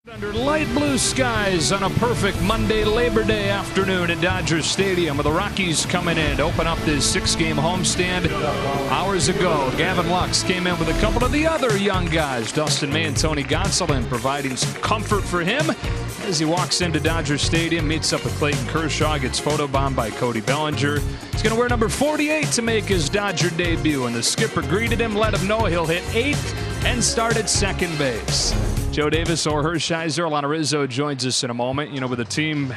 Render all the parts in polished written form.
Under light blue skies on a perfect Monday Labor Day afternoon at Dodger Stadium, with the Rockies coming in to open up this six-game homestand. Hours ago, Gavin Lux came in with a couple of the other young guys, Dustin May and Tony Gonsolin, providing some comfort for him as he walks into Dodger Stadium, meets up with Clayton Kershaw, gets photobombed by Cody Bellinger. He's going to wear number 48 to make his Dodger debut, and the skipper greeted him, let him know he'll hit 8th and start at second base. Joe Davis or Hershiser, Alana Rizzo joins us in a moment. You know, with a team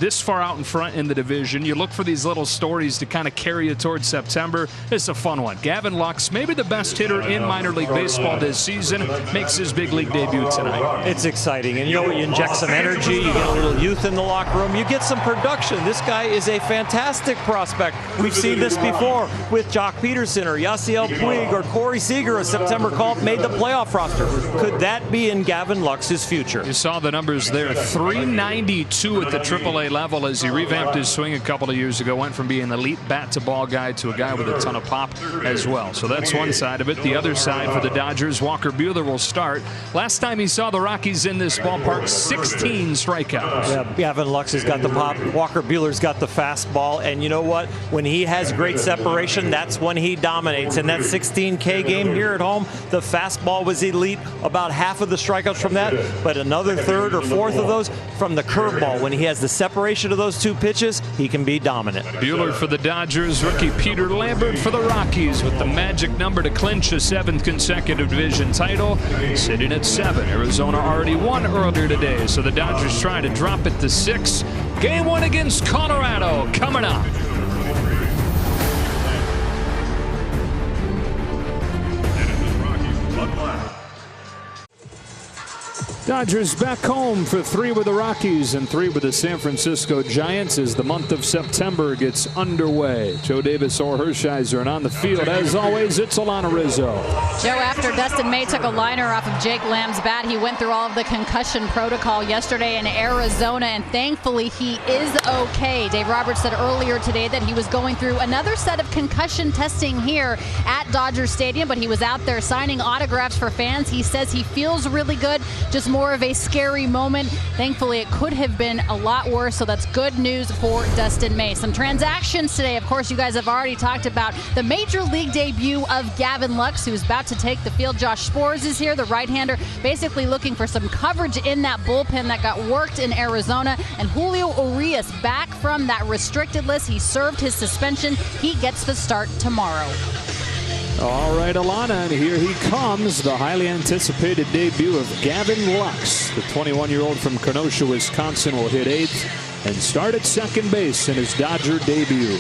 this far out in front in the division, you look for these little stories to kind of carry you towards September. It's a fun one. Gavin Lux, maybe the best hitter in minor league baseball this season, makes his big league debut tonight. It's exciting, and you know, you inject some energy, you get a little youth in the locker room, you get some production. This guy is a fantastic prospect. We've seen this before with Jock Peterson or Yasiel Puig or Corey Seager, a September call, made the playoff roster. Could that be in Gavin Lux's future? You saw the numbers there, 392 at the AAA level as he revamped his swing a couple of years ago, went from being an elite bat-to-ball guy to a guy with a ton of pop as well. So that's one side of it. The other side for the Dodgers, Walker Buehler will start. Last time he saw the Rockies in this ballpark, 16 strikeouts. Yeah, Gavin Lux has got the pop. Walker Buehler's got the fastball. And you know what? When he has great separation, that's when he dominates. In that 16K game here at home, the fastball was elite. About half of the strikeouts from that, but another third or fourth of those from the curveball. When he has the separation of those two pitches, he can be dominant. Buehler for the Dodgers, rookie Peter Lambert for the Rockies with the magic number to clinch a 7th consecutive division title, sitting at 7. Arizona already won earlier today, so the Dodgers trying to drop it to 6. Game 1 against Colorado coming up. Dodgers back home for 3 with the Rockies and 3 with the San Francisco Giants as the month of September gets underway. Joe Davis or Hershiser, and on the field, as always, it's Alana Rizzo. Joe, after Dustin May took a liner off of Jake Lamb's bat, he went through all of the concussion protocol yesterday in Arizona, and thankfully he is okay. Dave Roberts said earlier today that he was going through another set of concussion testing here at Dodger Stadium, but he was out there signing autographs for fans. He says he feels really good, just more of a scary moment. Thankfully, it could have been a lot worse, so that's good news for Dustin May. Some transactions today. Of course, you guys have already talked about the major league debut of Gavin Lux, who's about to take the field. Josh Sborz is here, the right-hander, basically looking for some coverage in that bullpen that got worked in Arizona. And Julio Urias back from that restricted list. He served his suspension. He gets the start tomorrow. All right, Alana, and here he comes, the highly anticipated debut of Gavin Lux. The 21-year-old from Kenosha, Wisconsin, will hit 8th and start at second base in his Dodger debut.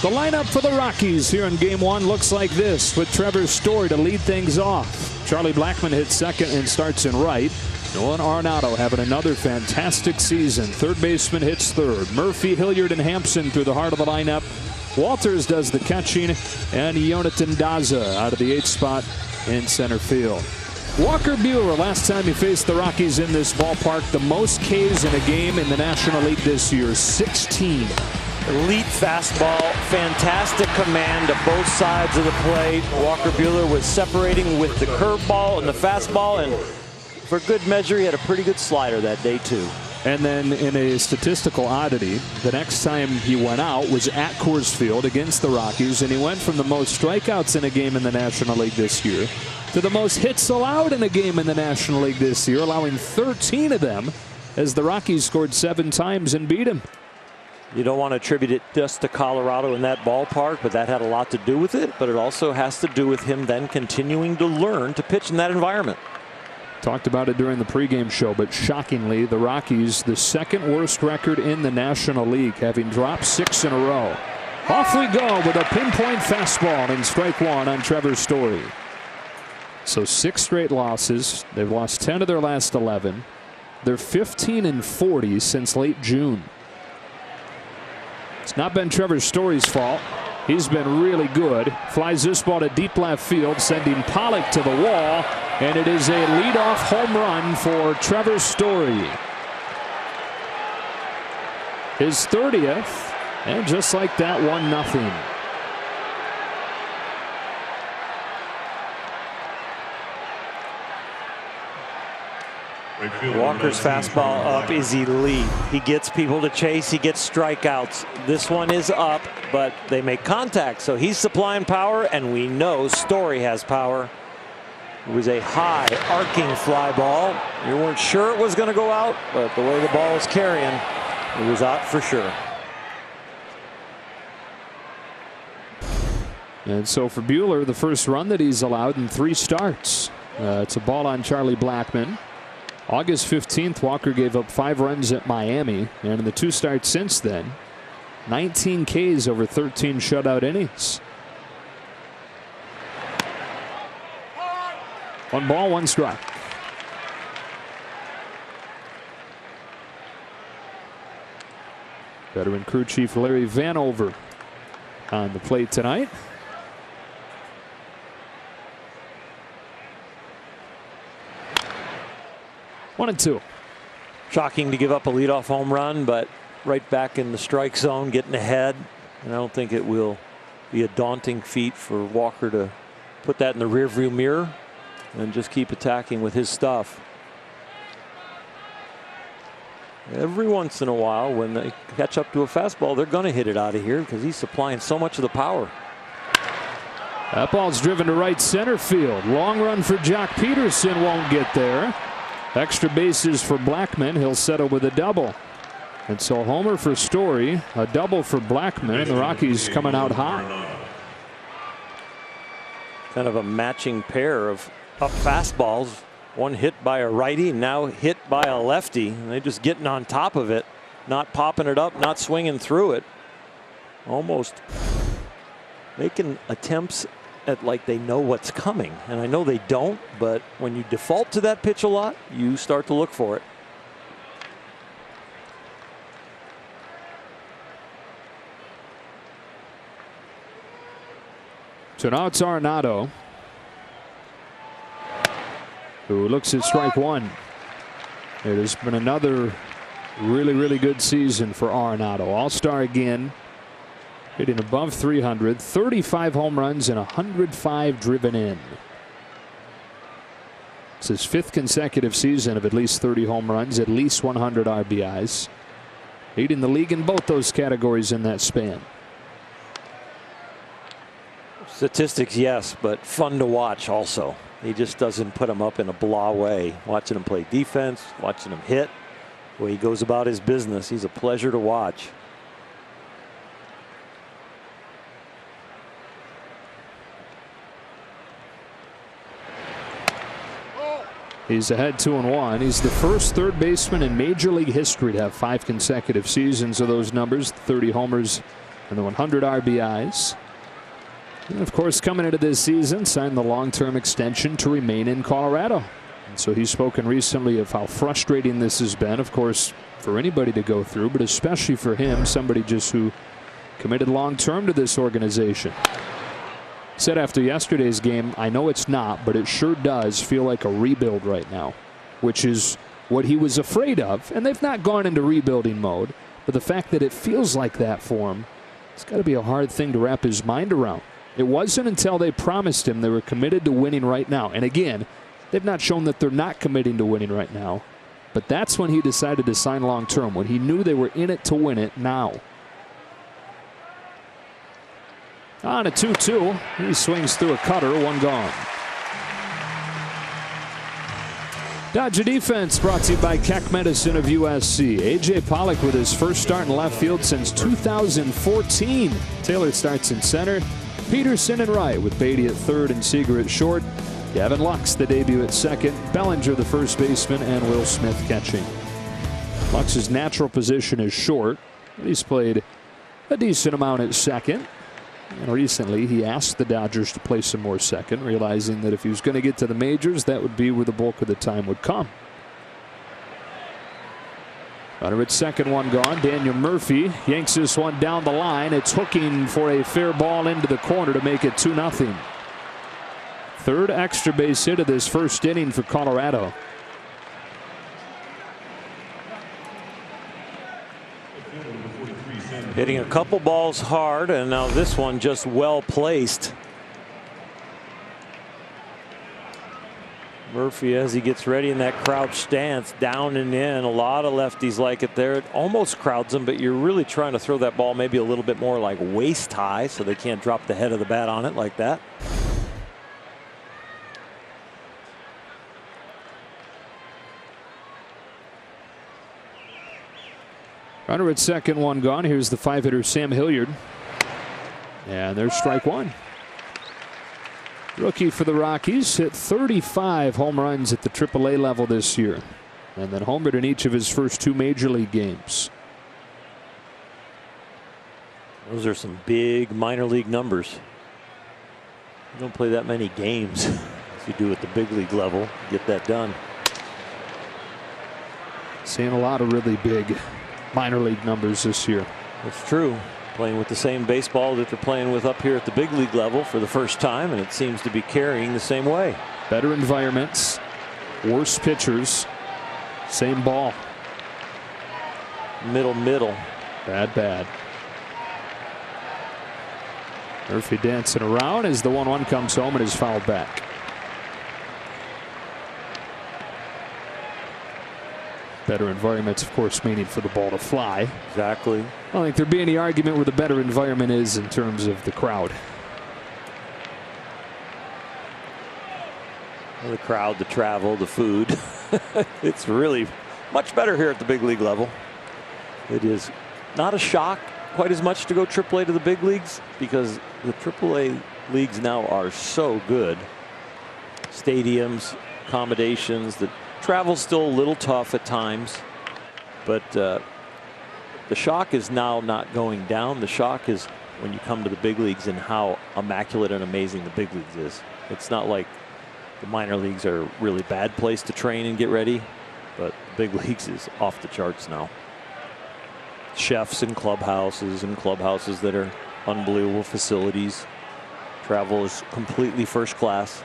The lineup for the Rockies here in Game 1 looks like this, with Trevor Story to lead things off. Charlie Blackmon hits second and starts in right. Nolan Arenado having another fantastic season. Third baseman hits third. Murphy, Hilliard, and Hampson through the heart of the lineup. Walters does the catching, and Jonathan Daza out of the 8th spot in center field. Walker Buehler, last time he faced the Rockies in this ballpark, the most Ks in a game in the National League this year, 16. Elite fastball, fantastic command to both sides of the plate. Walker Buehler was separating with the curveball and the fastball, and for good measure, he had a pretty good slider that day, too. And then in a statistical oddity, the next time he went out was at Coors Field against the Rockies, and he went from the most strikeouts in a game in the National League this year to the most hits allowed in a game in the National League this year, allowing 13 of them as the Rockies scored 7 times and beat him. You don't want to attribute it just to Colorado in that ballpark, but that had a lot to do with it. But it also has to do with him then continuing to learn to pitch in that environment. Talked about it during the pregame show, but shockingly, the Rockies, the 2nd worst record in the National League, having dropped 6 in a row. Off we go with a pinpoint fastball in strike 1 on Trevor Story. So 6 straight losses. They've lost 10 of their last 11. They're 15-40 since late June. It's not been Trevor Story's fault. He's been really good. Flies this ball to deep left field, sending Pollock to the wall, and it is a leadoff home run for Trevor Story. His 30th, and just like that, 1-0. Walker's fastball up is elite. He gets people to chase. He gets strikeouts. This one is up, but they make contact. So he's supplying power, and we know Story has power. It was a high arcing fly ball. You weren't sure it was going to go out, but the way the ball was carrying, it was out for sure. And so for Buehler, the first run that he's allowed in 3 starts. It's a ball on Charlie Blackmon. August 15th, Walker gave up 5 runs at Miami, and in the 2 starts since then, 19 Ks over 13 shutout innings. 1 ball, 1 strike. Veteran crew chief Larry Vanover on the plate tonight. 1-2. Shocking to give up a leadoff home run, but right back in the strike zone, getting ahead. And I don't think it will be a daunting feat for Walker to put that in the rearview mirror and just keep attacking with his stuff. Every once in a while, when they catch up to a fastball, they're going to hit it out of here because he's supplying so much of the power. That ball's driven to right center field. Long run for Jock Peterson, won't get there. Extra bases for Blackmon. He'll settle with a double. And so homer for Story, a double for Blackmon, and the Rockies coming out hot. Kind of a matching pair of up fastballs. One hit by a righty, now hit by a lefty. And they're just getting on top of it, not popping it up, not swinging through it. Almost making attempts at like they know what's coming. And I know they don't, but when you default to that pitch a lot, you start to look for it. So now it's Arenado, who looks at strike 1. It has been another really good season for Arenado. All-star again, hitting above 300, 35 home runs and 105 driven in. It's his 5th consecutive season of at least 30 home runs, at least 100 RBIs. Leading the league in both those categories in that span. Statistics, yes, but fun to watch also. He just doesn't put them up in a blah way. Watching him play defense, watching him hit, the way he goes about his business, he's a pleasure to watch. He's ahead 2-1. He's the first third baseman in Major League history to have 5 consecutive seasons of those numbers, 30 homers and the 100 RBIs. And of course, coming into this season, signed the long-term extension to remain in Colorado. And so he's spoken recently of how frustrating this has been, of course, for anybody to go through, but especially for him, somebody just who committed long-term to this organization. Said after yesterday's game, I know it's not, but it sure does feel like a rebuild right now, which is what he was afraid of. And they've not gone into rebuilding mode, but the fact that it feels like that for him, it's got to be a hard thing to wrap his mind around. It wasn't until they promised him they were committed to winning right now. And again, they've not shown that they're not committing to winning right now. But that's when he decided to sign long term, when he knew they were in it to win it now. On a 2-2. He swings through a cutter, 1 gone. Dodger defense brought to you by Keck Medicine of USC. A.J. Pollock with his first start in left field since 2014. Taylor starts in center. Peterson and Wright with Beatty at third and Seager at short. Gavin Lux the debut at second. Bellinger the first baseman, and Will Smith catching. Lux's natural position is short. He's played a decent amount at second. And recently he asked the Dodgers to play some more second, realizing that if he was going to get to the majors, that would be where the bulk of the time would come. Runner at second, 1 gone. Daniel Murphy yanks this one down the line. It's hooking for a fair ball into the corner to make it 2-0. Third extra base hit of this first inning for Colorado. Hitting a couple balls hard, and now this one just well placed. Murphy, as he gets ready in that crouch stance, down and in. A lot of lefties like it there. It almost crowds them, but you're really trying to throw that ball maybe a little bit more like waist high so they can't drop the head of the bat on it like that. Runner at second, one gone. Here's the 5-hitter Sam Hilliard. And there's strike one. Rookie for the Rockies, hit 35 home runs at the AAA level this year, and then homered in each of his first 2 major league games. Those are some big minor league numbers. You don't play that many games as you do at the big league level. Get that done. Seeing a lot of really big minor league numbers this year. That's true. Playing with the same baseball that they're playing with up here at the big league level for the first time, and it seems to be carrying the same way. Better environments, worse pitchers, same ball. Middle. Bad. Murphy dancing around as the 1-1 comes home and is fouled back. Better environments, of course, meaning for the ball to fly. Exactly. I don't think there'd be any argument where the better environment is in terms of the crowd. The crowd, the travel, the food. It's really much better here at the big league level. It is not a shock quite as much to go AAA to the big leagues because the AAA leagues now are so good. Stadiums, accommodations, the travel's still a little tough at times, but the shock is now not going down. The shock is when you come to the big leagues and how immaculate and amazing the big leagues is. It's not like the minor leagues are a really bad place to train and get ready, but the big leagues is off the charts now. Chefs and clubhouses that are unbelievable facilities. Travel is completely first class.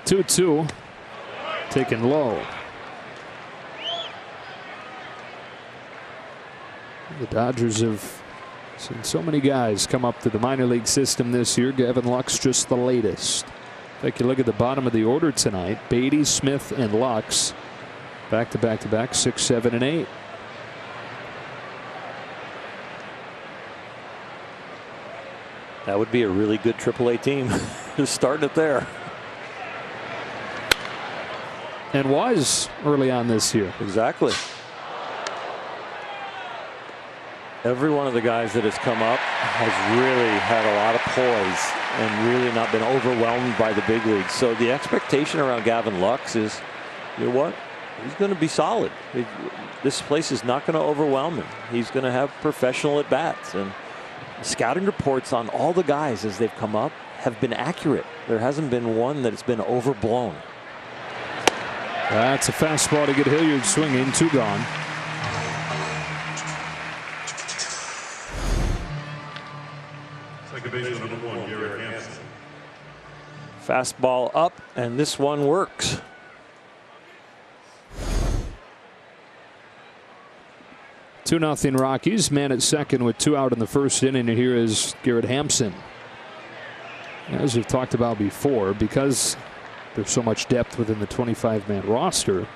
2-2. Taken low. The Dodgers have seen so many guys come up to the minor league system this year. Gavin Lux just the latest. Take a look at the bottom of the order tonight. Beatty, Smith, and Lux. Back to back, 6, 7, and 8. That would be a really good AAA team. Just starting it there. And was early on this year. Exactly. Every one of the guys that has come up has really had a lot of poise and really not been overwhelmed by the big leagues. So the expectation around Gavin Lux is, you know what? He's going to be solid. This place is not going to overwhelm him. He's going to have professional at bats, and scouting reports on all the guys as they've come up have been accurate. There hasn't been one that's been overblown. That's a fastball to get Hilliard swinging. 2 gone. Second baseman number 1, Hampson. Fastball up, and this one works. Two 2-0 Rockies. Man at second with 2 out in the first inning. And here is Garrett Hampson. As we've talked about before, because there's so much depth within the 25-man roster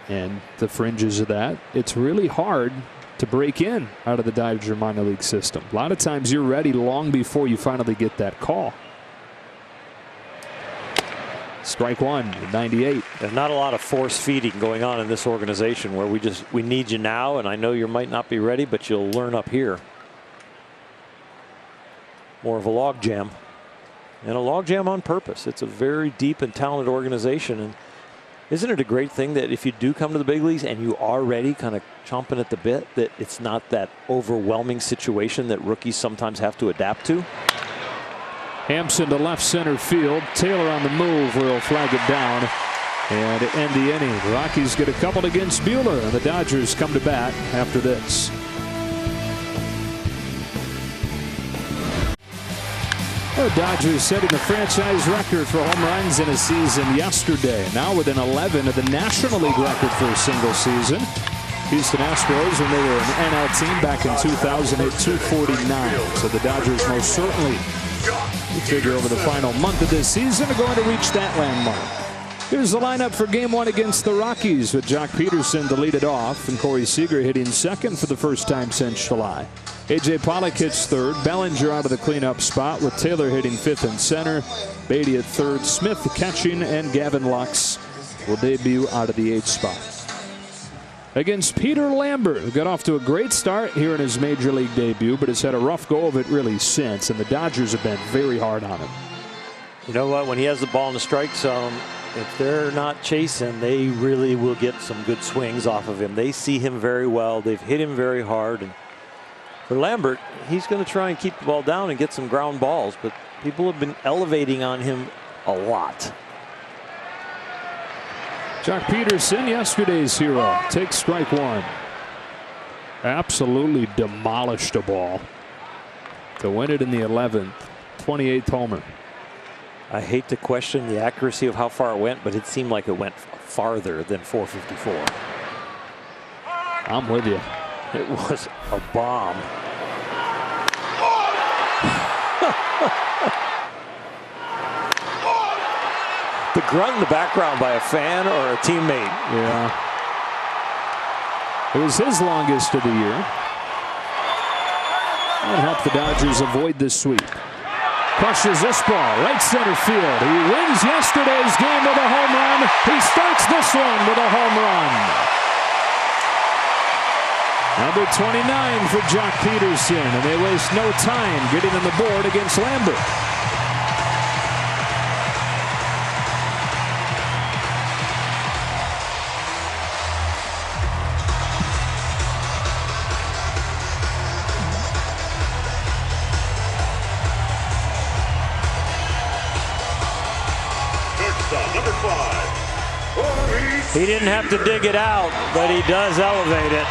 and the fringes of that, it's really hard to break in out of the Dodger minor league system. A lot of times you're ready long before you finally get that call. Strike one, 98. There's not a lot of force feeding going on in this organization where we need you now, and I know you might not be ready, but you'll learn up here. More of a log jam, and a log jam on purpose. It's a very deep and talented organization, and isn't it a great thing that if you do come to the big leagues and you are ready, kind of chomping at the bit, that it's not that overwhelming situation that rookies sometimes have to adapt to? Hampson to left center field. Taylor on the move will flag it down and end the inning. The Rockies get a couple against Buehler, and the Dodgers come to bat after this. The Dodgers setting the franchise record for home runs in a season yesterday. Now within 11 of the National League record for a single season. Houston Astros, when they were an NL team back in 2000, hit 249. So the Dodgers most certainly You figure over the final month of this season are going to reach that landmark. Here's the lineup for game one against the Rockies, with Jock Peterson to lead it off and Corey Seager hitting second for the first time since July. A.J. Pollock hits third. Bellinger out of the cleanup spot with Taylor hitting fifth and center. Beatty at third. Smith catching, and Gavin Lux will debut out of the eighth spot. Against Peter Lambert, who got off to a great start here in his major league debut, but has had a rough go of it really since, and the Dodgers have been very hard on him. You know what? When he has the ball in the strike zone, if they're not chasing, they really will get some good swings off of him. They see him very well. They've hit him very hard. And for Lambert, he's going to try and keep the ball down and get some ground balls, but people have been elevating on him a lot. Jock Peterson, yesterday's hero, takes strike one. Absolutely demolished a ball to win it in the 11th, 28th homer. I hate to question the accuracy of how far it went, but it seemed like it went farther than 454. I'm with you. It was a bomb. The grunt in the background by a fan or a teammate. Yeah. It was his longest of the year. That helped the Dodgers avoid this sweep. Crushes this ball, right center field. He wins yesterday's game with a home run. He starts this one with a home run. Number 29 for Jock Peterson, and they waste no time getting on the board against Lambert. He didn't have to dig it out, but he does elevate it.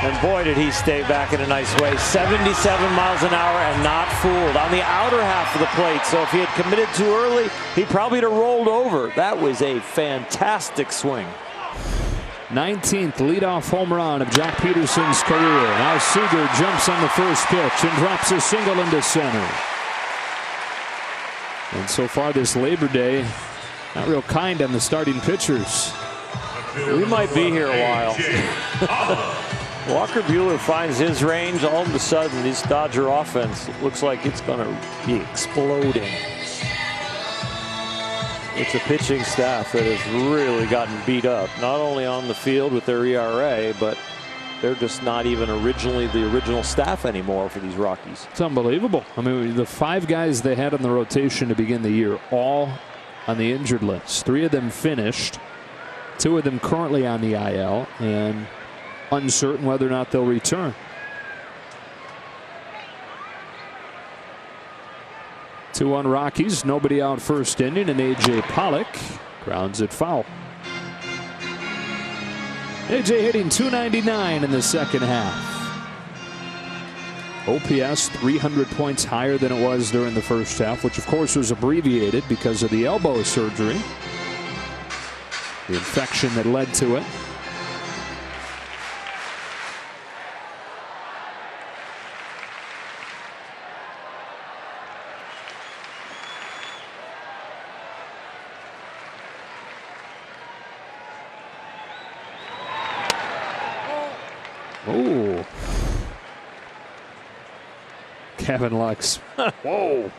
And boy, did he stay back in a nice way. 77 miles an hour and not fooled on the outer half of the plate. So if he had committed too early, he probably would have rolled over. That was a fantastic swing. 19th leadoff home run of Jock Peterson's career. Now Seager jumps on the first pitch and drops a single into center. And so far this Labor Day, not real kind on the starting pitchers. We might be here a while. Walker Buehler finds his range. All of a sudden, this Dodger offense looks like it's going to be exploding. It's a pitching staff that has really gotten beat up, not only on the field with their ERA, but they're just not even originally the original staff anymore for these Rockies. It's unbelievable. I mean, the 5 guys they had on the rotation to begin the year, all on the injured list. 3 of them finished. 2 of them currently on the IL and uncertain whether or not they'll return. 2-1 Rockies. Nobody out first inning, and A.J. Pollock grounds it foul. A.J. hitting .299 in the second half. OPS 300 points higher than it was during the first half, which of course was abbreviated because of the elbow surgery, the infection that led to it. Oh. Gavin Lux. Whoa.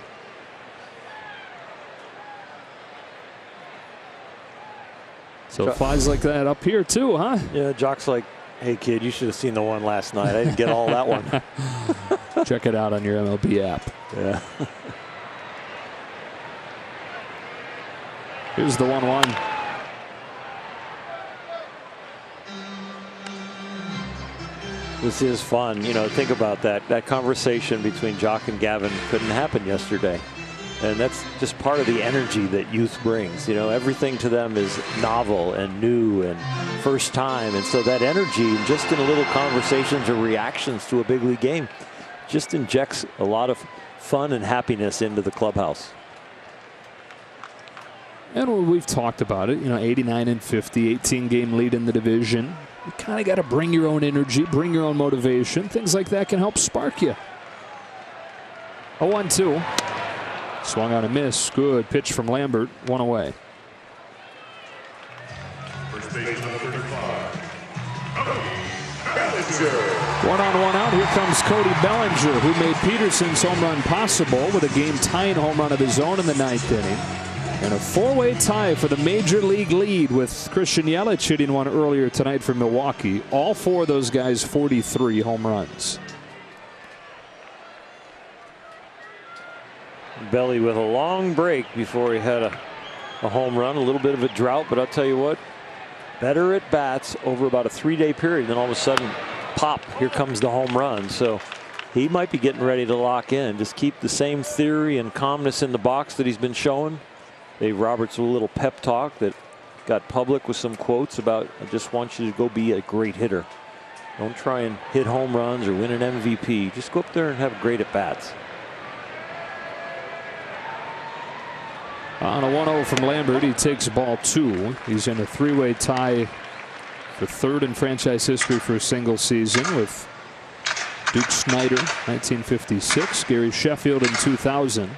So flies like that up here too, huh? Yeah, Jock's like, hey kid, you should have seen the one last night. I didn't get all that one. Check it out on your MLB app. Yeah. Here's the 1-1. This is fun. You know, think about that. That conversation between Jock and Gavin couldn't happen yesterday. And that's just part of the energy that youth brings. You know, everything to them is novel and new and first time. And so that energy, just in little conversations or reactions to a big league game, just injects a lot of fun and happiness into the clubhouse. And we've talked about it, you know, 89 and 50, 18-game lead in the division. You kind of got to bring your own energy, bring your own motivation. Things like that can help spark you. 0-1-2. Swung on a miss. Good pitch from Lambert. One away. First base number 35. One on, one out. Here comes Cody Bellinger, who made Peterson's home run possible with a game-tying home run of his own in the 9th inning. And a four-way tie for the major league lead, with Christian Yelich hitting one earlier tonight for Milwaukee. All four of those guys 43 home runs. Belly with a long break before he had a home run, a little bit of a drought, but I'll tell you what, better at bats over about a 3-day period. Then all of a sudden, pop, here comes the home run. So he might be getting ready to lock in. Just keep the same theory and calmness in the box that he's been showing. Dave Roberts with a little pep talk that got public with some quotes about, I just want you to go be a great hitter. Don't try and hit home runs or win an MVP. Just go up there and have great at bats. On a 1-0 from Lambert, he takes ball 2. He's in a 3-way tie for 3rd in franchise history for a single season with Duke Snider, 1956, Gary Sheffield in 2000.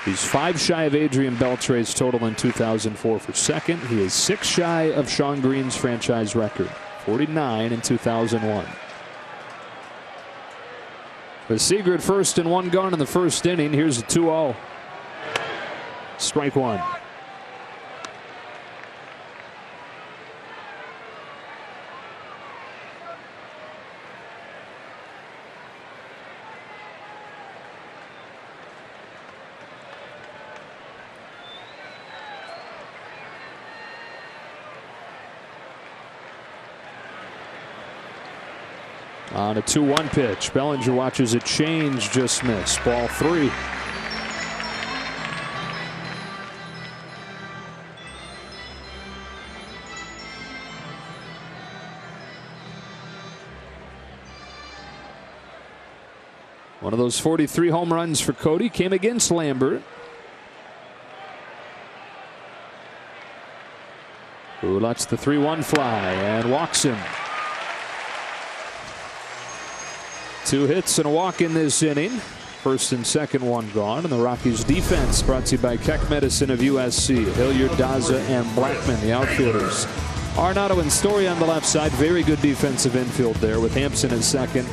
He's 5 shy of Adrian Beltre's total in 2004 for 2nd. He is 6 shy of Sean Green's franchise record, 49 in 2001. But Seager at first and 1 gone in the 1st inning. Here's a 2-0. Strike 1. On a 2-1 pitch, Bellinger watches a change, just miss. Ball 3. One of those 43 home runs for Cody came against Lambert, who lets the 3-1 fly and walks him. 2 hits and a walk in this inning. 1st and 2nd one gone. And the Rockies defense brought to you by Keck Medicine of USC. Hilliard, Daza, and Blackman, the outfielders. Arenado and Story on the left side. Very good defensive infield there with Hampson at 2nd.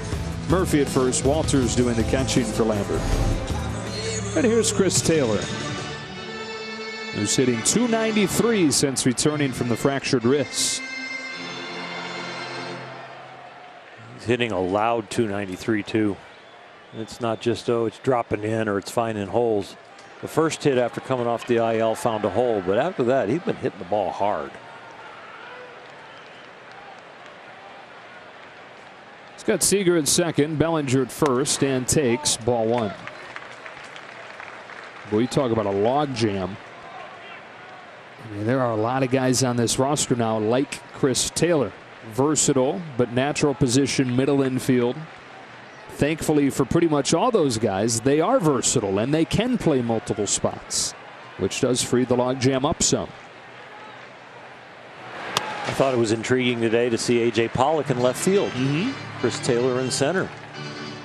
Murphy at 1st. Walters doing the catching for Lambert. And here's Chris Taylor, who's hitting .293 since returning from the fractured wrist. He's hitting a loud .293 too. It's not just, oh, it's dropping in or it's finding holes. The first hit after coming off the IL found a hole, but after that he's been hitting the ball hard. He's got Seager at 2nd, Bellinger at 1st, and takes ball 1. Boy, you talk about a log jam. I mean, there are a lot of guys on this roster now like Chris Taylor. Versatile, but natural position, middle infield. Thankfully for pretty much all those guys, they are versatile and they can play multiple spots, which does free the log jam up some. I thought it was intriguing today to see A.J. Pollock in left field. Chris Taylor in center.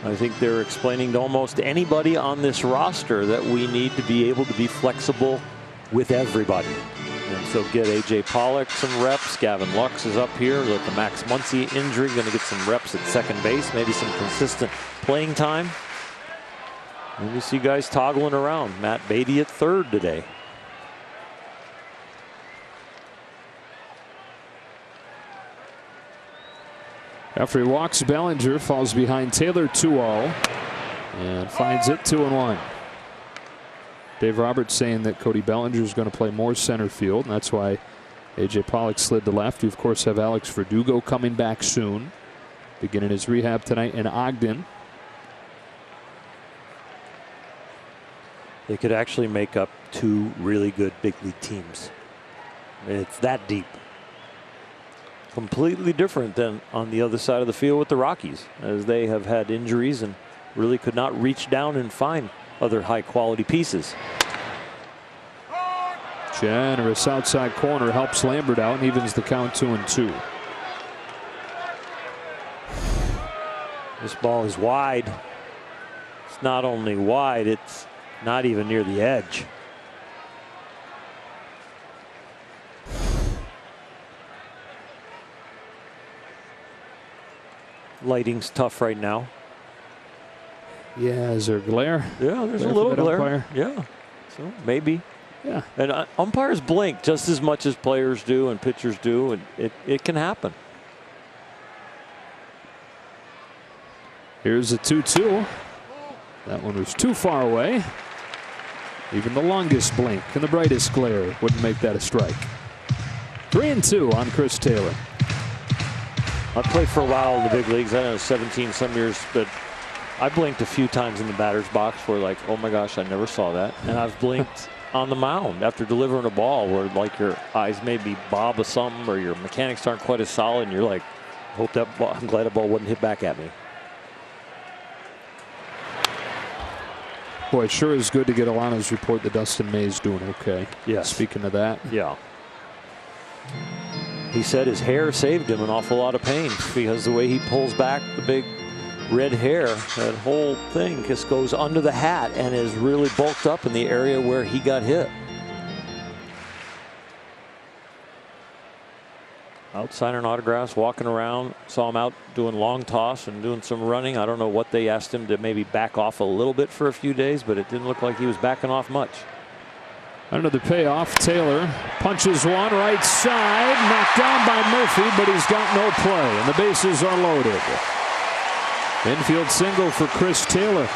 I think they're explaining to almost anybody on this roster that we need to be able to be flexible with everybody. And so get A.J. Pollock some reps. Gavin Lux is up here with the Max Muncy injury. Going to get some reps at 2nd base. Maybe some consistent playing time. And we see guys toggling around. Matt Beatty at 3rd today. After he walks Bellinger, falls behind Taylor 2-0 and finds it 2-1. Dave Roberts saying that Cody Bellinger is going to play more center field, and that's why A.J. Pollock slid to left. You, of course, have Alex Verdugo coming back soon, beginning his rehab tonight in Ogden. They could actually make up 2 really good big league teams. It's that deep. Completely different than on the other side of the field with the Rockies, as they have had injuries and really could not reach down and find other high quality pieces. Generous outside corner helps Lambert out and evens the count 2-2. This ball is wide. It's not only wide, it's Not even near the edge. Lighting's tough right now. Yeah, is there glare? Yeah, there's a Glare little from that glare. umpire? Yeah, so maybe. Yeah. And umpires blink just as much as players do and pitchers do, and it can happen. Here's a 2-2. That one was too far away. Even the longest blink and the brightest glare wouldn't make that a strike. 3-2 on Chris Taylor. I played for a while in the big leagues. I know 17 some years, but I blinked a few times in the batter's box where like, oh my gosh, I never saw that. And I've blinked on the mound after delivering a ball where like your eyes maybe bob or something, or your mechanics aren't quite as solid, and you're like, hope that ball, I'm glad that ball wouldn't hit back at me. Boy, it sure is good to get Alano's report that Dustin May is doing okay. Yeah. Speaking of that. Yeah. He said his hair saved him an awful lot of pain because the way he pulls back the big red hair, that whole thing just goes under the hat and is really bulked up in the area where he got hit. Out signing autographs, walking around. Saw him out doing long toss and doing some running. I don't know what they asked him to maybe back off a little bit for a few days, but it didn't look like he was backing off much. Another payoff. Taylor punches one right side, knocked down by Murphy, but he's got no play, and the bases are loaded. Infield single for Chris Taylor.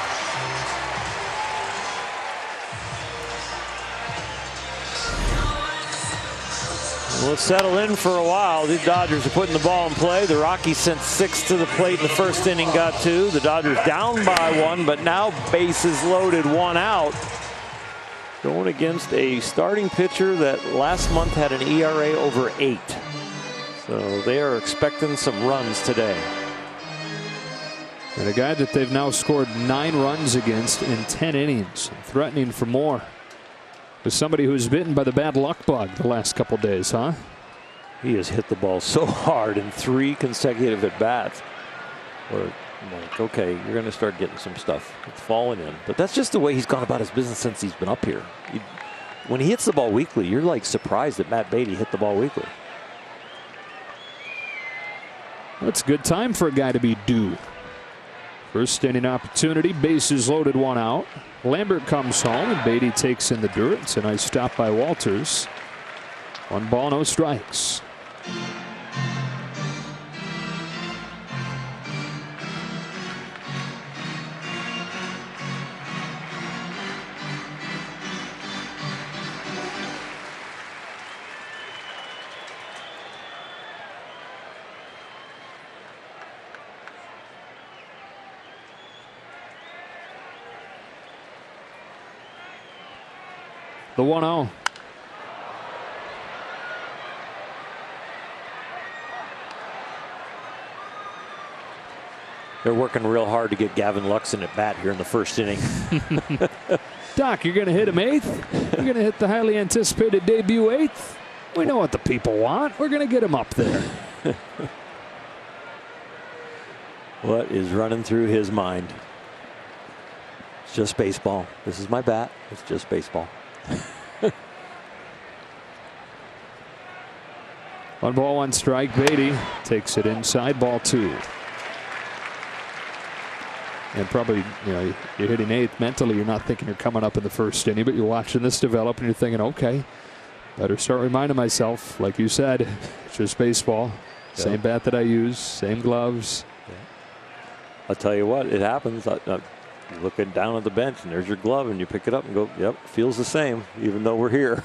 We'll settle in for a while. The Dodgers are putting the ball in play. The Rockies sent 6 to the plate in the first inning, got 2. The Dodgers down by 1, but now bases loaded, 1 out. Going against a starting pitcher that last month had an ERA over 8. So they are expecting some runs today. And a guy that they've now scored 9 runs against in 10 innings, threatening for more. With somebody who's bitten by the bad luck bug the last couple days, huh? He has hit the ball so hard in 3 consecutive at-bats. Where I'm like, okay, you're going to start getting some stuff. It's falling in. But that's just the way he's gone about his business since he's been up here. When he hits the ball weekly, you're like surprised that Matt Beatty hit the ball weekly. That's a good time for a guy to be due. First inning opportunity, bases loaded, 1 out. Lambert comes home and Beatty takes in the dirt. It's a nice stop by Walters. 1 ball, no strikes. The 1-0. They're working real hard to get Gavin Luxon at bat here in the first inning. Doc, you're going to hit him 8th? You're going to hit the highly anticipated debut 8th? We know what the people want. We're going to get him up there. What is running through his mind? It's just baseball. This is my bat. It's just baseball. 1 ball, 1 strike. Beatty takes it inside, ball 2. And probably, you know, you're hitting 8th. Mentally, you're not thinking you're coming up in the first inning, but you're watching this develop and you're thinking, okay, better start reminding myself, like you said, it's just baseball. Yep. Same bat that I use, same gloves. Yeah. I'll tell you what, it happens. Looking down at the bench and there's your glove and you pick it up and go, yep, feels the same, even though we're here.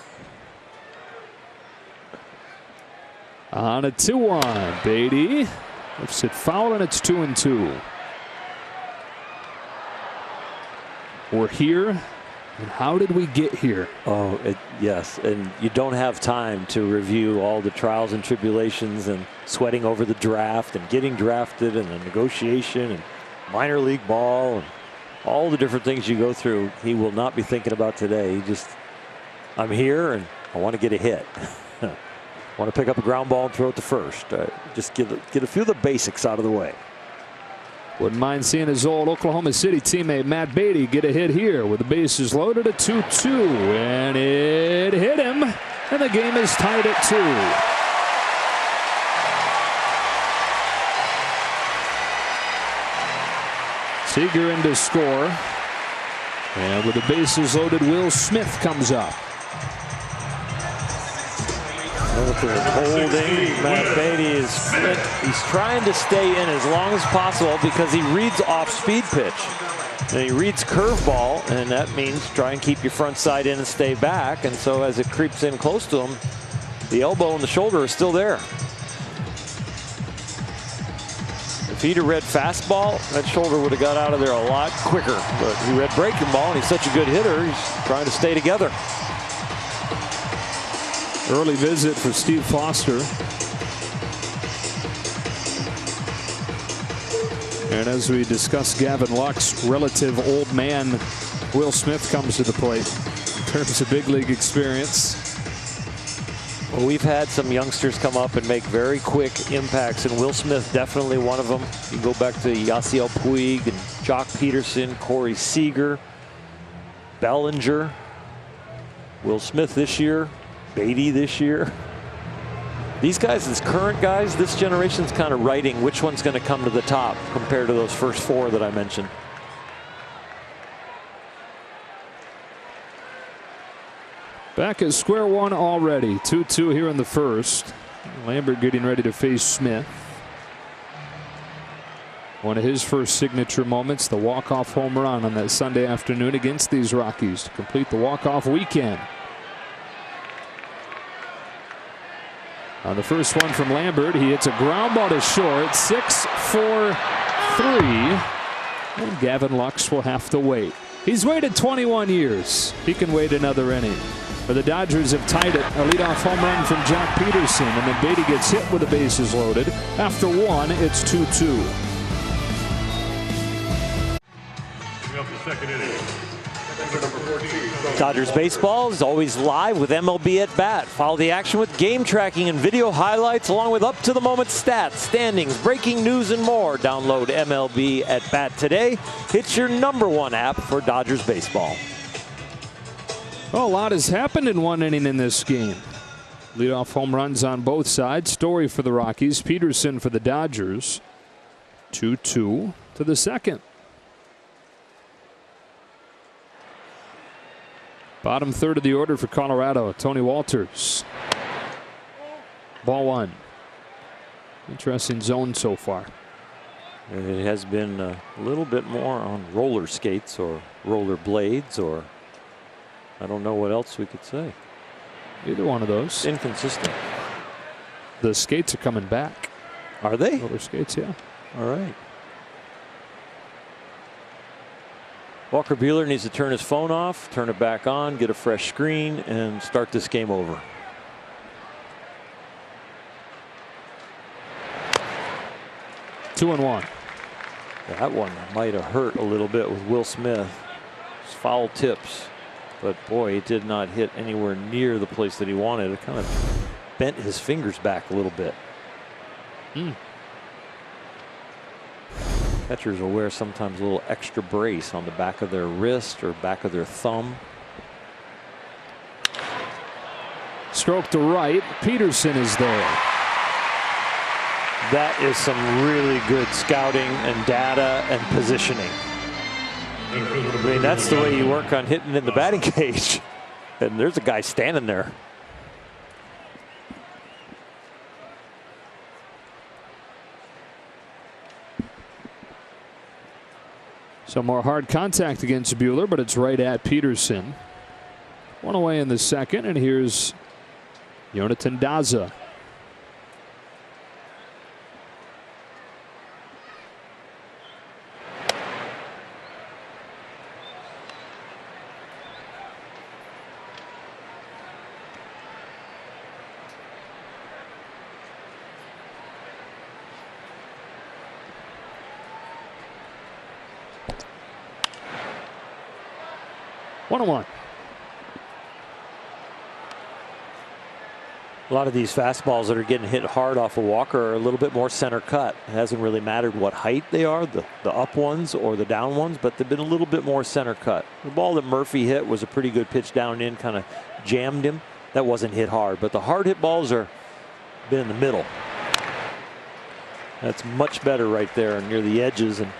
On a 2-1, Beatty lifts it foul and it's 2-2. We're here, and how did we get here? Oh, yes, and you don't have time to review all the trials and tribulations and sweating over the draft and getting drafted and the negotiation and minor league ball and all the different things you go through. He will not be thinking about today. He just, I'm here and I want to get a hit. I want to pick up a ground ball and throw it to first. Just get a few of the basics out of the way. Wouldn't mind seeing his old Oklahoma City teammate Matt Beatty get a hit here with the bases loaded. A 2-2, and it hit him, and the game is tied at 2. Seager in to score, and with the bases loaded, Will Smith comes up. Holding, Matt Beatty is split. He's trying to stay in as long as possible because he reads off-speed pitch. And he reads curveball, and that means try and keep your front side in and stay back. And so as it creeps in close to him, the elbow and the shoulder are still there. If he'd have read fastball, that shoulder would have got out of there a lot quicker. But he read breaking ball, and he's such a good hitter, he's trying to stay together. Early visit for Steve Foster. And as we discuss Gavin Lux, relative old man Will Smith comes to the plate in terms of big league experience. Well, we've had some youngsters come up and make very quick impacts, and Will Smith definitely one of them. You go back to Yasiel Puig and Jock Peterson, Corey Seager, Bellinger, Will Smith this year, Beatty this year. These guys, as current guys, this generation's kind of writing which one's going to come to the top compared to those first 4 that I mentioned. Back at square one already. 2-2 here in the first. Lambert getting ready to face Smith. One of his first signature moments, the walk-off home run on that Sunday afternoon against these Rockies to complete the walk-off weekend. On the first one from Lambert, he hits a ground ball to short, 6-4-3, and Gavin Lux will have to wait. He's waited 21 years. He can wait another inning. But the Dodgers have tied it. A leadoff home run from Jock Peterson, and then Beatty gets hit with the bases loaded. After 1, it's 2-2. Up the second inning. Dodgers baseball is always live with MLB at Bat. Follow the action with game tracking and video highlights along with up-to-the-moment stats, standings, breaking news, and more. Download MLB at Bat today. It's your #1 app for Dodgers baseball. Well, a lot has happened in 1 inning in this game. Leadoff home runs on both sides. Story for the Rockies, Peterson for the Dodgers. 2-2 to the second. Bottom third of the order for Colorado, Tony Walters. Ball 1. Interesting zone so far. It has been a little bit more on roller skates or roller blades, or I don't know what else we could say. Either one of those. Inconsistent. The skates are coming back. Are they? Roller skates, yeah. All right. Walker Buehler needs to turn his phone off, turn it back on, get a fresh screen, and start this game over. Two and 1. That one might have hurt a little bit with Will Smith. It's foul tips, but boy, it did not hit anywhere near the place that he wanted. It kind of bent his fingers back a little bit. Catchers will wear sometimes a little extra brace on the back of their wrist or back of their thumb. Stroke to right. Peterson is there. That is some really good scouting and data and positioning. I mean, that's the way you work on hitting in the batting cage. And there's a guy standing there. Some more hard contact against Buehler, but it's right at Peterson. 1 away in the second, and here's Jonathan Daza. A lot of these fastballs that are getting hit hard off of Walker are a little bit more center cut. It hasn't really mattered what height they are, the up ones or the down ones, but they've been a little bit more center cut. The ball that Murphy hit was a pretty good pitch down in, kind of jammed him. That wasn't hit hard, but the hard hit balls are been in the middle. That's much better right there near the edges. And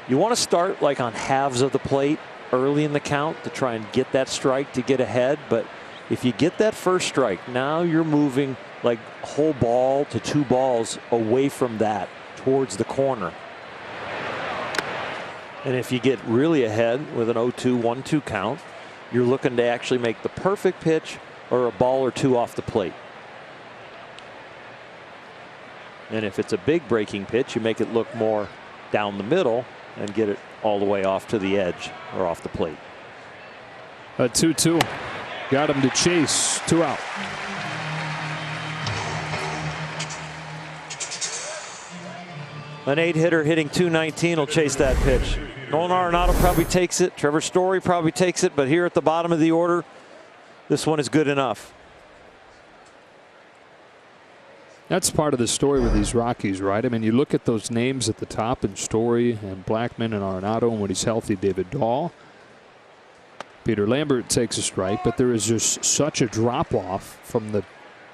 you want to start like on halves of the plate early in the count to try and get that strike to get ahead. But if you get that first strike, now you're moving like whole ball to 2 balls away from that towards the corner. And if you get really ahead with an 0-2, 1-2 count, you're looking to actually make the perfect pitch or a ball or 2 off the plate. And if it's a big breaking pitch, you make it look more down the middle and get it all the way off to the edge or off the plate. A 2-2. Got him to chase. 2 out. An 8-hitter hitting .219 will chase that pitch. Nolan Arenado probably takes it. Trevor Story probably takes it. But here at the bottom of the order, this one is good enough. That's part of the story with these Rockies, right? I mean, you look at those names at the top, and Story and Blackmon and Arenado, and when he's healthy, David Dahl. Peter Lambert takes a strike, but there is just such a drop-off from the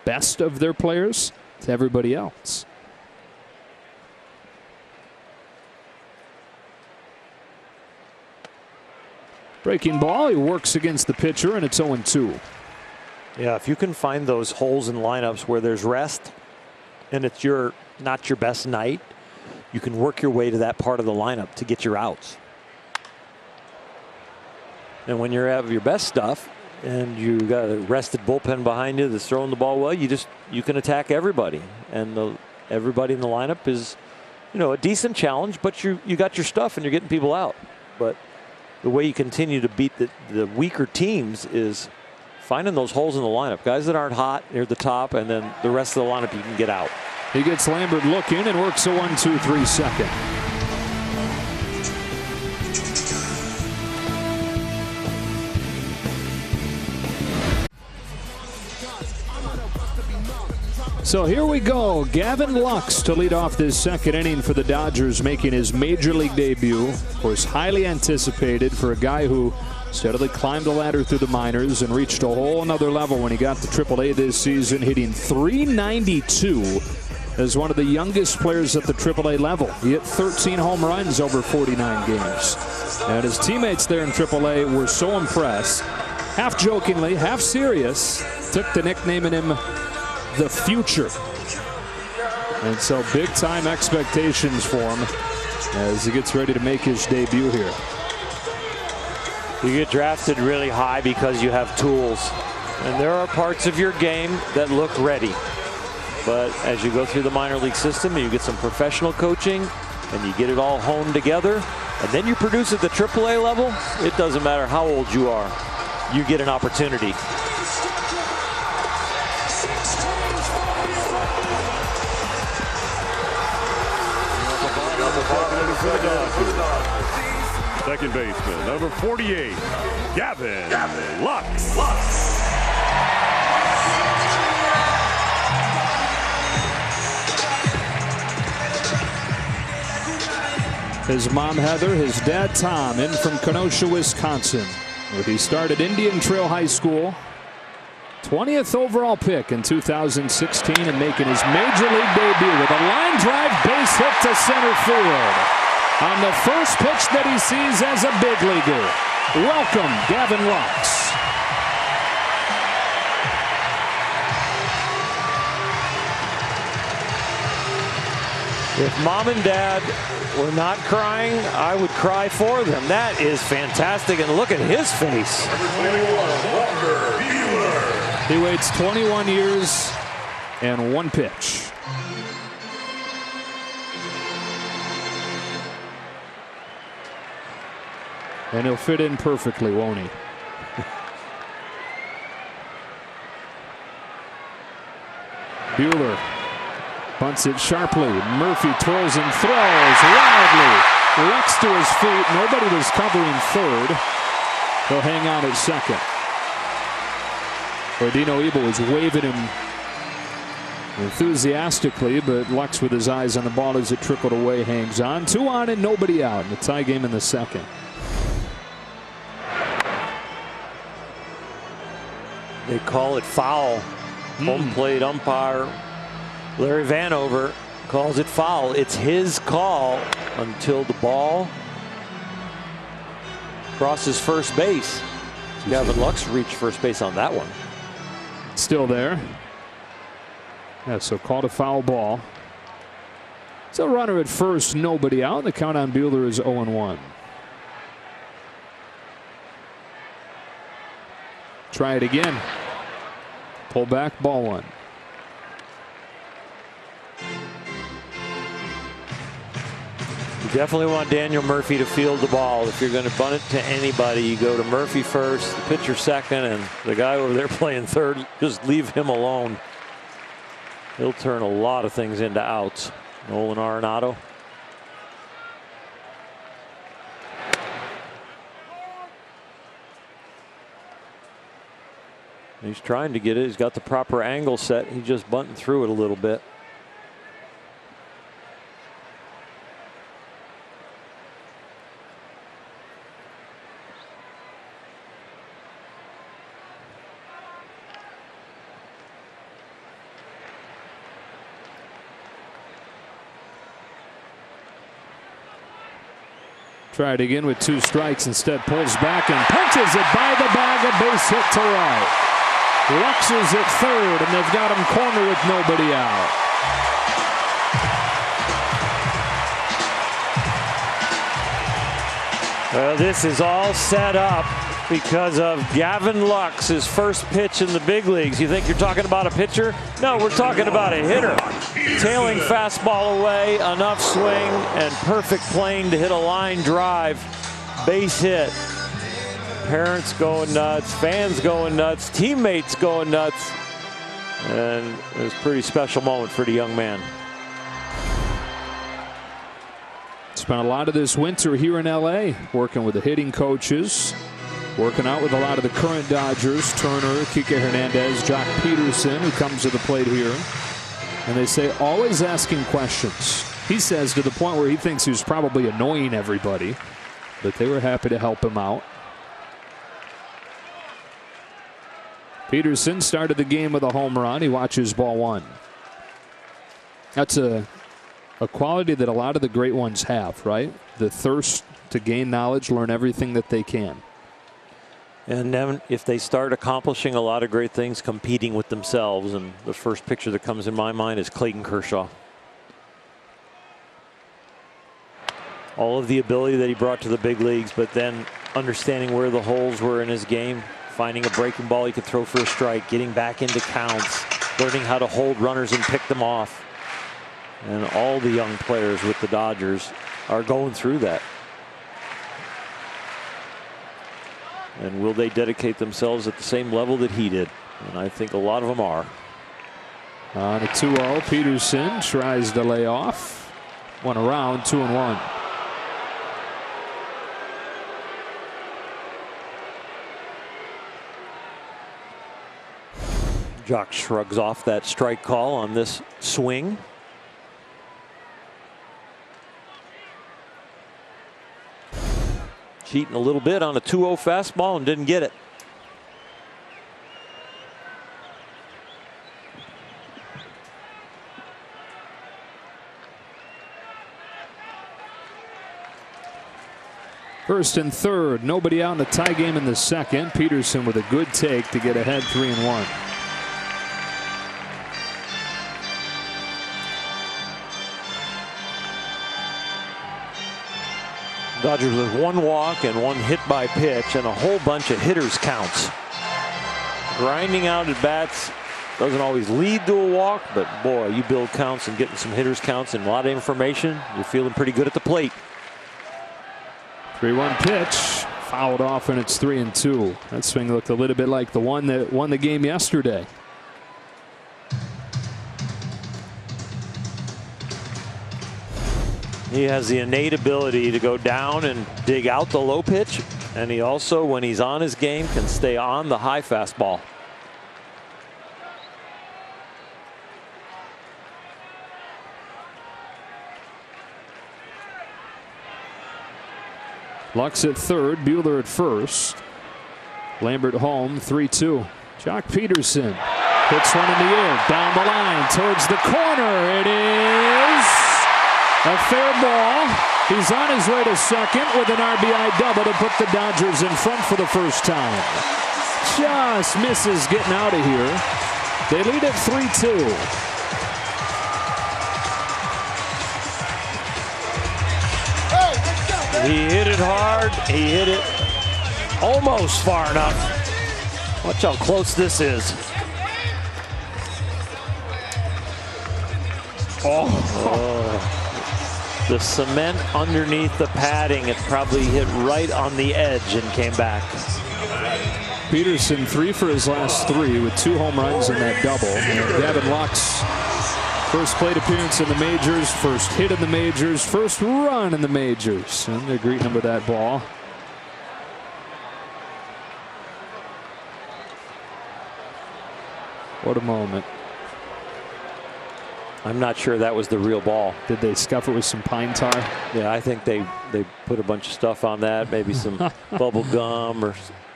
best of their players to everybody else. Breaking ball, he works against the pitcher, and it's 0-2. Yeah, if you can find those holes in lineups where there's rest and it's not your best night, you can work your way to that part of the lineup to get your outs. And when you're at your best stuff and you got a rested bullpen behind you that's throwing the ball well, you can attack everybody. And everybody in the lineup is, a decent challenge, but you got your stuff and you're getting people out. But the way you continue to beat the weaker teams is finding those holes in the lineup. Guys that aren't hot near the top, and then the rest of the lineup you can get out. He gets Lambert looking and works a 1-2-3 second. So here we go. Gavin Lux to lead off this second inning for the Dodgers, making his major league debut. Of course, highly anticipated for a guy who steadily climbed the ladder through the minors and reached a whole another level when he got to AAA this season, hitting .392 as one of the youngest players at the AAA level. He hit 13 home runs over 49 games. And his teammates there in AAA were so impressed, half jokingly, half serious, took to nicknaming him the Future. And so big time expectations for him as he gets ready to make his debut here. You get drafted really high because you have tools, and there are parts of your game that look ready. But as you go through the minor league system and you get some professional coaching and you get it all honed together, and then you produce at the AAA level, it doesn't matter how old you are, you get an opportunity. For the Dodgers, second baseman, number 48, Gavin Lux. His mom Heather, his dad Tom, in from Kenosha, Wisconsin, where he started Indian Trail High School. 20th overall pick in 2016 and making his major league debut with a line drive base hit to center field on the first pitch that he sees as a big leaguer. Welcome, Gavin Lux. If mom and dad were not crying, I would cry for them. That is fantastic, and look at his face. He waits 21 years and 1 pitch. And he'll fit in perfectly, won't he? Buehler punts it sharply. Murphy twirls and throws wildly. Lux to his feet. Nobody was covering third. He'll hang on at second. Dino Ebel was waving him enthusiastically, but Lux with his eyes on the ball as it trickled away hangs on. 2 on and nobody out in the tie game in the second. They call it foul. Home plate umpire Larry Vanover calls it foul. It's his call until the ball crosses first base. Gavin Lux reached first base on that one. Still there. Yeah, so called a foul ball. So runner at first, nobody out. The count on Buehler is 0-1. Try it again. Pull back, ball 1. You definitely want Daniel Murphy to field the ball. If you're going to bunt it to anybody, you go to Murphy first, the pitcher second, and the guy over there playing third, just leave him alone. He'll turn a lot of things into outs. Nolan Arenado. He's trying to get it. He's got the proper angle set. He's just bunting through it a little bit. Try it again with 2 strikes. Instead pulls back and punches it by the bag. A base hit to right. Lux is at third, and they've got him cornered with nobody out. Well, this is all set up because of Gavin Lux, his first pitch in the big leagues. You think you're talking about a pitcher? No, we're talking about a hitter. Tailing fastball away, enough swing, and perfect plane to hit a line drive. Base hit. Parents going nuts, fans going nuts, teammates going nuts. And it was a pretty special moment for the young man. Spent a lot of this winter here in LA working with the hitting coaches, working out with a lot of the current Dodgers, Turner, Kike Hernandez, Jock Peterson, who comes to the plate here. And they say always asking questions. He says to the point where he thinks he was probably annoying everybody, but they were happy to help him out. Peterson started the game with a home run. He watches ball 1. That's a quality that a lot of the great ones have, right? The thirst to gain knowledge, learn everything that they can. And then if they start accomplishing a lot of great things, competing with themselves, and the first picture that comes in my mind is Clayton Kershaw. All of the ability that he brought to the big leagues, but then understanding where the holes were in his game, finding a breaking ball he could throw for a strike, getting back into counts, learning how to hold runners and pick them off. And all the young players with the Dodgers are going through that. And will they dedicate themselves at the same level that he did? And I think a lot of them are. On a 2-0, Peterson tries to lay off. One around, 2-1. Jock shrugs off that strike call on this swing. Cheating a little bit on a 2-0 fastball and didn't get it. First and third, nobody out in the tie game in the second. Peterson with a good take to get ahead 3-1. Dodgers with 1 walk and 1 hit by pitch and a whole bunch of hitters counts. Grinding out at bats doesn't always lead to a walk, but boy, you build counts and getting some hitters counts and a lot of information, you're feeling pretty good at the plate. 3-1 pitch, fouled off, and it's 3-2. That swing looked a little bit like the one that won the game yesterday. He has the innate ability to go down and dig out the low pitch, and he also, when he's on his game, can stay on the high fastball. Lux at third, Buehler at first. Lambert home, 3-2. Jock Peterson hits one in the air, down the line, towards the corner. It is a fair ball. He's on his way to second with an RBI double to put the Dodgers in front for the first time. Just misses getting out of here. They lead at 3-2. He hit it hard. He hit it almost far enough. Watch how close this is. The cement underneath the padding, it probably hit right on the edge and came back. Peterson 3 for his last 3 with 2 home runs and that double. And Gavin Lux, first plate appearance in the majors, first hit in the majors, first run in the majors. And they're greeting him with that ball. What a moment. I'm not sure that was the real ball. Did they scuff it with some pine tar? Yeah, I think they put a bunch of stuff on that, maybe some bubble gum or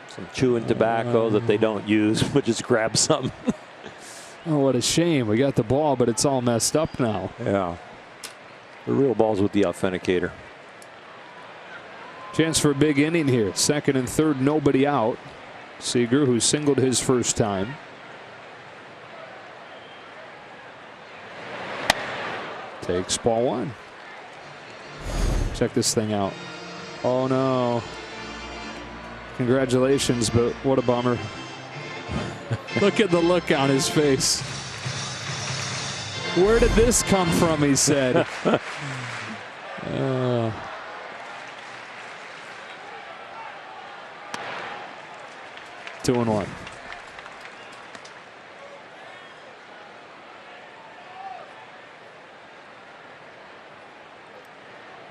some chewing tobacco that they don't use, but just grab some. Oh, what a shame. We got the ball, but it's all messed up now. Yeah. The real ball's with the authenticator. Chance for a big inning here. Second and third, nobody out. Seager, who singled his first time. Takes ball 1. Check this thing out. Oh no. Congratulations, but what a bummer. Look at the look on his face. Where did this come from, he said. 2-1.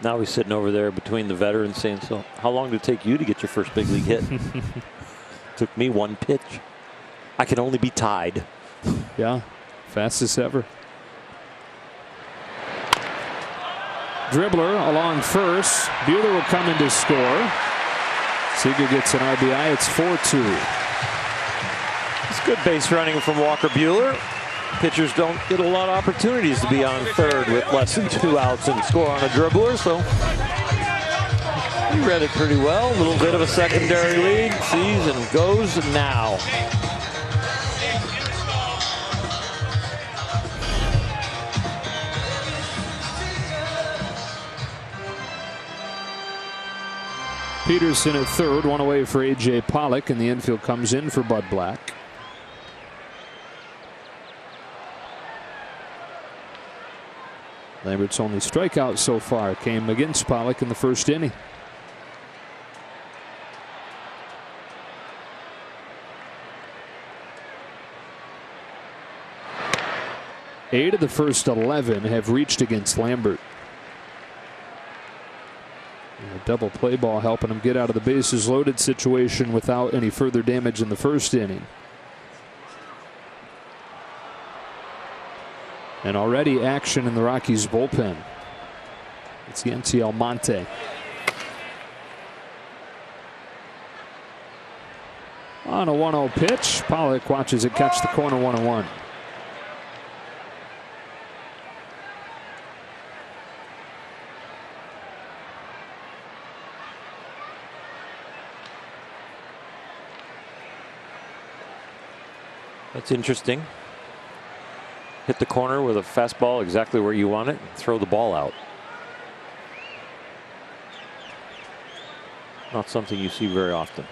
Now he's sitting over there between the veterans saying, so how long did it take you to get your first big league hit? Took me 1 pitch. I can only be tied. Yeah, fastest ever. Dribbler along first. Buehler will come in to score. Seager gets an RBI. It's 4-2. It's good base running from Walker Buehler. Pitchers don't get a lot of opportunities to be on third with less than 2 outs and score on a dribbler, so he read it pretty well. A little bit of a secondary lead. Sees and goes now. Peterson at third, 1 away for A.J. Pollock, and the infield comes in for Bud Black. Lambert's only strikeout so far came against Pollock in the first inning. Eight of the first 11 have reached against Lambert. And a double play ball helping him get out of the bases loaded situation without any further damage in the first inning. And already action in the Rockies bullpen. It's Yency Almonte. On a 1-0 pitch, Pollock watches it catch the corner, 1-1. That's interesting. Hit the corner with a fastball exactly where you want it and throw the ball out. Not something you see very often.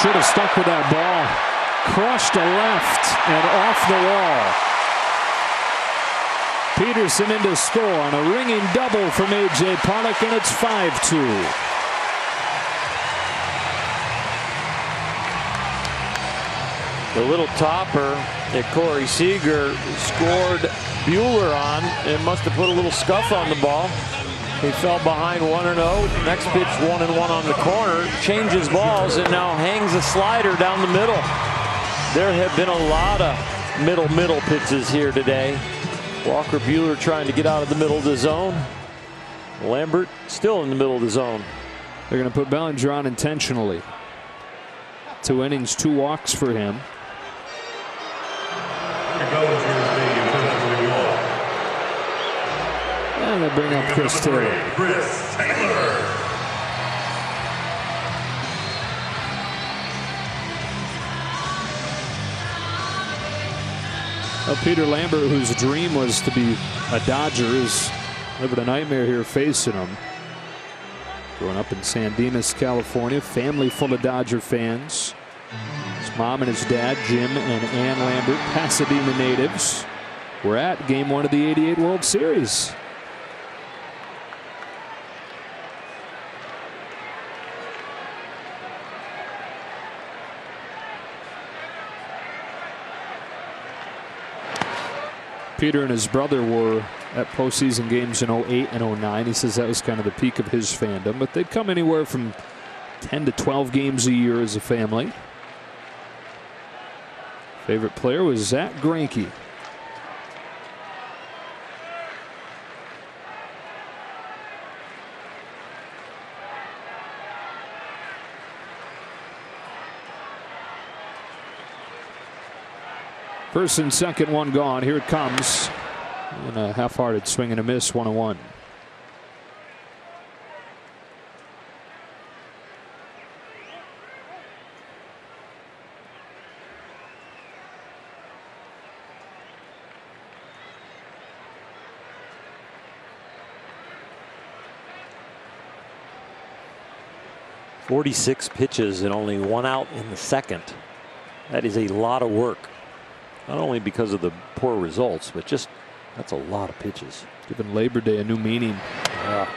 Should have stuck with that ball. Crushed to left and off the wall. Peterson in to score on a ringing double from A.J. Pollock, and it's 5-2. The little topper that Corey Seager scored Buehler on, it must have put a little scuff on the ball. He fell behind 1-0. Next pitch 1-1 on the corner. Changes balls and now hangs a slider down the middle. There have been a lot of middle pitches here today. Walker Buehler trying to get out of the middle of the zone. Lambert still in the middle of the zone. They're going to put Bellinger on intentionally. 2 innings, 2 walks for him. And they bring up Chris Taylor. Well, Peter Lambert, whose dream was to be a Dodger, is living a nightmare here facing him. Growing up in San Dimas, California, family full of Dodger fans. His mom and his dad, Jim and Ann Lambert, Pasadena natives, were at Game 1 of the '88 World Series. Peter and his brother were at postseason games in '08 and '09. He says that was kind of the peak of his fandom, but they'd come anywhere from 10 to 12 games a year as a family. Favorite player was Zach Greinke. First and second, one gone. Here it comes. And a half-hearted swing and a miss, 1-1. .46 pitches and only 1 out in the second. That is a lot of work. Not only because of the poor results, but just that's a lot of pitches. Giving Labor Day a new meaning. Yeah.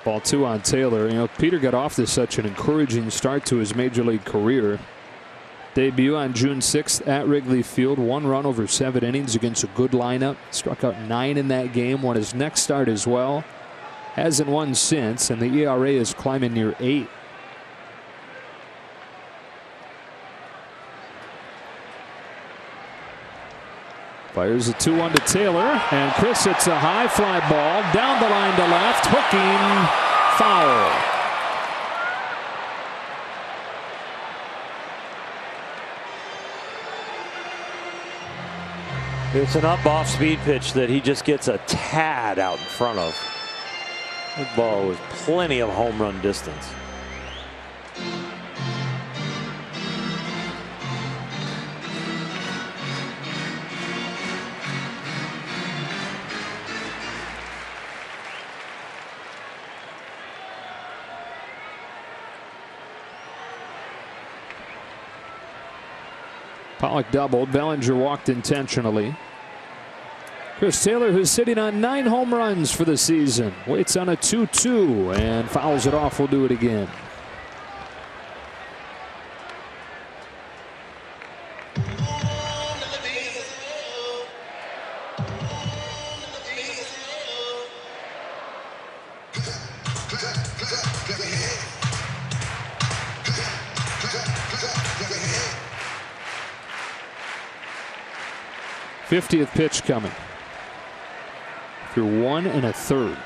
Ball 2 on Taylor. You know, Peter got off to such an encouraging start to his major league career. Debut on June 6th at Wrigley Field. 1 run over 7 innings against a good lineup. Struck out 9 in that game. Won his next start as well. Hasn't won since, and the ERA is climbing near 8. Fires a 2-1 to Taylor, and Chris hits a high fly ball down the line to left, hooking, foul. It's an up off speed pitch that he just gets a tad out in front of. That ball was plenty of home run distance. Pollock doubled. Bellinger walked intentionally. Chris Taylor, who's sitting on 9 home runs for the season, waits on a 2-2 and fouls it off. We'll do it again. '50th pitch coming. Through 1 1/3.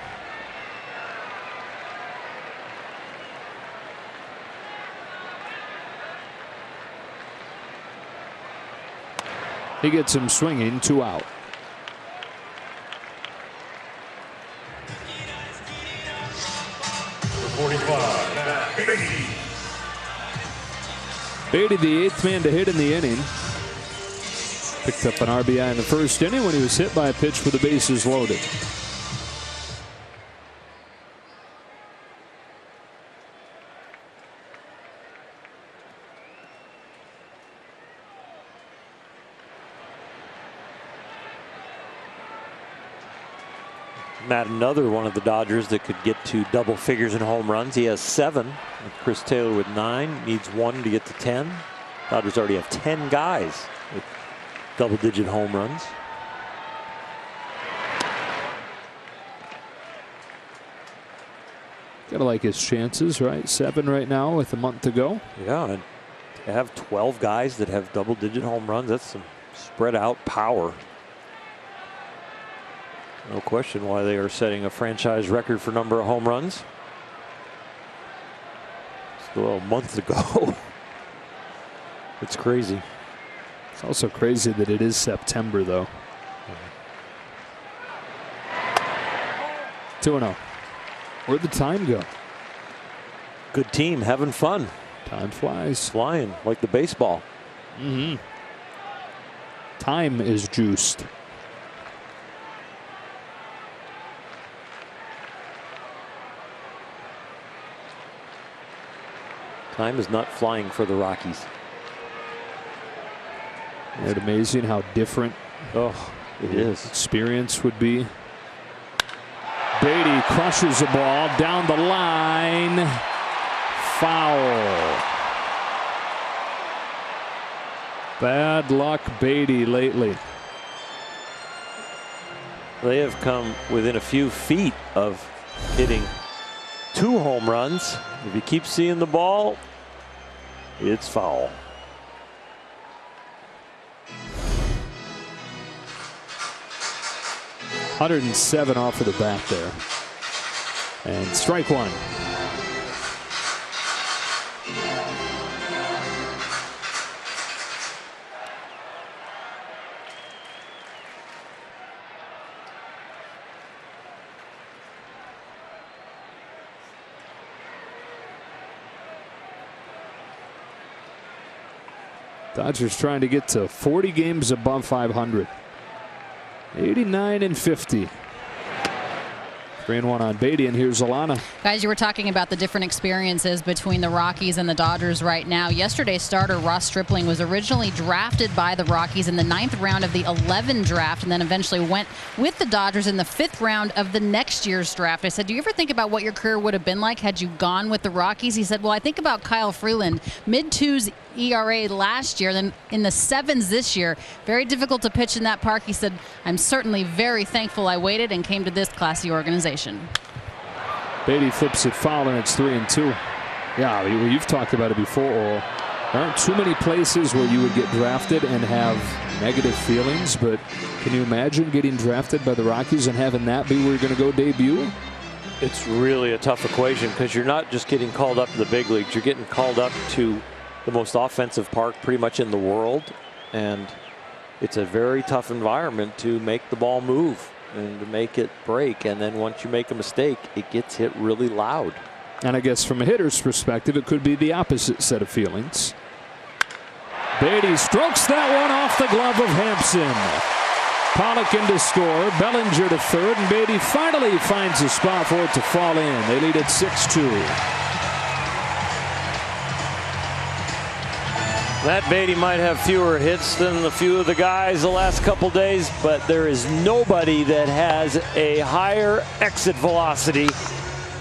He gets him swinging, 2 out. Beatty, the 8th man to hit in the inning. Picked up an RBI in the first inning when he was hit by a pitch with the bases loaded. Matt, another one of the Dodgers that could get to double figures in home runs. He has 7. With Chris Taylor with 9. Needs 1 to get to 10. Dodgers already have 10 guys with double-digit home runs. Gotta like his chances, right? 7 right now with a month to go. Yeah, and to have 12 guys that have double-digit home runs, that's some spread-out power. No question why they are setting a franchise record for number of home runs. Still a month ago. It's crazy. It's also crazy that it is September, though. 2-0. Where'd the time go? Good team, having fun. Time flies. Flying like the baseball. Time is juiced. Time is not flying for the Rockies. Isn't it amazing how different It is. experience would be? Beatty crushes the ball down the line. Foul. Bad luck, Beatty, lately. They have come within a few feet of hitting 2 home runs. If you keep seeing the ball, it's foul. .107 off of the bat there. And strike one. Dodgers trying to get to 40 games above 500. 89-50. 3-1 on Beatty, and here's Alana. Guys, you were talking about the different experiences between the Rockies and the Dodgers right now. Yesterday's starter, Ross Stripling, was originally drafted by the Rockies in the 9th round of the 11 draft and then eventually went with the Dodgers in the 5th round of the next year's draft. I said, do you ever think about what your career would have been like had you gone with the Rockies? He said, well, I think about Kyle Freeland, mid-2s ERA last year, then in the 7s this year. Very difficult to pitch in that park. He said, I'm certainly very thankful I waited and came to this classy organization. Beatty flips it foul, and it's 3-2. Yeah, you've talked about it before. There aren't too many places where you would get drafted and have negative feelings, but can you imagine getting drafted by the Rockies and having that be where you're going to go debut? It's really a tough equation because you're not just getting called up to the big leagues. You're getting called up to the most offensive park pretty much in the world, and it's a very tough environment to make the ball move and to make it break. And then once you make a mistake, it gets hit really loud. And I guess from a hitter's perspective, it could be the opposite set of feelings. Beatty strokes that one off the glove of Hampson. Pollock in to score, Bellinger to third, and Beatty finally finds a spot for it to fall in. They lead it 6-2. Matt Beatty might have fewer hits than a few of the guys the last couple days, but there is nobody that has a higher exit velocity,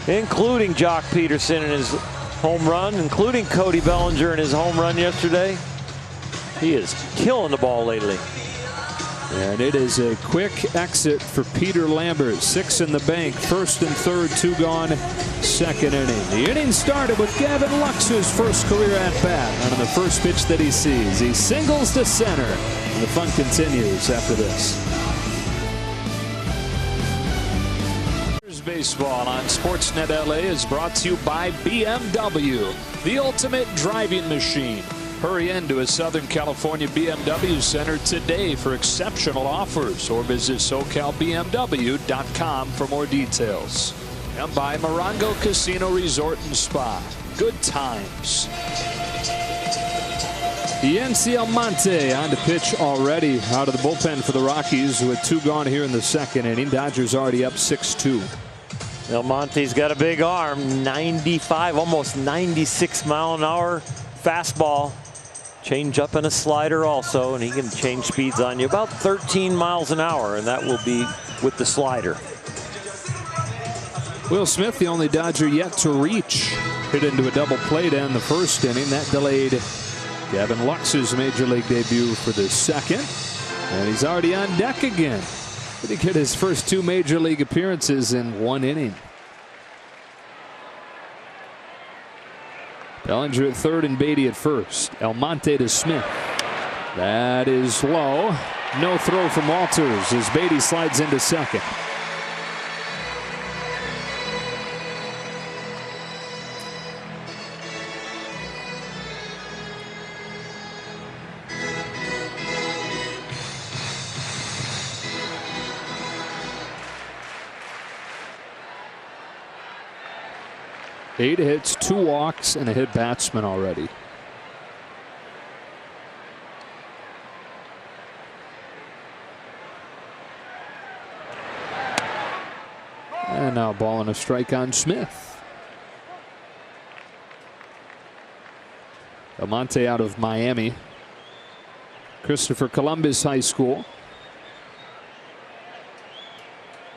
including Jock Peterson in his home run, including Cody Bellinger in his home run yesterday. He is killing the ball lately. And it is a quick exit for Peter Lambert. 6 in the bank. 1st and 3rd, 2 gone. 2nd inning. The inning started with Gavin Lux's first career at bat. On the first pitch that he sees, he singles to center. And the fun continues after this. Baseball on Sportsnet LA is brought to you by BMW, the ultimate driving machine. Hurry into a Southern California BMW center today for exceptional offers, or visit SoCalBMW.com for more details. And by Morongo Casino Resort and Spa. Good times. Yency Almonte on to pitch already out of the bullpen for the Rockies with 2 gone here in the 2nd inning. Dodgers already up 6-2. Almonte's got a big arm, 95, almost 96 mile an hour fastball. Change up and a slider also, and he can change speeds on you about 13 miles an hour, and that will be with the slider. Will Smith, the only Dodger yet to reach, hit into a double play down the 1st inning. That delayed Gavin Lux's major league debut for the 2nd, and he's already on deck again. Did he get his first 2 major league appearances in 1 inning? Bellinger at 3rd and Beatty at 1st. Almonte to Smith. That is low. No throw from Walters as Beatty slides into 2nd. 8 hits, 2 walks, and a hit batsman already. And now ball and a strike on Smith. Almonte out of Miami. Christopher Columbus High School.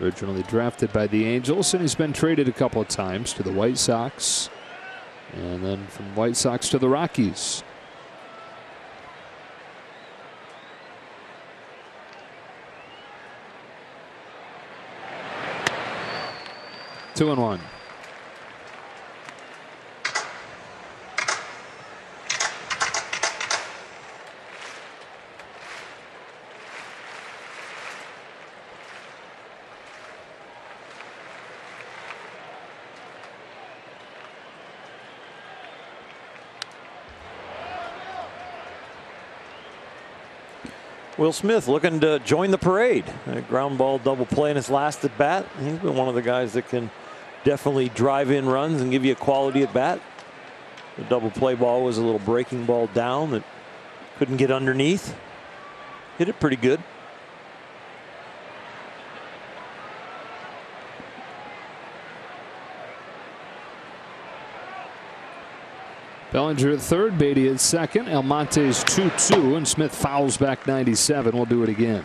Originally drafted by the Angels, and he's been traded a couple of times to the White Sox, and then from White Sox to the Rockies. Two and one. Will Smith looking to join the parade. A ground ball double play in his last at bat. He's been one of the guys that can definitely drive in runs and give you a quality at bat. The double play ball was a little breaking ball down that couldn't get underneath. Hit it pretty good. Bellinger at third, Beatty at second. Almonte's 2-2, and Smith fouls back 97. We'll do it again.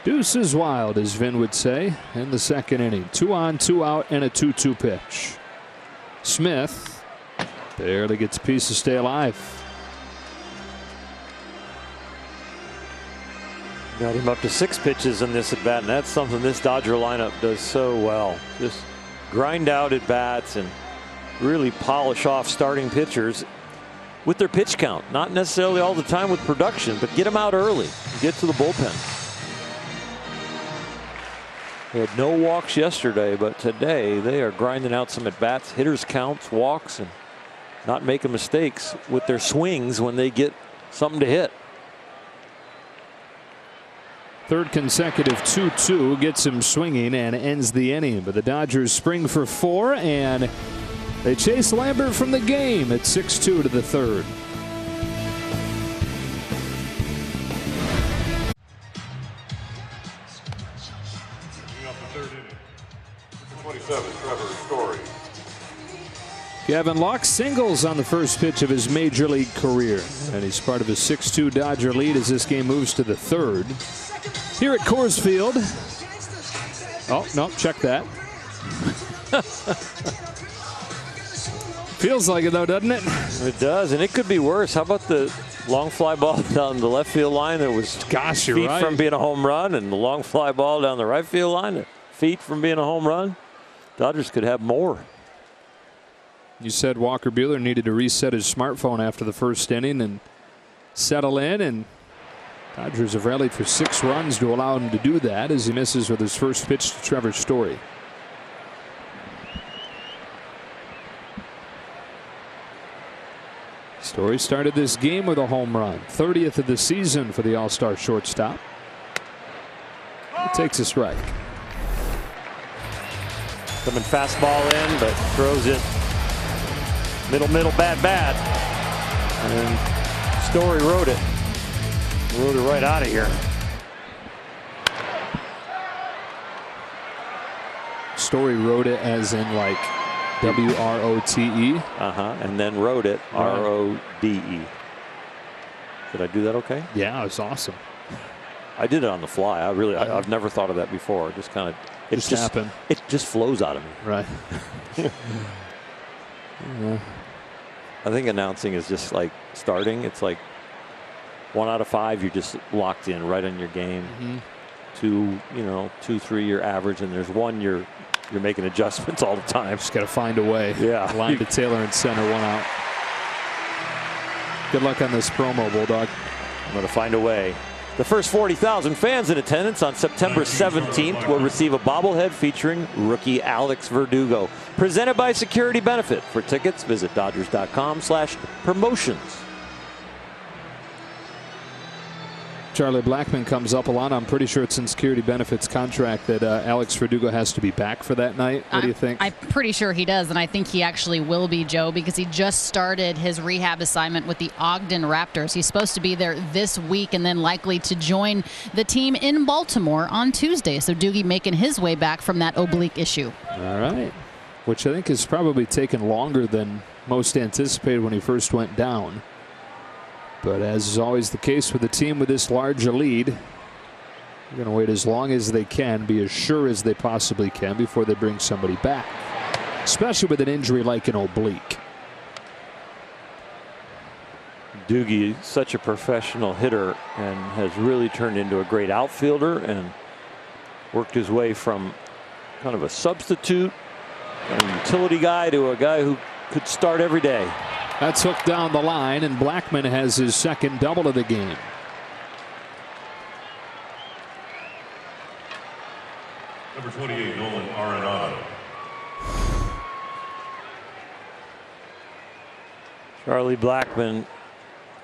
Deuce is wild, as Vin would say, in the second inning. 2 on, 2 out, and a 2-2 pitch. Smith barely gets a piece to stay alive. Got him up to 6 pitches in this at bat, and that's something this Dodger lineup does so well. Just grind out at bats and really polish off starting pitchers with their pitch count. Not necessarily all the time with production, but get them out early. Get to the bullpen. They had no walks yesterday, but today they are grinding out some at-bats, hitters counts, walks, and not making mistakes with their swings when they get something to hit. Third consecutive 2-2 gets him swinging and ends the inning. But the Dodgers spring for 4, and they chase Lambert from the game at 6-2 to the third. Gavin Lux singles on the first pitch of his major league career, and he's part of a 6-2 Dodger lead as this game moves to the third. Here at Coors Field. Oh, no, check that. Feels like it, though, doesn't it? It does, and it could be worse. How about the long fly ball down the left field line that was feet from being a home run, and the long fly ball down the right field line, feet from being a home run? Dodgers could have more. You said Walker Buehler needed to reset his smartphone after the first inning and settle in, and Dodgers have rallied for 6 runs to allow him to do that as he misses with his first pitch to Trevor Story. Story started this game with a home run, 30th of the season for the All-Star shortstop. It takes a strike. Coming fastball in, but throws it middle, bad. And Story rode it. Rode it right out of here. Story rode it as in like W-R-O-T-E. And then rode it R-O-D-E. Did I do that okay? Yeah, it was awesome. I did it on the fly. I've never thought of that before. Just kind of it just happened. It just flows out of me. Right. Yeah. I think announcing is just like starting. It's like 1 out of 5, you're just locked in right on your game. 2, 2-3 your average, and there's 1 you're making adjustments all the time. Just got to find a way. Yeah. Line to Taylor in center, 1 out. Good luck on this promo, Bulldog. I'm going to find a way. The first 40,000 fans in attendance on September 17th will receive a bobblehead featuring rookie Alex Verdugo. Presented by Security Benefit. For tickets, visit Dodgers.com/promotions. Charlie Blackmon comes up a lot. I'm pretty sure it's in Security Benefits contract that Alex Verdugo has to be back for that night. What do you think? I'm pretty sure he does, and I think he actually will be, Joe, because he just started his rehab assignment with the Ogden Raptors. He's supposed to be there this week and then likely to join the team in Baltimore on Tuesday. So Doogie making his way back from that oblique issue. All right. Which I think has probably taken longer than most anticipated when he first went down. But as is always the case with a team with this large a lead, they're going to wait as long as they can, be as sure as they possibly can before they bring somebody back, especially with an injury like an oblique. Doogie, such a professional hitter, and has really turned into a great outfielder and worked his way from kind of a substitute, a utility guy, to a guy who could start every day. That's hooked down the line, and Blackmon has his second double of the game. Number 28, Nolan Arenado. Charlie Blackmon,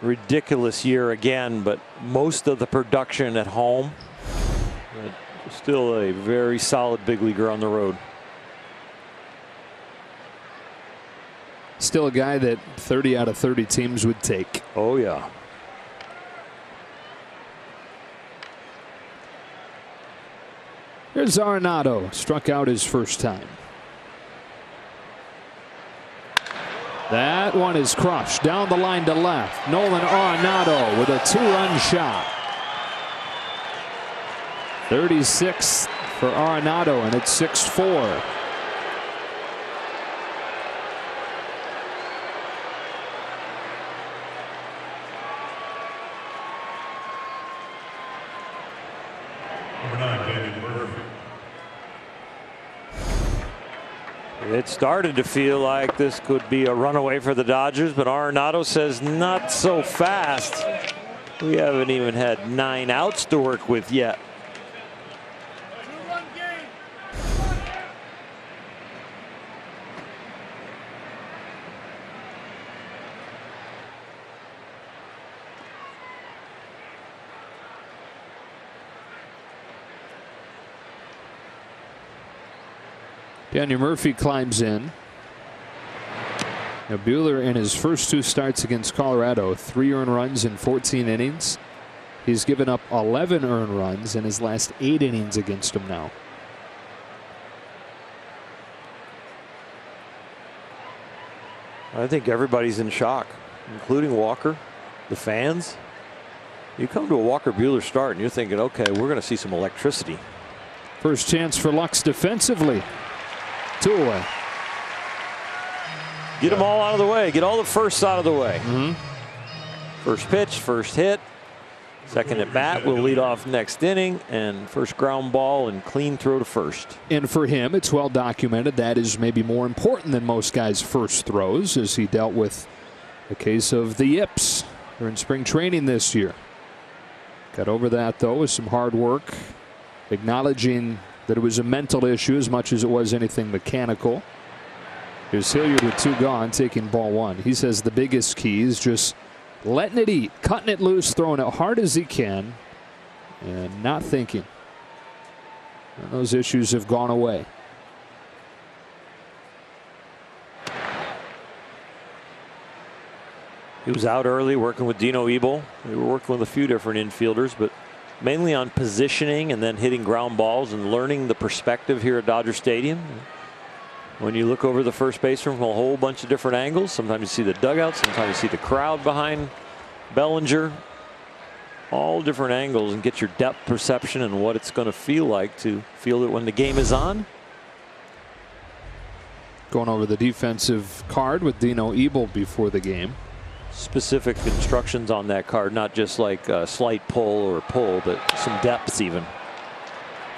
ridiculous year again, but most of the production at home. But still a very solid big leaguer on the road. Still a guy that 30 out of 30 teams would take. Oh, yeah. Here's Arenado, struck out his first time. That one is crushed down the line to left. Nolan Arenado with a 2-run shot. 36 for Arenado, and it's 6-4. It started to feel like this could be a runaway for the Dodgers, but Arenado says not so fast. We haven't even had 9 outs to work with yet. Daniel Murphy climbs in. Now Buehler, in his first 2 starts against Colorado, 3 earned runs in 14 innings. He's given up 11 earned runs in his last 8 innings against him now. I think everybody's in shock, including Walker, the fans. You come to a Walker Buehler start and you're thinking, okay, we're going to see some electricity. First chance for Lux defensively. 2 away. Get them all out of the way. Get all the firsts out of the way. First pitch, first hit. Second at bat will lead off next inning, and first ground ball and clean throw to first. And for him, it's well documented that is maybe more important than most guys' first throws, as he dealt with a case of the yips during spring training this year. Got over that, though, with some hard work, acknowledging that it was a mental issue as much as it was anything mechanical. Here's Hilliard with 2 gone, taking ball 1. He says the biggest key is just letting it eat, cutting it loose, throwing it hard as he can, and not thinking. And those issues have gone away. He was out early working with Dino Ebel. They were working with a few different infielders, but mainly on positioning and then hitting ground balls and learning the perspective here at Dodger Stadium. When you look over the first baseman from a whole bunch of different angles, sometimes you see the dugout, sometimes you see the crowd behind Bellinger. All different angles, and get your depth perception and what it's going to feel like to feel it when the game is on. Going over the defensive card with Dino Ebel before the game. Specific instructions on that card, not just like a slight pull or pull, but some depth even.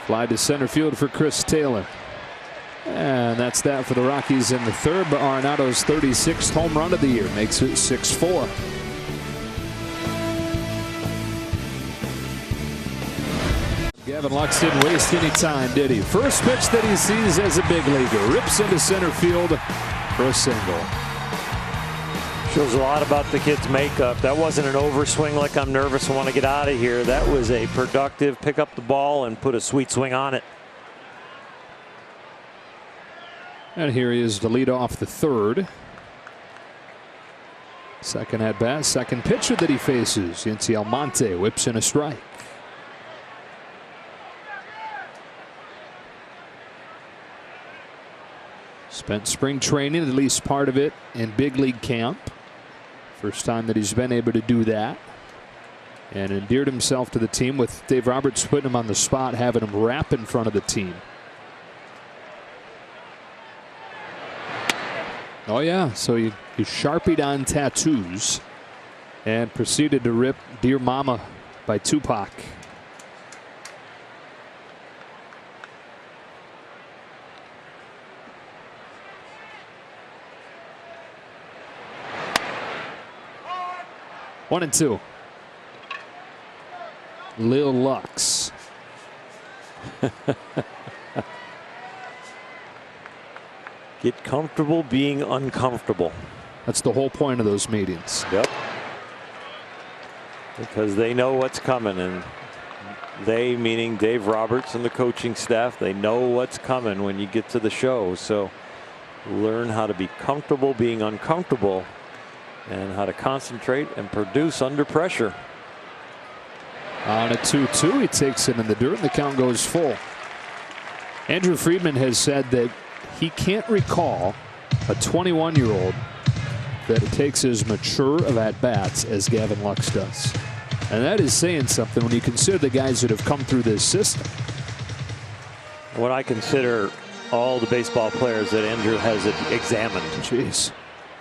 Fly to center field for Chris Taylor. And that's that for the Rockies in the 3rd, but Arenado's 36th home run of the year makes it 6-4. Gavin Lux didn't waste any time, did he? First pitch that he sees as a big leaguer. Rips into center field for a single. Shows a lot about the kid's makeup. That wasn't an overswing like I'm nervous and want to get out of here. That was a productive pick up the ball and put a sweet swing on it. And here he is to lead off the third. Second at bat, second pitcher that he faces. Yency Almonte whips in a strike. Spent spring training, at least part of it, in big league camp. First time that he's been able to do that. And endeared himself to the team with Dave Roberts putting him on the spot, having him rap in front of the team. Oh yeah, so he sharpied on tattoos and proceeded to rip Dear Mama by Tupac. One and two. Lil Lux. Get comfortable being uncomfortable. That's the whole point of those meetings. Yep. Because they know what's coming, and they, meaning Dave Roberts and the coaching staff, they know what's coming when you get to the show. So learn how to be comfortable being uncomfortable and how to concentrate and produce under pressure. On a 2-2, he takes it in the dirt and the count goes full. Andrew Friedman has said that he can't recall a 21-year-old that takes as mature of at-bats as Gavin Lux does. And that is saying something when you consider the guys that have come through this system. When I consider all the baseball players that Andrew has examined. Jeez.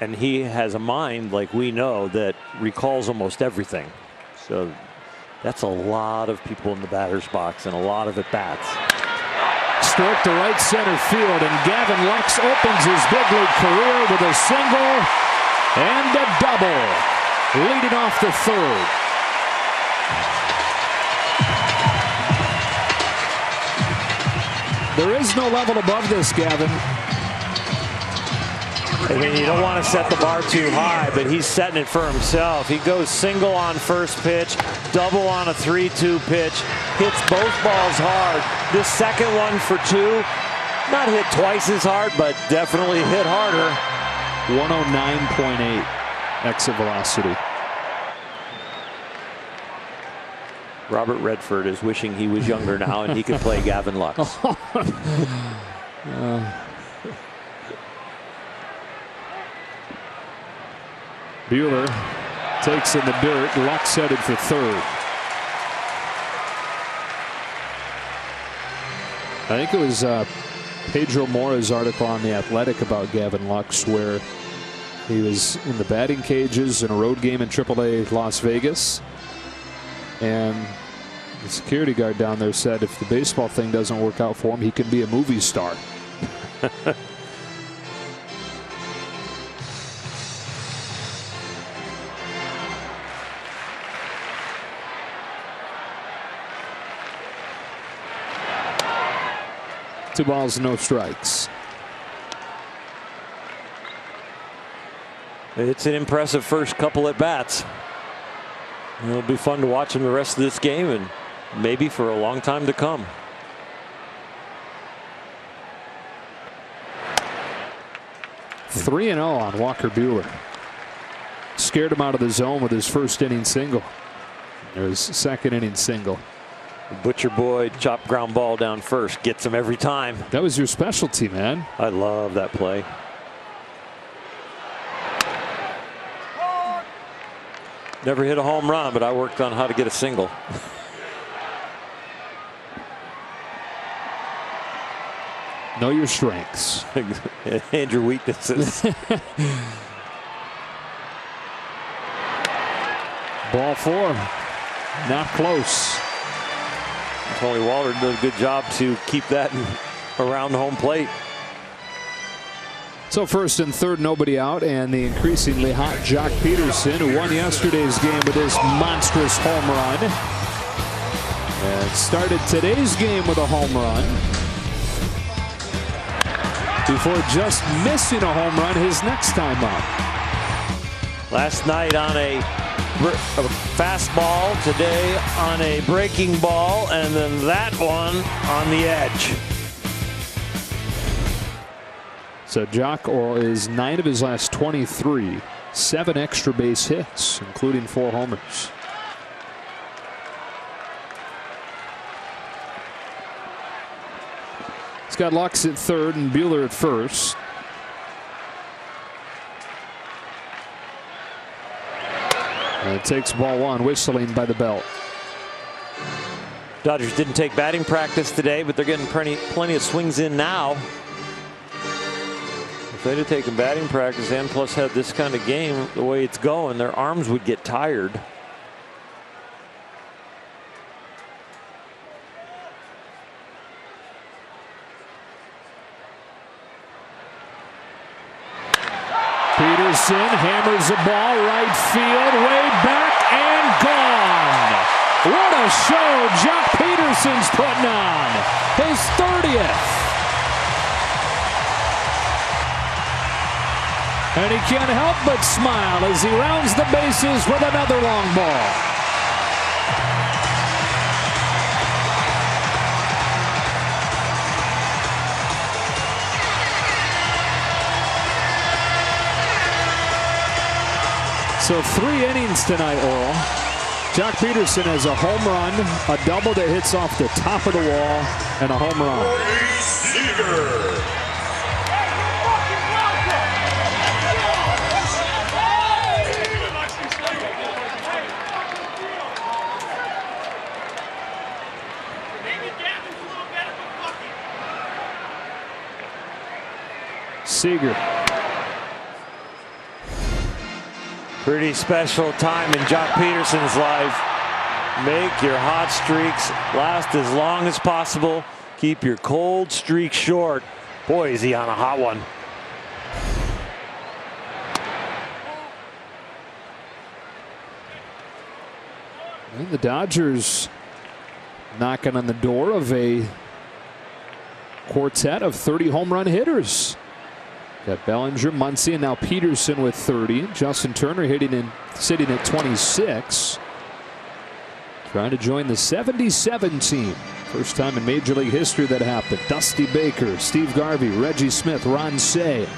And he has a mind, like we know, that recalls almost everything. So that's a lot of people in the batter's box and a lot of at-bats. Stroke to right center field, and Gavin Lux opens his big league career with a single and a double, leading off the third. There is no level above this, Gavin. I mean, you don't want to set the bar too high, but he's setting it for himself. He goes single on first pitch, double on a 3-2 pitch, hits both balls hard. This second one for two, not hit twice as hard, but definitely hit harder. 109.8 exit velocity. Robert Redford is wishing he was younger now and he could play Gavin Lux. Buehler takes in the dirt. Lux headed for third. I think it was Pedro Mora's article on The Athletic about Gavin Lux, where he was in the batting cages in a road game in AAA Las Vegas. And the security guard down there said if the baseball thing doesn't work out for him, he can be a movie star. Two balls, no strikes. It's an impressive first couple at bats. It'll be fun to watch him the rest of this game and maybe for a long time to come. .3-0 on Walker Buehler. Scared him out of the zone with his first inning single. There's second inning single. Butcher Boy chop ground ball down first, gets him every time. That was your specialty, man. I love that play. Never hit a home run, but I worked on how to get a single. Know your strengths and your weaknesses. Ball four, not close. Tony Walter did a good job to keep that around home plate. So first and third, nobody out, and the increasingly hot Jock Peterson, who won yesterday's game with his monstrous home run. And started today's game with a home run. Before just missing a home run his next time up. Last night on a fastball, today on a breaking ball, and then that one on the edge. So Jock is 9 of his last 23, 7 extra base hits, including 4 homers. He's got Lux at third and Buehler at first. And it takes ball 1, whistling by the belt. Dodgers didn't take batting practice today, but they're getting plenty of swings in now. If they'd have taken batting practice and plus had this kind of game the way it's going, their arms would get tired. Peterson hammers the ball right field, way back and gone. What a show Jock Peterson's putting on. His 30th. And he can't help but smile as he rounds the bases with another long ball. So 3 innings tonight, Earl. Jock Peterson has a home run, a double that hits off the top of the wall, and a home run. Seager. Pretty special time in Jock Peterson's life. Make your hot streaks last as long as possible. Keep your cold streak short. Boy, is he on a hot one. And the Dodgers knocking on the door of a quartet of 30 home run hitters. Got Bellinger, Muncy, and now Peterson with 30. Justin Turner sitting at 26. Trying to join the 77 team. First time in Major League history that happened. Dusty Baker, Steve Garvey, Reggie Smith, Ron Cey.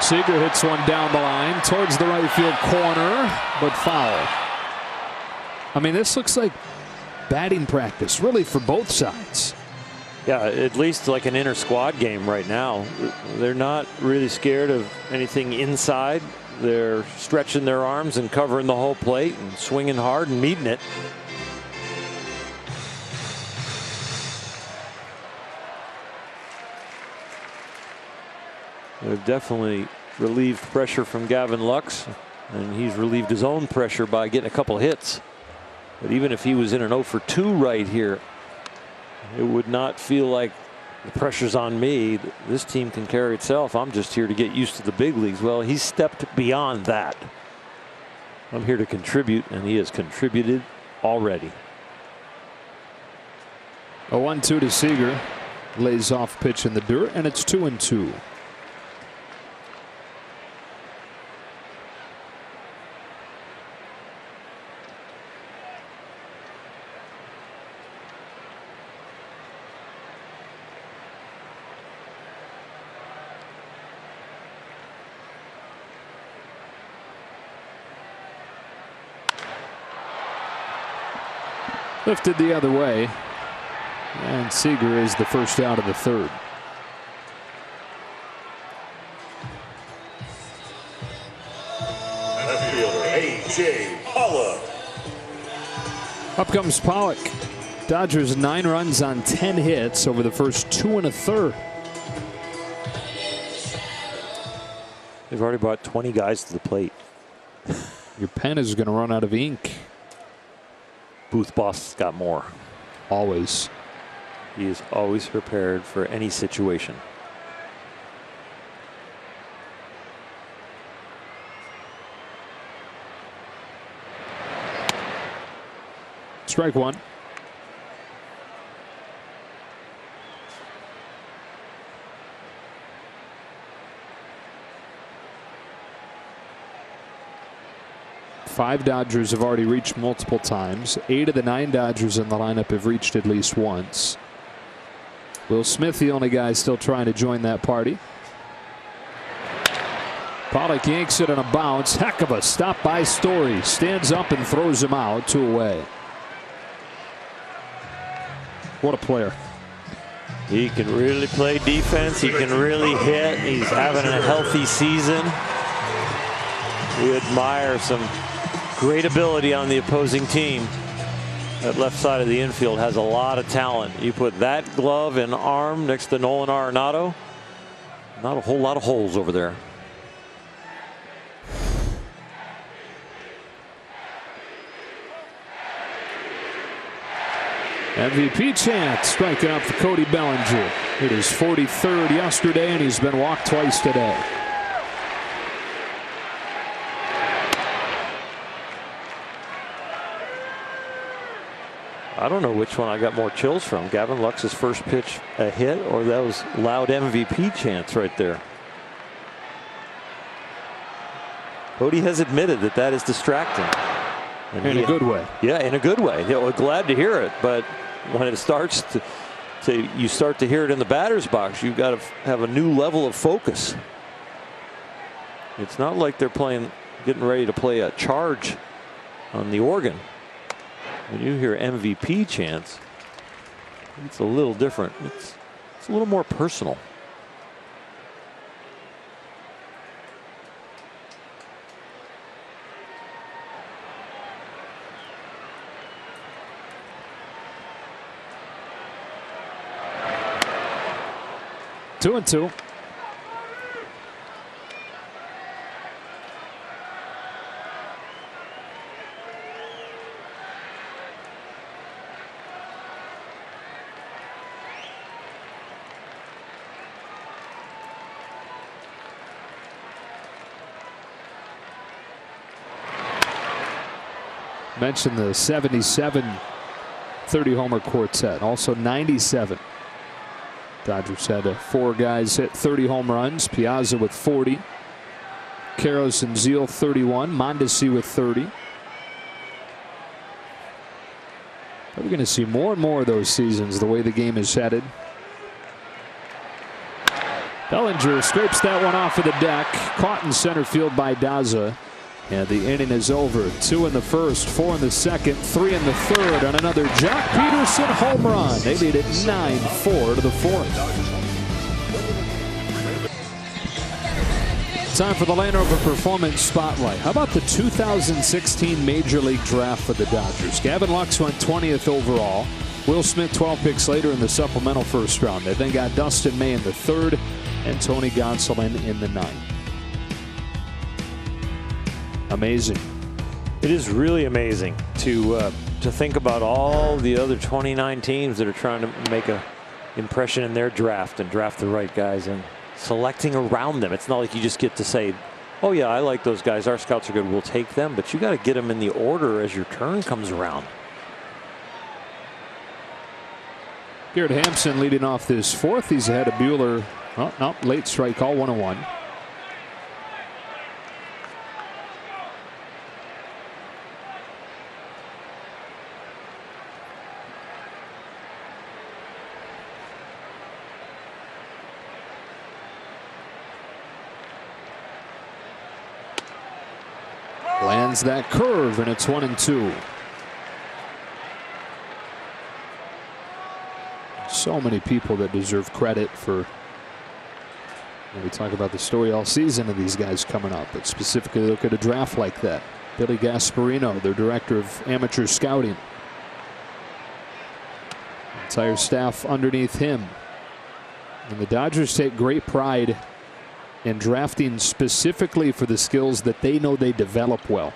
Seager hits one down the line towards the right field corner, but foul. I mean, this looks like batting practice, really, for both sides. Yeah, at least like an inter squad game right now. They're not really scared of anything inside. They're stretching their arms and covering the whole plate and swinging hard and meeting it. They've definitely relieved pressure from Gavin Lux, and he's relieved his own pressure by getting a couple hits. But even if he was in an 0 for 2 right here, it would not feel like the pressure's on me. This team can carry itself. I'm just here to get used to the big leagues. Well, he's stepped beyond that. I'm here to contribute, and he has contributed already. A 1-2 to Seager. Lays off pitch in the dirt, and it's 2-2. Lifted the other way, and Seager is the first out of the third. Up comes Pollock. Dodgers 9 runs on 10 hits over the first 2 1/3. They've already brought 20 guys to the plate. Your pen is going to run out of ink. Booth boss got more. Always. He is always prepared for any situation. Strike one. Five Dodgers have already reached multiple times. 8 of the 9 Dodgers in the lineup have reached at least once. Will Smith, the only guy still trying to join that party. Pollock yanks it on a bounce. Heck of a stop by Story. Stands up and throws him out. 2 away. What a player. He can really play defense. He can really hit. He's having a healthy season. We admire some great ability on the opposing team. That left side of the infield has a lot of talent. You put that glove and arm next to Nolan Arenado, not a whole lot of holes over there. MVP chance striking out for Cody Bellinger. It is 43rd yesterday, and he's been walked twice today. I don't know which one I got more chills from. Gavin Lux's first pitch a hit, or that was loud MVP chants right there. Cody has admitted that that is distracting. And in a good way. Yeah, in a good way. Yeah, we're glad to hear it, but when it starts you start to hear it in the batter's box, you've got to have a new level of focus. It's not like they're getting ready to play a charge on the organ. When you hear MVP chants, it's a little different. It's a little more personal. Two and two. Mentioned the 77 30 homer quartet, also 97. Dodgers had 4 guys hit 30 home runs. Piazza with 40. Karros and Zeal 31. Mondesi with 30. We're going to see more and more of those seasons the way the game is headed. Bellinger scrapes that one off of the deck. Caught in center field by Daza. And the inning is over. 2 in the first, 4 in the second, 3 in the third on another Jock Peterson home run. They lead it 9-4 to the 4th. Time for the Land Rover Performance Spotlight. How about the 2016 Major League Draft for the Dodgers? Gavin Lux went 20th overall. Will Smith 12 picks later in the supplemental first round. They then got Dustin May in the 3rd and Tony Gonsolin in the 9th. Amazing. It is really amazing to think about all the other 29 teams that are trying to make an impression in their draft and draft the right guys and selecting around them. It's not like you just get to say, oh yeah, I like those guys, our scouts are good, we'll take them, but you got to get them in the order as your turn comes around. Garrett Hampson leading off this 4th. He's ahead of Buehler. Oh, no, late strike call, 1-1. Lands that curve, and it's 1-2. So many people that deserve credit for, we talk about the story all season of these guys coming up, but specifically look at a draft like that. Billy Gasparino, their director of amateur scouting. Entire staff underneath him. And the Dodgers take great pride in drafting specifically for the skills that they know they develop well.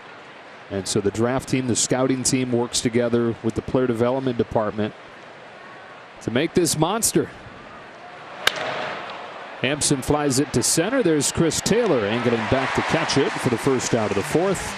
And so the draft team, the scouting team works together with the player development department to make this monster. Hampson flies it to center. There's Chris Taylor angling back to catch it for the first out of the fourth.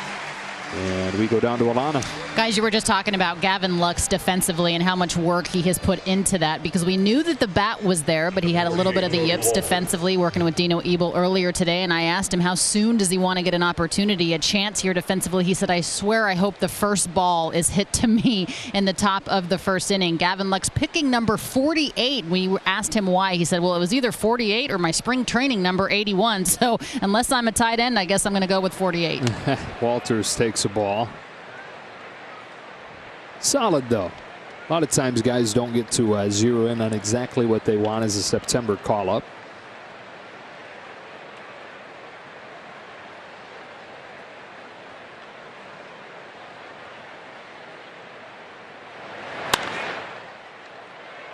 And we go down to Alana. Guys, you were just talking about Gavin Lux defensively and how much work he has put into that, because we knew that the bat was there, but he had a little bit of the yips defensively working with Dino Ebel earlier today. And I asked him how soon does he want to get an opportunity, a chance here defensively. He said, I swear I hope the first ball is hit to me in the top of the first inning. Gavin Lux picking number 48. We asked him why. He said, well, it was either 48 or my spring training number 81. So unless I'm a tight end, I guess I'm going to go with 48. Walters takes a ball. Solid though. A lot of times guys don't get to zero in on exactly what they want as a September call up.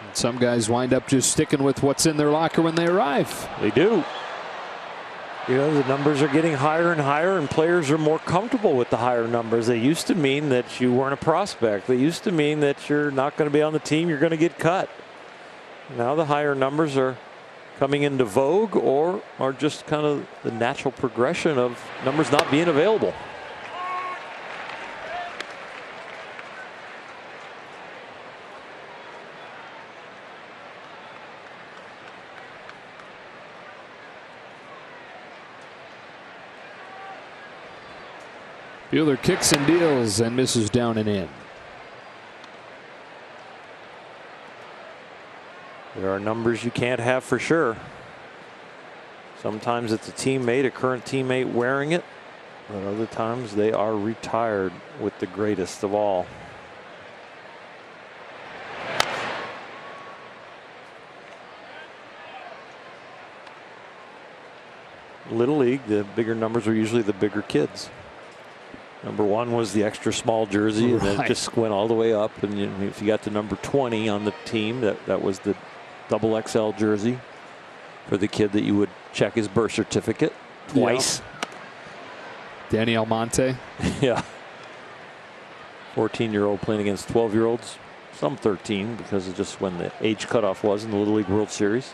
And some guys wind up just sticking with what's in their locker when they arrive. They do. You know, the numbers are getting higher and higher, and players are more comfortable with the higher numbers. They used to mean that you weren't a prospect. They used to mean that you're not going to be on the team, you're going to get cut. Now the higher numbers are coming into vogue, or are just kind of the natural progression of numbers not being available. Buehler kicks and deals and misses down and in. There are numbers you can't have for sure. Sometimes it's a teammate, a current teammate wearing it, but other times they are retired with the greatest of all. Little League, the bigger numbers are usually the bigger kids. Number 1 was the extra small jersey, and then it just went all the way up. And if you got to number 20 on the team, that was the double XL jersey for the kid that you would check his birth certificate twice. Yeah. Danny Almonte. Yeah. 14-year-old playing against 12-year-olds. Some 13 because of just when the age cutoff was in the Little League World Series.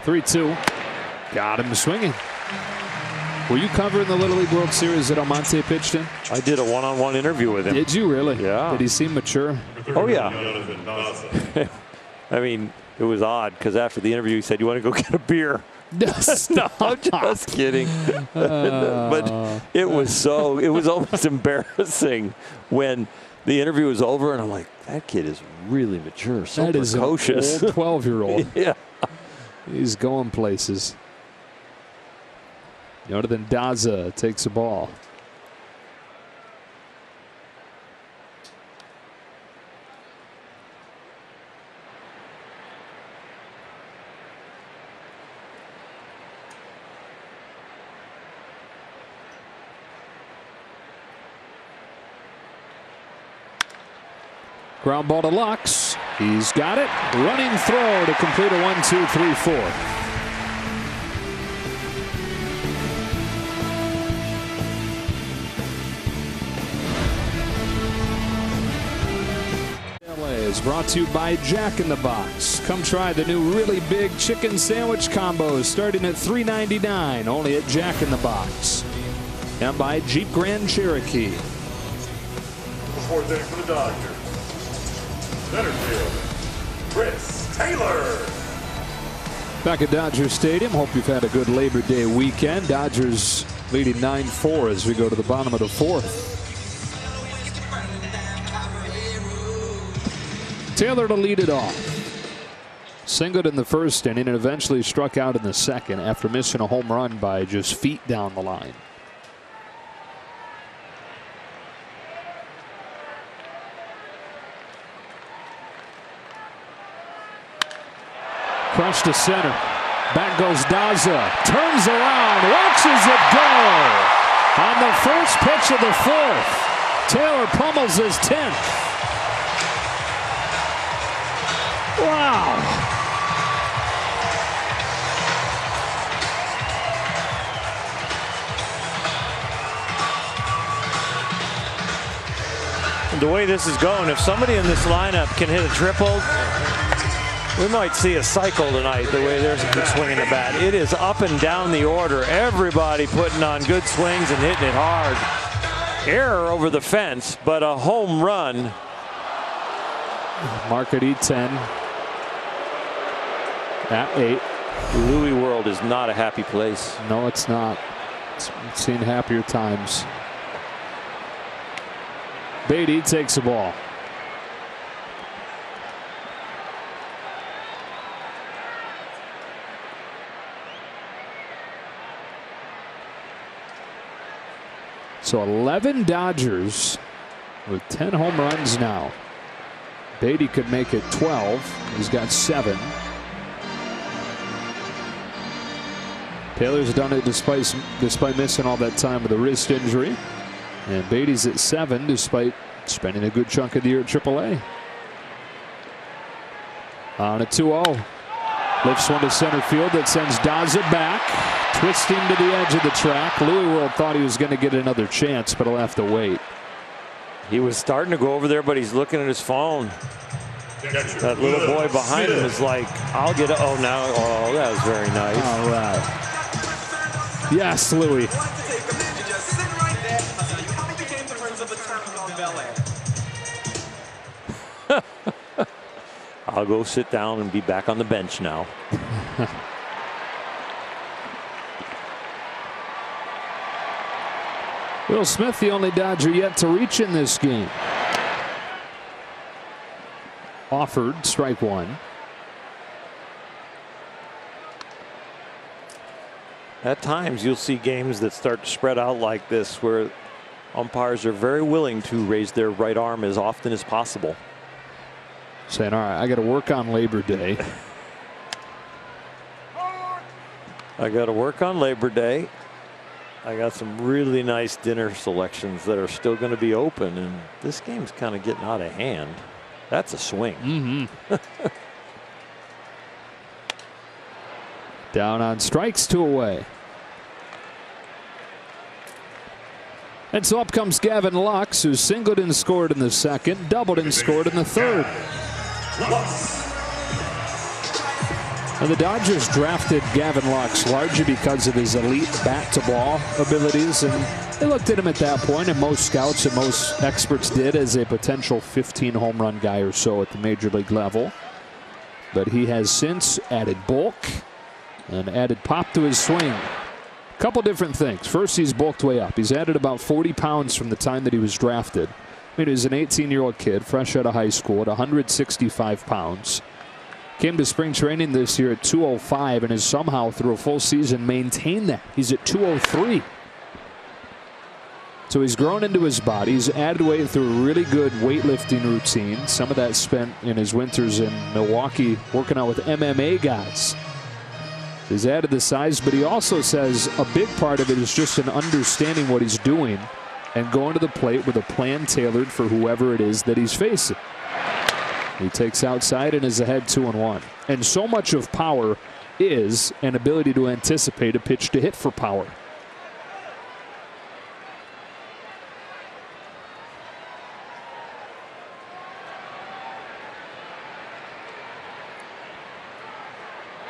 Three-two. Got him swinging. Were you covering the Little League World Series that Almonte pitched in? I did a one-on-one interview with him. Did you really? Yeah. Did he seem mature? Oh, yeah. I mean, it was odd because after the interview he said, you want to go get a beer? No, I'm just kidding. But it was almost embarrassing when the interview was over and I'm like, that kid is really mature, so that precocious. Is an old 12-year-old. Yeah. He's going places. Jonathan Daza takes a ball. Ground ball to Lux. He's got it. Running throw to complete a 1-2-3-4. Is brought to you by Jack in the Box. Come try the new really big chicken sandwich combos starting at $3.99 only at Jack in the Box. And by Jeep Grand Cherokee. Fourth inning for the Dodgers. Center field, Chris Taylor. Back at Dodger Stadium. Hope you've had a good Labor Day weekend. Dodgers leading 9-4 as we go to the bottom of the fourth. Taylor to lead it off. Singled in the first inning and eventually struck out in the second after missing a home run by just feet down the line. Crunch to center. Back goes Daza. Turns around. Watches it go. On the first pitch of the fourth. Taylor pummels his 10th. Wow. The way this is going, if somebody in this lineup can hit a triple, we might see a cycle tonight, the way they're swinging the bat. It is up and down the order. Everybody putting on good swings and hitting it hard. Error over the fence, but a home run. Mark at E10 at 8. Louis World is not a happy place. No, it's not. It's seen happier times. Beatty takes the ball. So 11 Dodgers with 10 home runs now. Beatty could make it 12. He's got 7. Taylor's done it despite missing all that time with a wrist injury. And Beatty's at 7 despite spending a good chunk of the year at AAA. On a 2-0. Lifts one to center field that sends Daza back. Twisting to the edge of the track. Louis World thought he was going to get another chance, but he'll have to wait. He was starting to go over there, but he's looking at his phone. That little boy behind him is like, I'll get it. Oh, now. Oh, that was very nice. All right. Yes, Louis. I'll go sit down and be back on the bench now. Will Smith, the only Dodger yet to reach in this game. Offered, strike one. At times you'll see games that start to spread out like this where umpires are very willing to raise their right arm as often as possible. Saying, all right, I got to work on Labor Day. I got to work on Labor Day. I got some really nice dinner selections that are still going to be open, and this game's kind of getting out of hand. That's a swing. Mm-hmm. Down on strikes, 2 away. And so up comes Gavin Lux, who singled and scored in the second, doubled and scored in the third. And the Dodgers drafted Gavin Lux largely because of his elite bat-to-ball abilities, and they looked at him at that point, and most scouts and most experts did, as a potential 15-home run guy or so at the major league level. But he has since added bulk and added pop to his swing. A couple different things. First, he's bulked way up. He's added about 40 pounds from the time that he was drafted. I mean, he was an 18-year-old kid, fresh out of high school, at 165 pounds. Came to spring training this year at 205 and has somehow, through a full season, maintained that. He's at 203. So he's grown into his body. He's added weight through a really good weightlifting routine. Some of that spent in his winters in Milwaukee working out with MMA guys. He's added the size, but he also says a big part of it is just an understanding what he's doing and going to the plate with a plan tailored for whoever it is that he's facing. He takes outside and is ahead 2-1. And so much of power is an ability to anticipate a pitch to hit for power.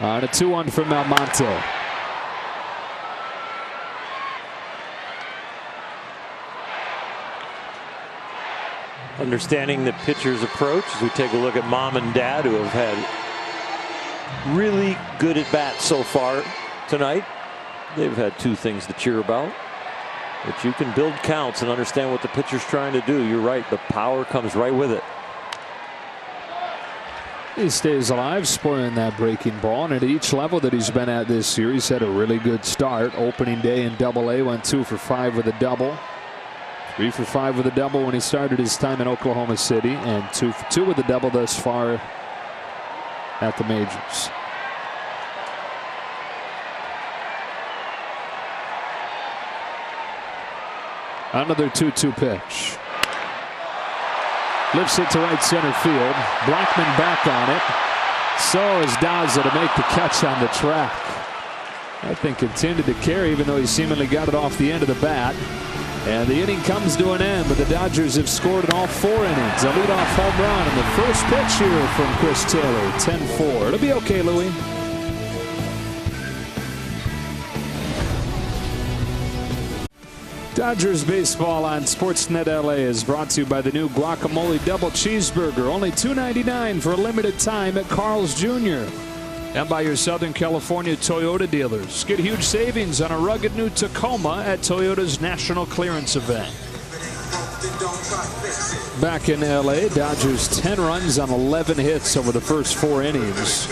On a 2-1 from Almonte. Understanding the pitcher's approach as we take a look at mom and dad, who have had really good at bats so far tonight. They've had 2 things to cheer about. But you can build counts and understand what the pitcher's trying to do. You're right, the power comes right with it. He stays alive, spoiling that breaking ball, and at each level that he's been at this year, he's had a really good start. Opening day in AA, went 2 for 5 with a double. 3 for 5 with a double when he started his time in Oklahoma City, and 2 for 2 with a double thus far at the majors. Another 2-2 pitch. Lifts it to right center field. Blackman back on it. So is Daza to make the catch on the track. That thing intended to carry, even though he seemingly got it off the end of the bat. And the inning comes to an end, but the Dodgers have scored in all 4 innings. A leadoff home run and the first pitch here from Chris Taylor. 10-4. It'll be okay, Louie. Dodgers baseball on Sportsnet LA is brought to you by the new guacamole double cheeseburger. Only $2.99 for a limited time at Carl's Jr. And by your Southern California Toyota dealers. Get huge savings on a rugged new Tacoma at Toyota's National Clearance event. Back in LA, Dodgers 10 runs on 11 hits over the first 4 innings.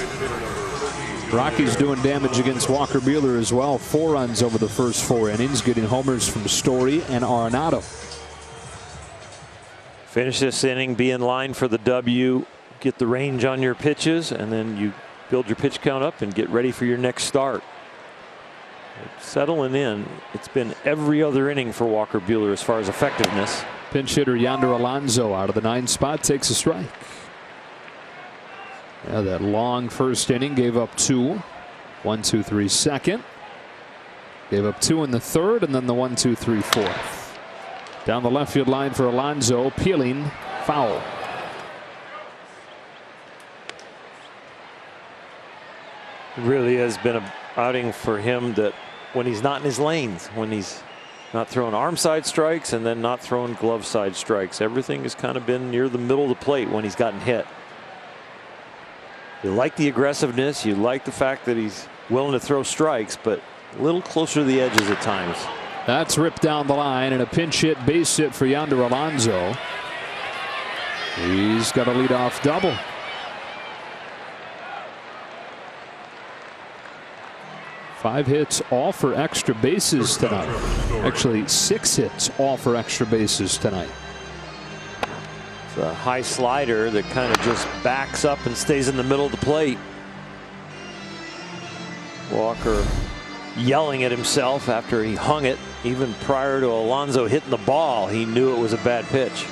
Rockies doing damage against Walker Buehler as well. 4 runs over the first 4 innings, getting homers from Story and Arenado. Finish this inning, be in line for the W, get the range on your pitches, and then you build your pitch count up and get ready for your next start. Settling in. It's been every other inning for Walker Buehler as far as effectiveness. Pinch hitter Yonder Alonso out of the 9th spot takes a strike. Yeah, that long first inning gave up 2. 1, 2, 3 second. Gave up 2 in the 3rd, and then the 1, 2, 3 4th. Down the left field line for Alonso, peeling, foul. It really has been an outing for him that when he's not in his lanes, when he's not throwing arm side strikes and then not throwing glove side strikes, everything has kind of been near the middle of the plate when he's gotten hit. You like the aggressiveness, you like the fact that he's willing to throw strikes, but a little closer to the edges at times. That's ripped down the line, and a pinch hit base hit for Yonder Alonso. He's got a leadoff double. Five hits, all for extra bases tonight. Actually, 6 hits, all for extra bases tonight. It's a high slider that kind of just backs up and stays in the middle of the plate. Walker yelling at himself after he hung it. Even prior to Alonso hitting the ball, he knew it was a bad pitch.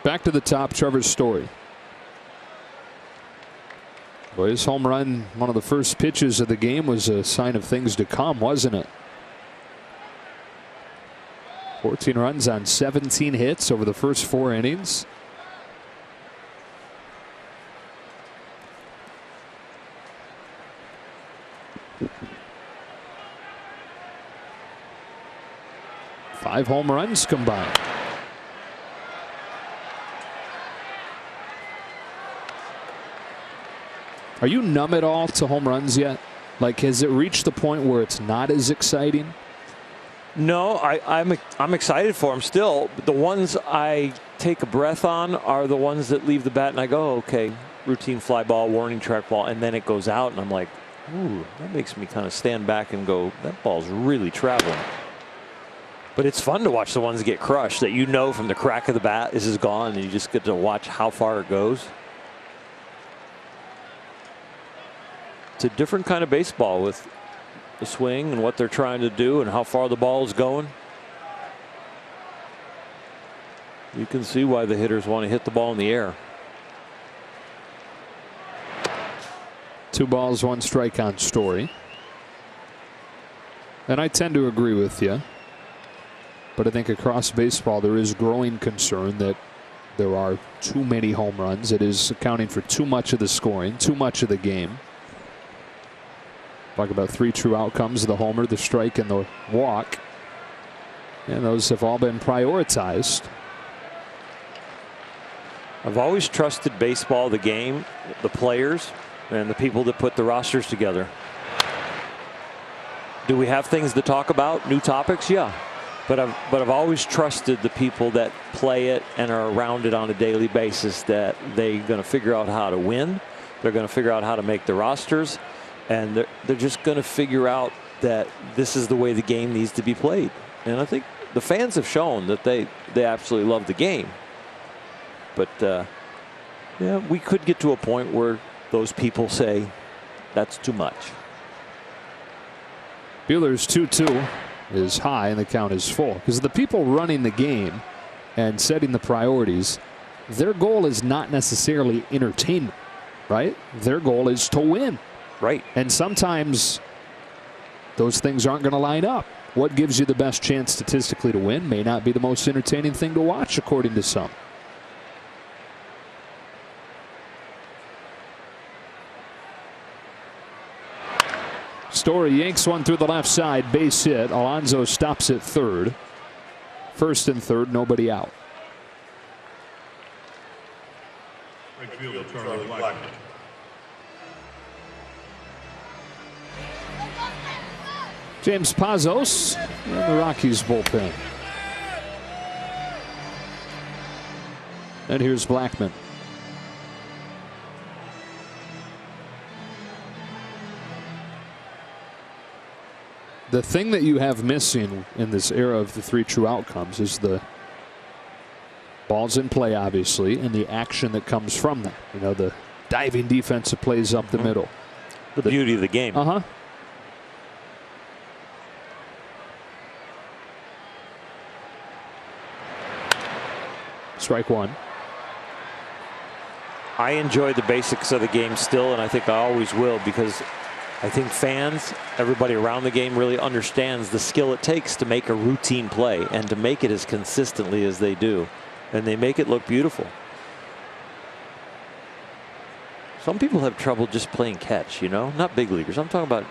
Back to the top, Trevor Story. Boy, his home run, one of the first pitches of the game, was a sign of things to come, wasn't it? 14 runs on 17 hits over the first 4 innings. Five home runs combined. Are you numb at all to home runs yet? Like, has it reached the point where it's not as exciting? No, I'm excited for them still. But the ones I take a breath on are the ones that leave the bat and I go, okay, routine fly ball, warning track ball, and then it goes out and I'm like, ooh, that makes me kind of stand back and go, that ball's really traveling. But it's fun to watch the ones that get crushed that you know from the crack of the bat this is gone and you just get to watch how far it goes. It's a different kind of baseball with the swing and what they're trying to do and how far the ball is going. You can see why the hitters want to hit the ball in the air. 2 balls, 1 strike on Story. And I tend to agree with you. But I think across baseball there is growing concern that there are too many home runs. It is accounting for too much of the scoring, too much of the game. Talk about 3 true outcomes: the homer, the strike, and the walk. And those have all been prioritized. I've always trusted baseball, the game, the players, and the people that put the rosters together. Do we have things to talk about? New topics? Yeah. But I've always trusted the people that play it and are around it on a daily basis, that they're going to figure out how to win. They're going to figure out how to make the rosters. And they're just going to figure out that this is the way the game needs to be played. And I think the fans have shown that they absolutely love the game. But yeah, we could get to a point where those people say that's too much. Buehler's 2-2 is high and the count is full because the people running the game and setting the priorities, their goal is not necessarily entertainment, right? Their goal is to win. Right. And sometimes those things aren't going to line up. What gives you the best chance statistically to win may not be the most entertaining thing to watch, according to some. Story yanks one through the left side, base hit. Alonso stops at third. First and third, nobody out. Right fielder, Charlie Blackman. James Pazos in the Rockies bullpen. And here's Blackman. The thing that you have missing in this era of the three true outcomes is the balls in play, obviously, and the action that comes from that. You know, the diving defensive plays up the middle. The beauty of the game. Strike one. I enjoy the basics of the game still, and I think I always will, because I think fans, everybody around the game, really understands the skill it takes to make a routine play and to make it as consistently as they do. And they make it look beautiful. Some people have trouble just playing catch, you know, not big leaguers. I'm talking about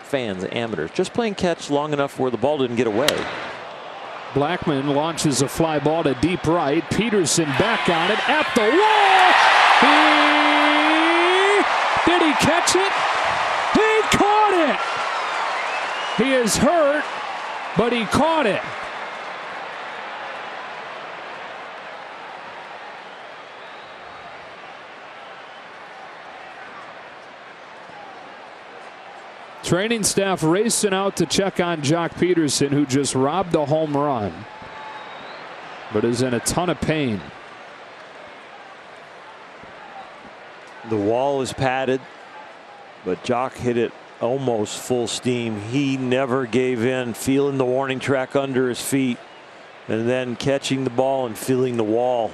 fans, amateurs, just playing catch long enough where the ball didn't get away. Blackman launches a fly ball to deep right. Peterson back on it at the wall. Did he catch it? He caught it. He is hurt, but he caught it. Training staff racing out to check on Jock Peterson, who just robbed a home run, but is in a ton of pain. The wall is padded, but Jock hit it almost full steam. He never gave in, feeling the warning track under his feet, and then catching the ball and feeling the wall.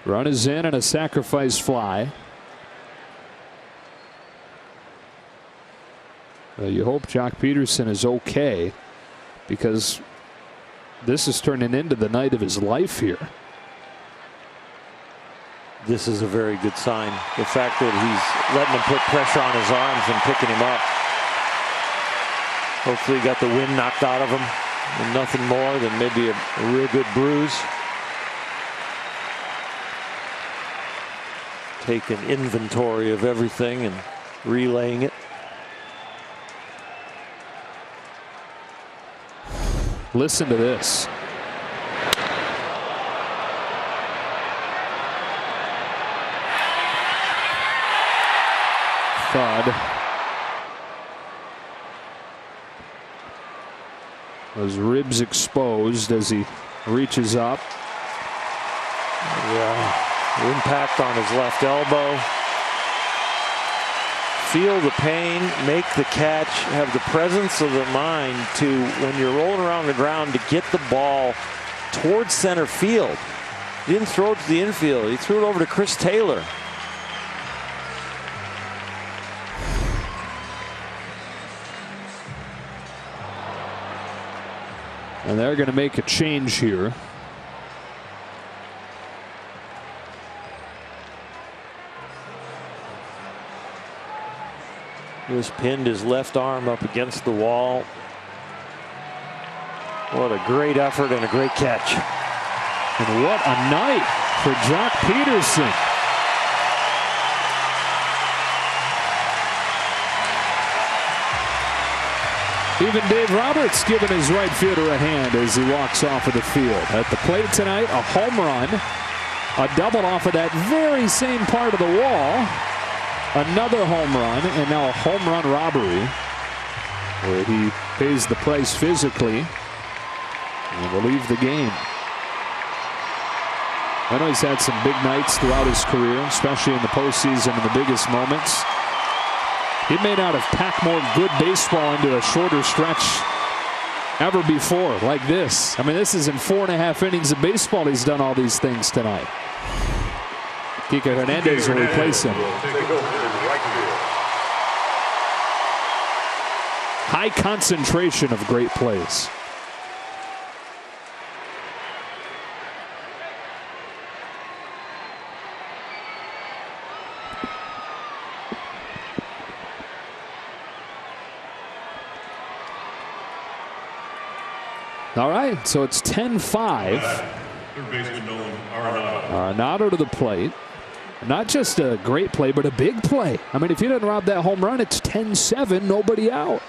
Run is in and a sacrifice fly. You hope Jock Peterson is okay, because this is turning into the night of his life here. This is a very good sign. The fact that he's letting him put pressure on his arms and picking him up. Hopefully he got the wind knocked out of him, and nothing more than maybe a real good bruise. Take an inventory of everything and relaying it. Listen to this. Thud. Those ribs exposed as he reaches up. Yeah. Impact on his left elbow. Feel the pain, make the catch, have the presence of the mind to, when you're rolling around the ground, to get the ball towards center field. He didn't throw it to the infield. He threw it over to Chris Taylor. And they're going to make a change here. Just pinned his left arm up against the wall. What a great effort and a great catch. And what a night for Jock Peterson. Even Dave Roberts giving his right fielder a hand as he walks off of the field. At the plate tonight, a home run, a double off of that very same part of the wall. Another home run, and now a home run robbery where he pays the price physically and will leave the game. I know he's had some big nights throughout his career, especially in the postseason in the biggest moments. He may not have packed more good baseball into a shorter stretch ever before like this. I mean, this is in 4.5 innings of baseball. He's done all these things tonight. Kike Hernandez will replace him. High concentration of great plays. All right, so it's 10-5. Arenado to the plate. Not just a great play, but a big play. I mean, if he doesn't rob that home run, it's 10-7, nobody out.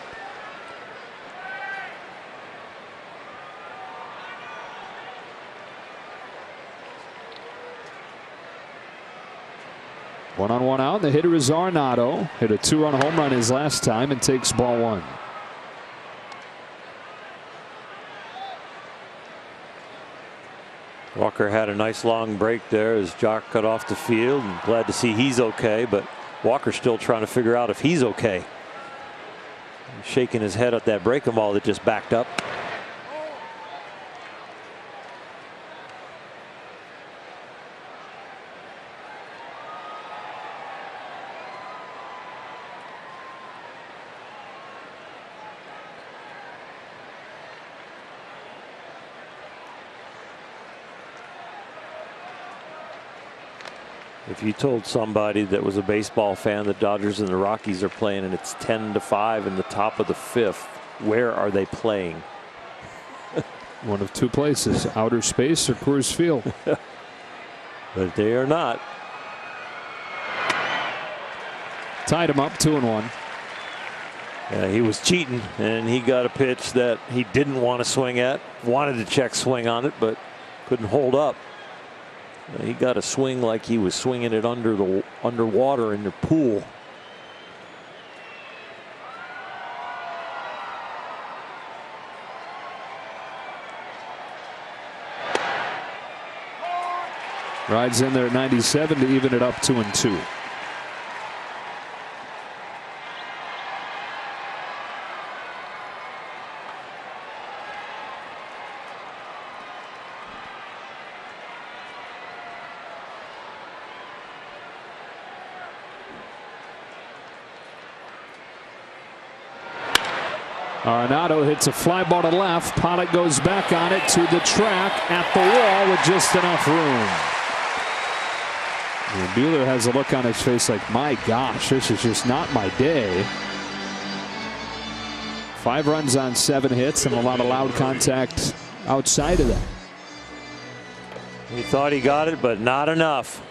One-on-one out. The hitter is Arenado. Hit a 2-run home run his last time and takes ball 1. Walker had a nice long break there as Jock cut off the field, and glad to see he's okay, but Walker's still trying to figure out if he's okay. He's shaking his head at that breaking ball that just backed up. If you told somebody that was a baseball fan the Dodgers and the Rockies are playing and it's 10-5 in the top of the 5th, where are they playing? One of two places, outer space or Coors Field. But they are not. Tied him up 2-1. Yeah, he was cheating, and he got a pitch that he didn't want to swing at. Wanted to check swing on it, but couldn't hold up. He got a swing like he was swinging it underwater in the pool. Rides in there at 97 to even it up 2-2. Arenado hits a fly ball to left. Pollock goes back on it to the track at the wall with just enough room. And Buehler has a look on his face like, my gosh, this is just not my day. 5 runs on 7 hits and a lot of loud contact outside of that. He thought he got it, but not enough.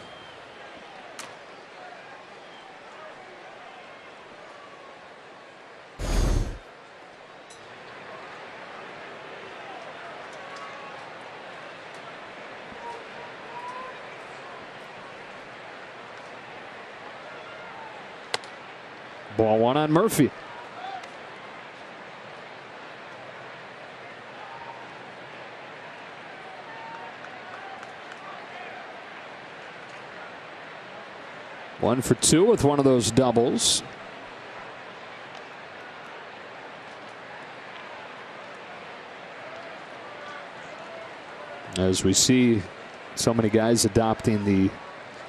Ball 1 on Murphy. One for 2 with one of those doubles. As we see so many guys adopting the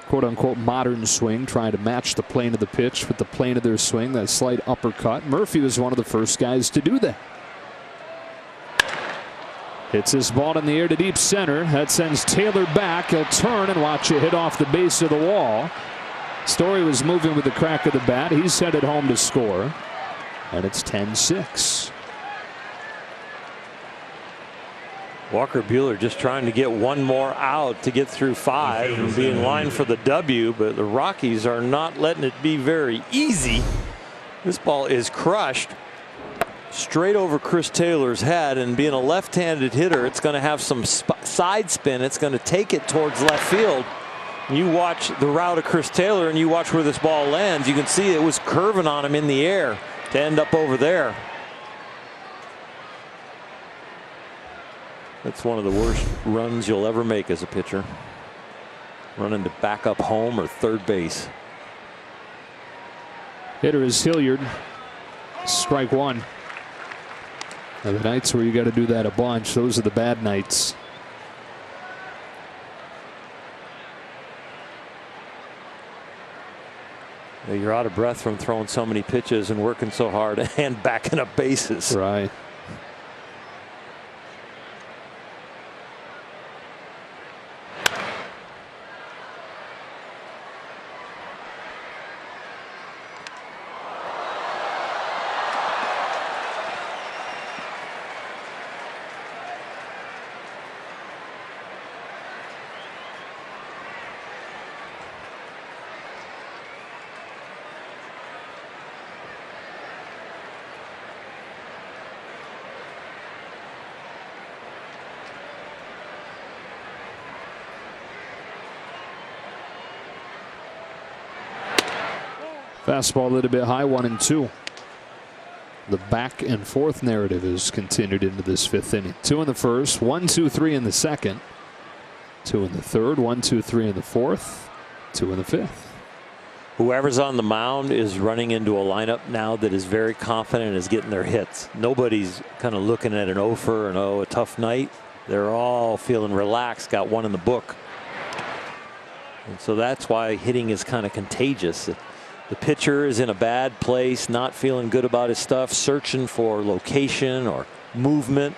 quote-unquote modern swing, trying to match the plane of the pitch with the plane of their swing, that slight uppercut. Murphy was one of the first guys to do that. Hits this ball in the air to deep center. That sends Taylor back. He'll turn and watch it hit off the base of the wall. Story was moving with the crack of the bat. He's headed home to score. And it's 10-6. Walker Buehler just trying to get one more out to get through 5 and be in line for the W, but the Rockies are not letting it be very easy. This ball is crushed straight over Chris Taylor's head, and being a left-handed hitter, it's going to have some side spin. It's going to take it towards left field. You watch the route of Chris Taylor and you watch where this ball lands, you can see it was curving on him in the air to end up over there. That's one of the worst runs you'll ever make as a pitcher. Running to back up home or third base. Hitter is Hilliard. Strike 1. Now, the nights where you got to do that a bunch, those are the bad nights. You're out of breath from throwing so many pitches and working so hard and backing up bases. Right. Fastball a little bit high, 1-2. The back and forth narrative has continued into this 5th inning. 2 in the first, 1, 2, 3 in the second, 2 in the third, 1, 2, 3 in the fourth, 2 in the fifth. Whoever's on the mound is running into a lineup now that is very confident and is getting their hits. Nobody's kind of looking at an offer and a tough night. They're all feeling relaxed, got one in the book. And so that's why hitting is kind of contagious. The pitcher is in a bad place, not feeling good about his stuff, searching for location or movement.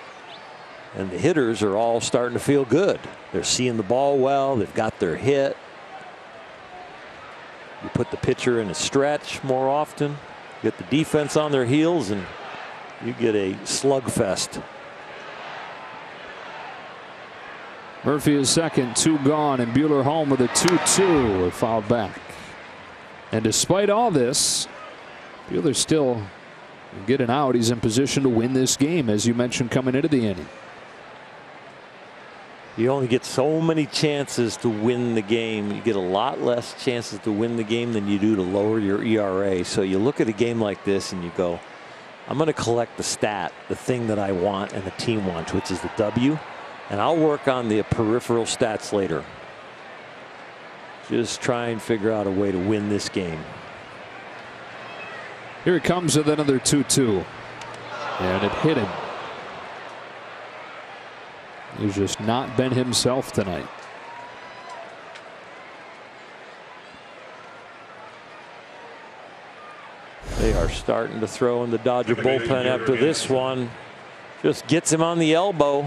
And the hitters are all starting to feel good. They're seeing the ball well. They've got their hit. You put the pitcher in a stretch more often, get the defense on their heels, and you get a slugfest. Murphy is second, 2 gone, and Buehler home with a 2-2, fouled back. And despite all this, Buehler still getting out. He's in position to win this game, as you mentioned coming into the inning. You only get so many chances to win the game. You get a lot less chances to win the game than you do to lower your ERA. So you look at a game like this and you go, I'm going to collect the stat, the thing that I want and the team wants, which is the W, and I'll work on the peripheral stats later. Just try and figure out a way to win this game. Here it comes with another 2-2. And it hit him. He's just not been himself tonight. They are starting to throw in the Dodger bullpen after this one. Just gets him on the elbow.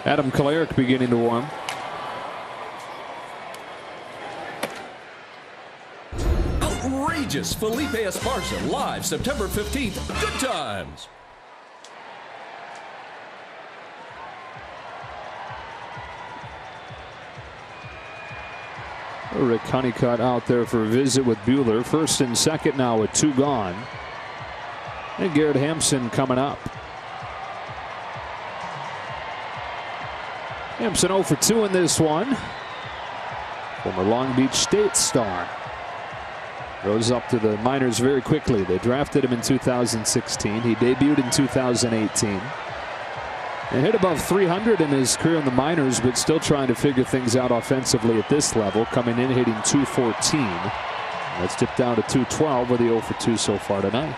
Adam Kolarek beginning to warm. Outrageous Felipe Esparza live September 15th. Good times. Rick Honeycutt out there for a visit with Buehler. First and second now with 2 gone. And Garrett Hampson coming up. Hampson 0 for 2 in this one. Former Long Beach State star. Rose up to the minors very quickly. They drafted him in 2016. He debuted in 2018. And hit above 300 in his career in the minors, but still trying to figure things out offensively at this level. Coming in hitting .214. That's dipped down to .212 with the 0 for 2 so far tonight.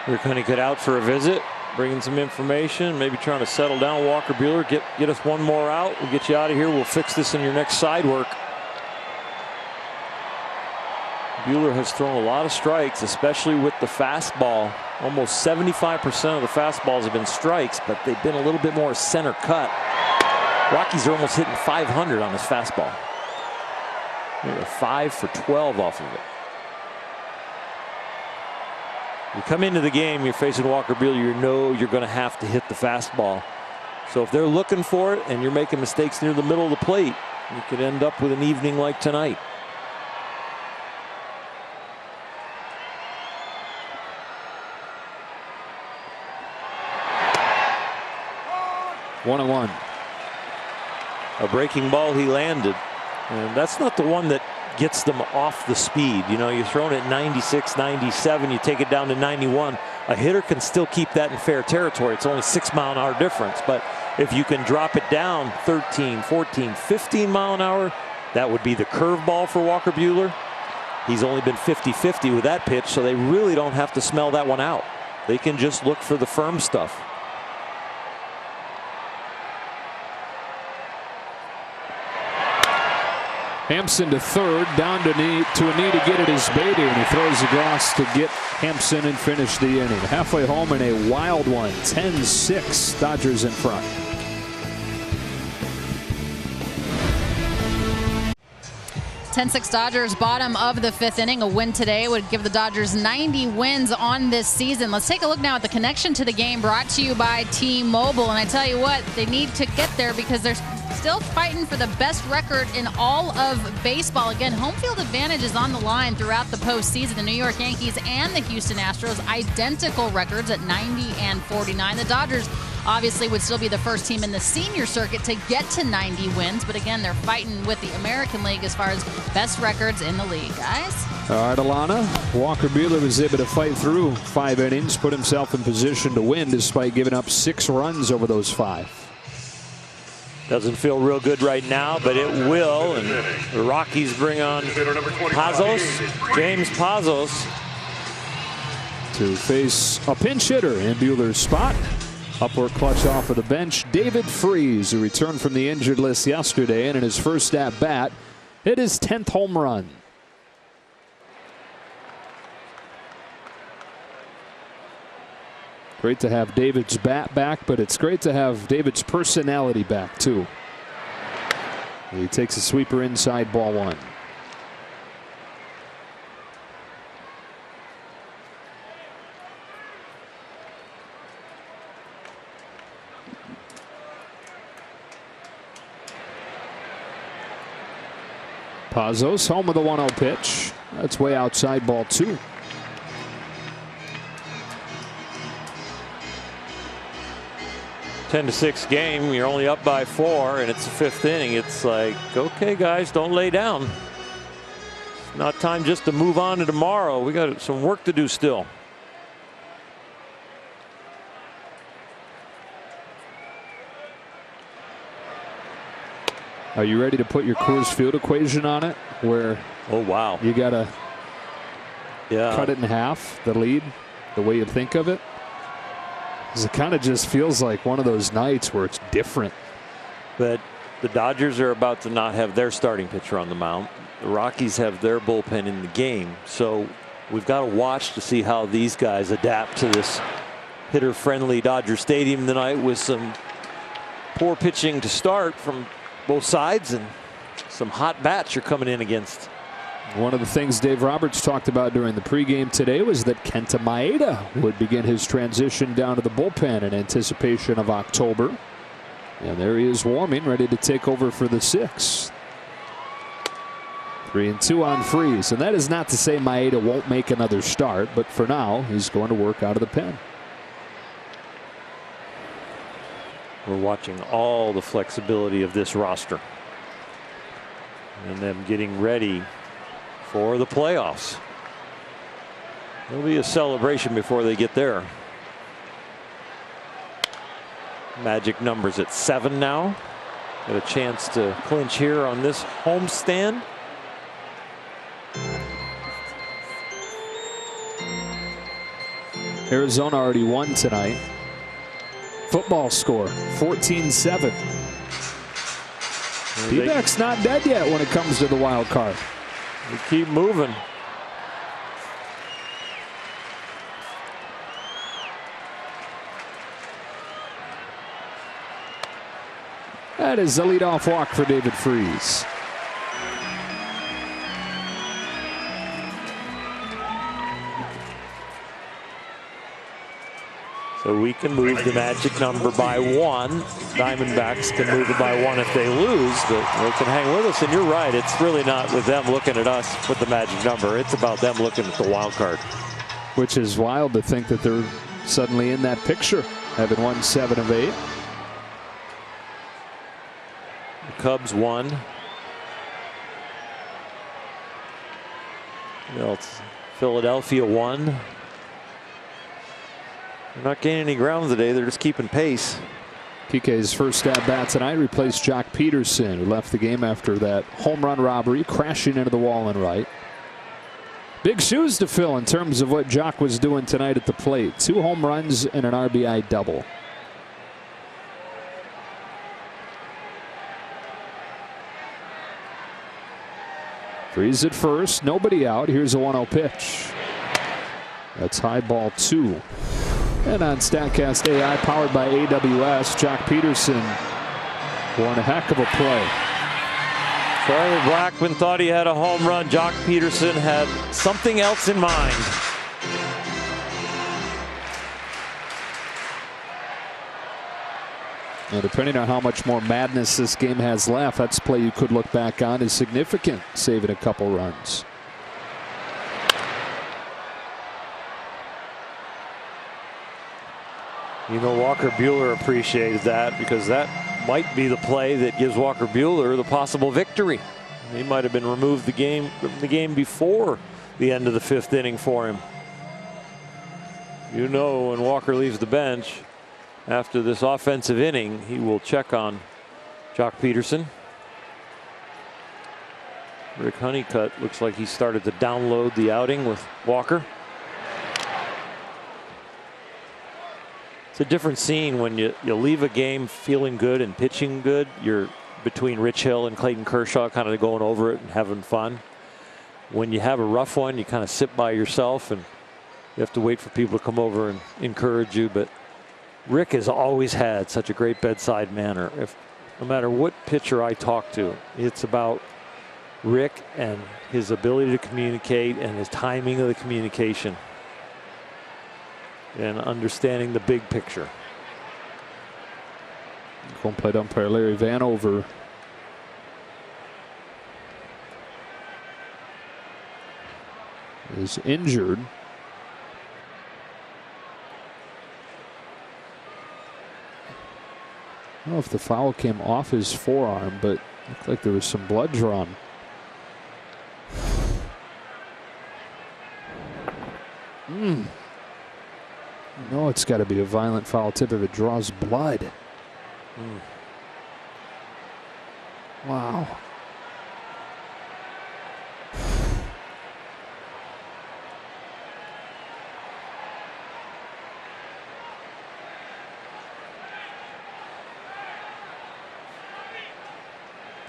Rick Honeycutt out for a visit, bringing some information, maybe trying to settle down Walker Buehler, get us one more out. We'll get you out of here. We'll fix this in your next side work. Buehler has thrown a lot of strikes, especially with the fastball. Almost 75% of the fastballs have been strikes, but they've been a little bit more center cut. Rockies are almost hitting 500 on this fastball. They're 5 for 12 off of it. You come into the game, you're facing Walker Buehler, you know you're going to have to hit the fastball. So if they're looking for it and you're making mistakes near the middle of the plate, you could end up with an evening like tonight. One and one. A breaking ball he landed. And that's not the one that gets them off the speed. You know, you're throwing it 96, 97, you take it down to 91. A hitter can still keep that in fair territory. It's only 6 mile an hour difference. But if you can drop it down 13, 14, 15 mile an hour, That would be the curveball for Walker Buehler. He's only been 50-50 with that pitch, so they really don't have to smell that one out. They can just look for the firm stuff. Hampson to third, down to a knee to get it is Beatty, and he throws across to get Hampson and finish the inning. Halfway home in a wild one, 10-6, Dodgers in front. Dodgers, bottom of the fifth inning. A win today would give the Dodgers 90 wins on this season. Let's take a look now at the connection to the game, brought to you by T-Mobile. And I tell you what, they need to get there because they're still fighting for the best record in all of baseball. Again, home field advantage is on the line throughout the postseason. The New York Yankees and the Houston Astros, identical records at 90 and 49. The Dodgers obviously would still be the first team in the senior circuit to get to 90 wins. But again, they're fighting with the American League as far as best records in the league, guys. All right, Alana. Walker Buehler was able to fight through 5 innings, put himself in position to win despite giving up 6 runs over those 5. Doesn't feel real good right now, but it will. And the Rockies bring on Pazos, James Pazos, to face a pinch hitter in Buehler's spot. Upward clutch off of the bench, David Freese, who returned from the injured list yesterday, and in his first at bat hit his 10th home run. Great to have David's bat back, but it's great to have David's personality back too. He takes a sweeper inside, ball 1. Pazos home with a 1-0 pitch. That's way outside, ball 2. "10-6 game. You're only up by 4, and it's the 5th inning. It's like, okay, guys, don't lay down. It's not time just to move on to tomorrow. We got some work to do still." Are you ready to put your Coors Field equation on it, where oh wow, you gotta cut it in half, the lead, the way you think of it? Because it kind of just feels like one of those nights where it's different. But the Dodgers are about to not have their starting pitcher on the mound. The Rockies have their bullpen in the game, so we've got to watch to see how these guys adapt to this hitter-friendly Dodger Stadium tonight, with some poor pitching to start from both sides and some hot bats you're coming in against. One of the things Dave Roberts talked about during the pregame today was that Kenta Maeda would begin his transition down to the bullpen in anticipation of October. And there he is warming, ready to take over for the 6th. 3-2 on Freese. And that is not to say Maeda won't make another start, but for now he's going to work out of the pen. We're watching all the flexibility of this roster and them getting ready for the playoffs. There'll be a celebration before they get there. Magic numbers at 7 now. Got a chance to clinch here on this homestand. Arizona already won tonight. Football score 14-7. D-backs not dead yet when it comes to the wild card. We keep moving. That is a leadoff walk for David Freese. So we can move the magic number by 1. Diamondbacks can move it by 1 if they lose, but they can hang with us. And you're right, it's really not with them looking at us with the magic number. It's about them looking at the wild card. Which is wild to think that they're suddenly in that picture, having won 7 of 8. The Cubs won. Philadelphia won. They're not gaining any ground today. They're just keeping pace. PK's first at bat tonight replaced Jock Peterson, who left the game after that home run robbery, crashing into the wall in right. Big shoes to fill in terms of what Jock was doing tonight at the plate. 2 home runs and an RBI double. Freeze at first, nobody out. Here's a 1-0 pitch. That's high, ball 2. And on StatCast AI, powered by AWS, Jock Peterson won a heck of a play. Charlie Blackmon thought he had a home run. Jock Peterson had something else in mind. And depending on how much more madness this game has left, that's a play you could look back on as significant, saving a couple runs. You know, Walker Buehler appreciated that, because that might be the play that gives Walker Buehler the possible victory. He might have been removed the game before the end of the 5th inning for him. You know, when Walker leaves the bench after this offensive inning, he will check on Jock Peterson. Rick Honeycutt looks like he started to download the outing with Walker. It's a different scene when you leave a game feeling good and pitching good. You're between Rich Hill and Clayton Kershaw, kind of going over it and having fun. When you have a rough one, you kind of sit by yourself and you have to wait for people to come over and encourage you. But Rick has always had such a great bedside manner. No matter what pitcher I talk to, it's about Rick and his ability to communicate and his timing of the communication and understanding the big picture. Home plate umpire Larry Vanover is injured. I don't know if the foul came off his forearm, but it looked like there was some blood drawn. No, it's got to be a violent foul tip if it draws blood. Wow.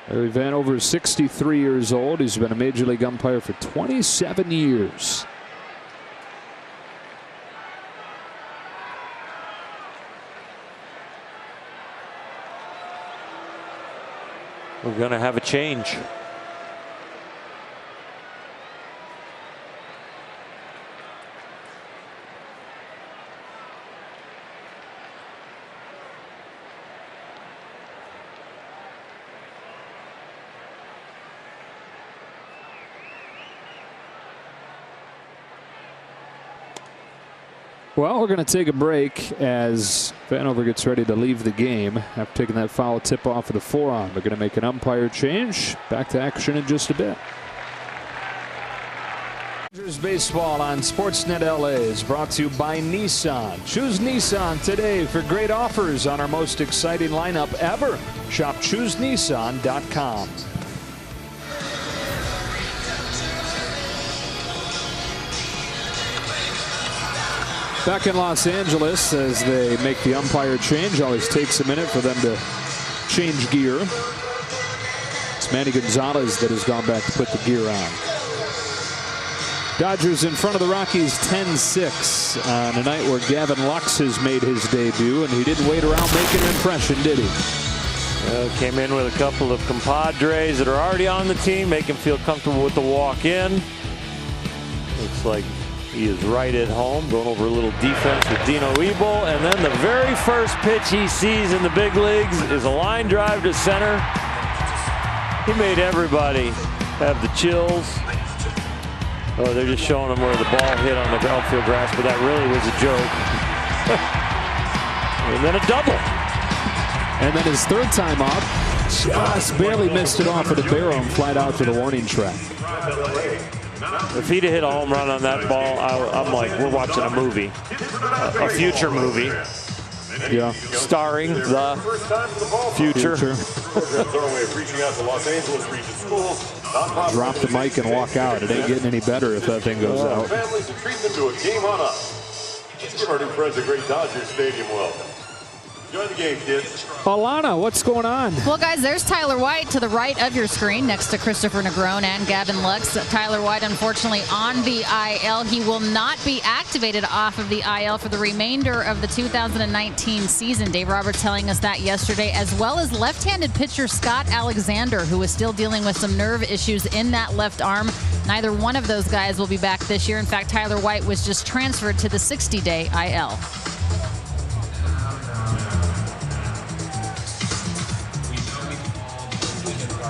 Larry Vanover is 63 years old. He's been a major league umpire for 27 years. We're going to have a change. Well, we're going to take a break as Vanover gets ready to leave the game after taking that foul tip off of the forearm. They're going to make an umpire change. Back to action in just a bit. Dodgers baseball on Sportsnet LA is brought to you by Nissan. Choose Nissan today for great offers on our most exciting lineup ever. Shop ChooseNissan.com. Back in Los Angeles as they make the umpire change. Always takes a minute for them to change gear. It's Manny Gonzalez that has gone back to put the gear on. Dodgers in front of the Rockies 10-6 on a night where Gavin Lux has made his debut, and he didn't wait around making an impression, did he? Came in with a couple of compadres that are already on the team, make him feel comfortable with the walk-in. Looks like he is right at home, going over a little defense with Dino Ebel, and then the very first pitch he sees in the big leagues is a line drive to center. He made everybody have the chills. Oh, they're just showing him where the ball hit on the outfield grass, but that really was a joke. And then a double. And then his third time up, just barely missed it off of the barrel and flied out to the warning track. If he'd have hit a home run on that ball, I'm like, we're watching a movie, a future movie. Yeah. Starring the future. Drop the mic and walk out. It ain't getting any better if that thing goes out. Families and treat them to a game on us. Give our new friends a great Dodger Stadium welcome. Enjoy the game, kids. Alana, what's going on? Well, guys, there's Tyler White to the right of your screen next to Christopher Negron and Gavin Lux. Tyler White, unfortunately, on the IL. He will not be activated off of the IL for the remainder of the 2019 season. Dave Roberts telling us that yesterday, as well as left-handed pitcher Scott Alexander, who is still dealing with some nerve issues in that left arm. Neither one of those guys will be back this year. In fact, Tyler White was just transferred to the 60-day IL.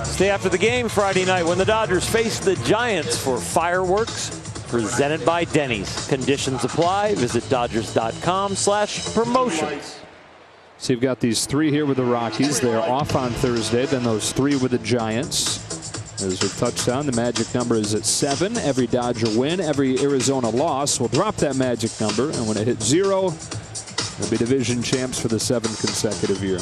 Stay after the game Friday night when the Dodgers face the Giants for fireworks presented by Denny's. Conditions apply. Visit Dodgers.com/promotions. So you've got these three here with the Rockies. They are off on Thursday. Then those three with the Giants. There's a touchdown. The magic number is at 7. Every Dodger win, every Arizona loss will drop that magic number. And when it hits 0, they'll be division champs for the 7th consecutive year.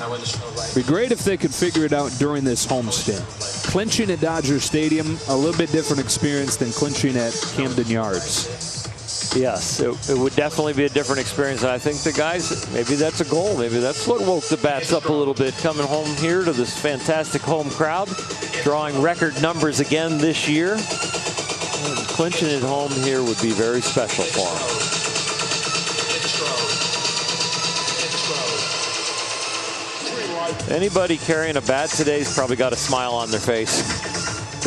It'd be great if they could figure it out during this homestand. Clinching at Dodger Stadium, a little bit different experience than clinching at Camden Yards. Yes, it would definitely be a different experience. And I think the guys, maybe that's a goal. Maybe that's what woke the bats up a little bit, coming home here to this fantastic home crowd, drawing record numbers again this year. And clinching at home here would be very special for them. Anybody carrying a bat today's probably got a smile on their face.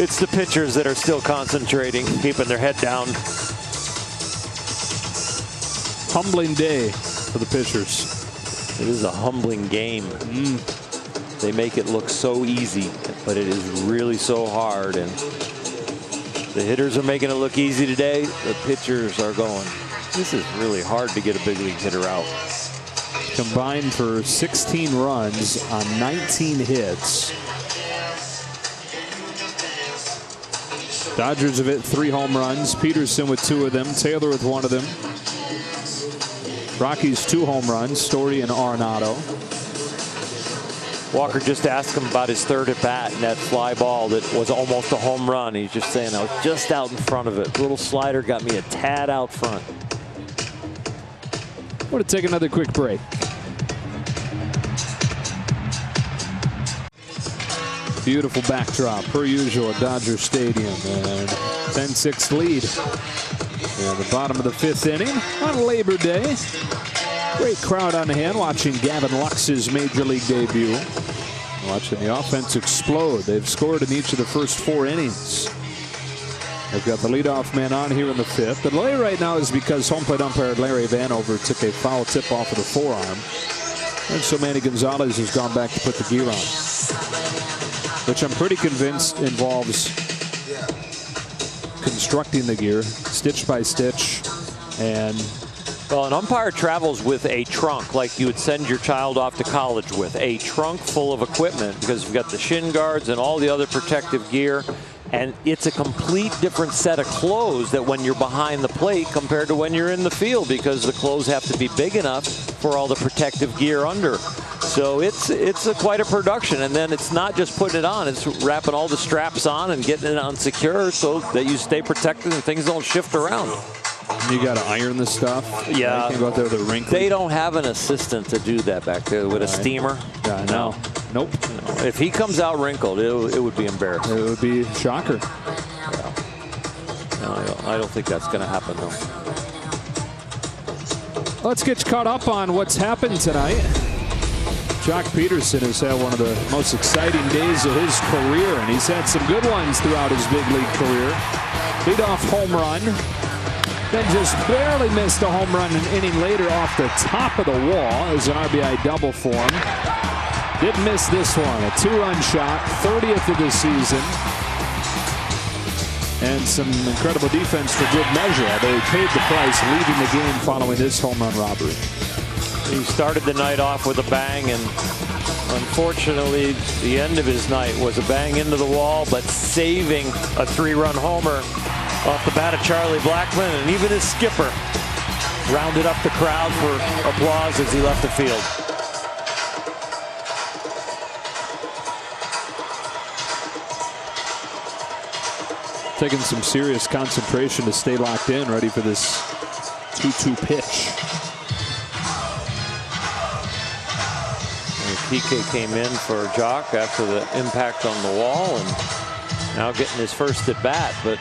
It's the pitchers that are still concentrating, keeping their head down. Humbling day for the pitchers. It is a humbling game. They make it look so easy, but it is really so hard. And the hitters are making it look easy today. The pitchers are going, this is really hard to get a big league hitter out. Combined for 16 runs on 19 hits. Dodgers have hit 3 home runs. Peterson with 2 of them. Taylor with 1 of them. Rockies 2 home runs. Story and Arenado. Walker just asked him about his 3rd at bat and that fly ball that was almost a home run. He's just saying, I was just out in front of it. The little slider got me a tad out front. We're going to take another quick break. Beautiful backdrop, per usual, at Dodger Stadium. And 10-6 lead. And the bottom of the 5th inning on Labor Day. Great crowd on hand watching Gavin Lux's Major League debut. Watching the offense explode. They've scored in each of the first 4 innings. They've got the leadoff man on here in the 5th. The delay right now is because home plate umpire Larry Vanover took a foul tip off of the forearm. And so Manny Gonzalez has gone back to put the gear on, which I'm pretty convinced involves constructing the gear stitch by stitch. And well, an umpire travels with a trunk like you would send your child off to college with, a trunk full of equipment, because you've got the shin guards and all the other protective gear. And it's a complete different set of clothes that when you're behind the plate compared to when you're in the field, because the clothes have to be big enough for all the protective gear under. So it's quite a production. And then it's not just putting it on, it's wrapping all the straps on and getting it on secure so that you stay protected and things don't shift around. You got to iron the stuff. Yeah. You can go out there with a wrinkle. They don't have an assistant to do that back there with a steamer. Yeah, no. Nope. No. If he comes out wrinkled, it would be embarrassing. It would be a shocker. Yeah. No, I don't think that's going to happen, though. Let's get caught up on what's happened tonight. Jock Peterson has had one of the most exciting days of his career, and he's had some good ones throughout his big league career. Leadoff home run. Then just barely missed a home run an inning later off the top of the wall as an RBI double for him. Didn't miss this one. A 2-run shot, 30th of the season. And some incredible defense for good measure, although he paid the price leaving the game following this home run robbery. He started the night off with a bang, and unfortunately the end of his night was a bang into the wall, but saving a 3-run homer off the bat of Charlie Blackmon, and even his skipper rounded up the crowd for applause as he left the field. Taking some serious concentration to stay locked in, ready for this 2-2 pitch. PK came in for Jock after the impact on the wall and now getting his first at bat, but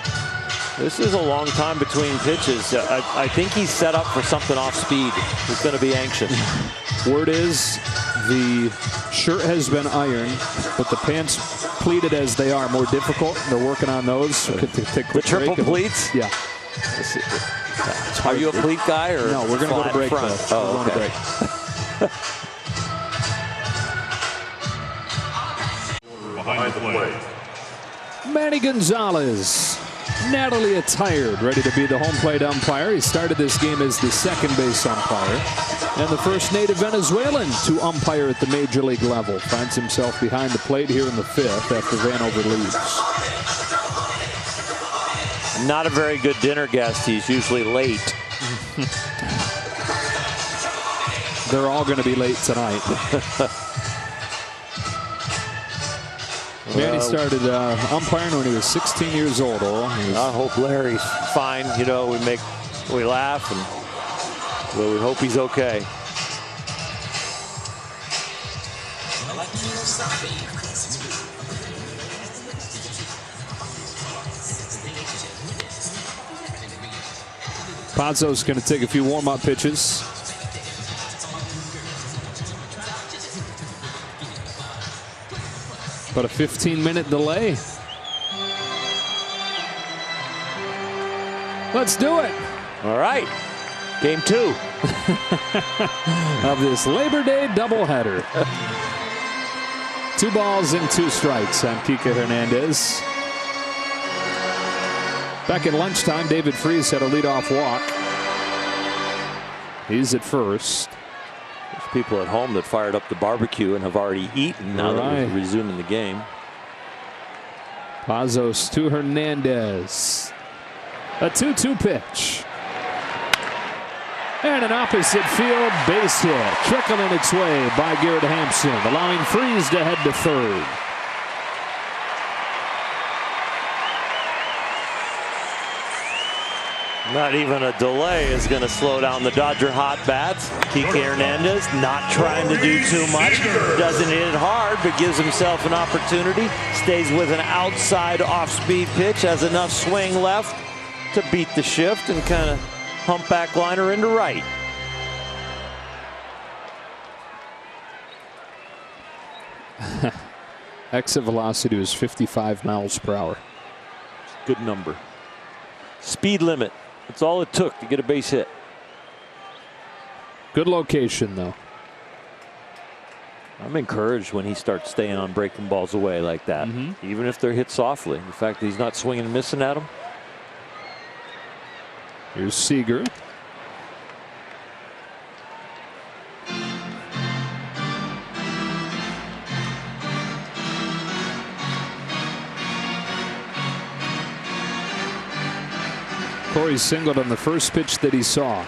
this is a long time between pitches. I think he's set up for something off speed. He's going to be anxious. Word is the shirt has been ironed, but the pants pleated as they are more difficult. They're working on those. The triple pleats? Yeah. Are you a pleat guy or no? We're going to go to break. Oh, we're going to break. Behind the plate, Manny Gonzalez, Natalie attired, ready to be the home plate umpire. He started this game as the second base umpire and the first native Venezuelan to umpire at the major league level. Finds himself behind the plate here in the fifth after Vanover leaves. Not a very good dinner guest. He's usually late. They're all going to be late tonight. Manny started umpiring when he was 16 years old. I hope Larry's fine. You know, we laugh, and well, we hope he's okay. Pazzo's going to take a few warm-up pitches. About a 15-minute delay. Let's do it. All right. Game 2 of this Labor Day doubleheader. 2 balls and 2 strikes on Kike Hernandez. Back at lunchtime, David Freese had a leadoff walk. He's at first. There's people at home that fired up the barbecue and have already eaten now that we're resuming the game. Pazos to Hernandez. A 2-2 pitch. And an opposite field base hit. Trickling its way by Garrett Hampson, allowing Freese to head to third. Not even a delay is going to slow down the Dodger hot bats. Kike Hernandez not trying to do too much. Doesn't hit it hard, but gives himself an opportunity. Stays with an outside off-speed pitch. Has enough swing left to beat the shift and kind of humpback liner into right. Exit velocity was 55 miles per hour. Good number. Speed limit. That's all it took to get a base hit. Good location, though. I'm encouraged when he starts staying on breaking balls away like that, even if they're hit softly. The fact that he's not swinging and missing at them. Here's Seager. Corey singled on the first pitch that he saw.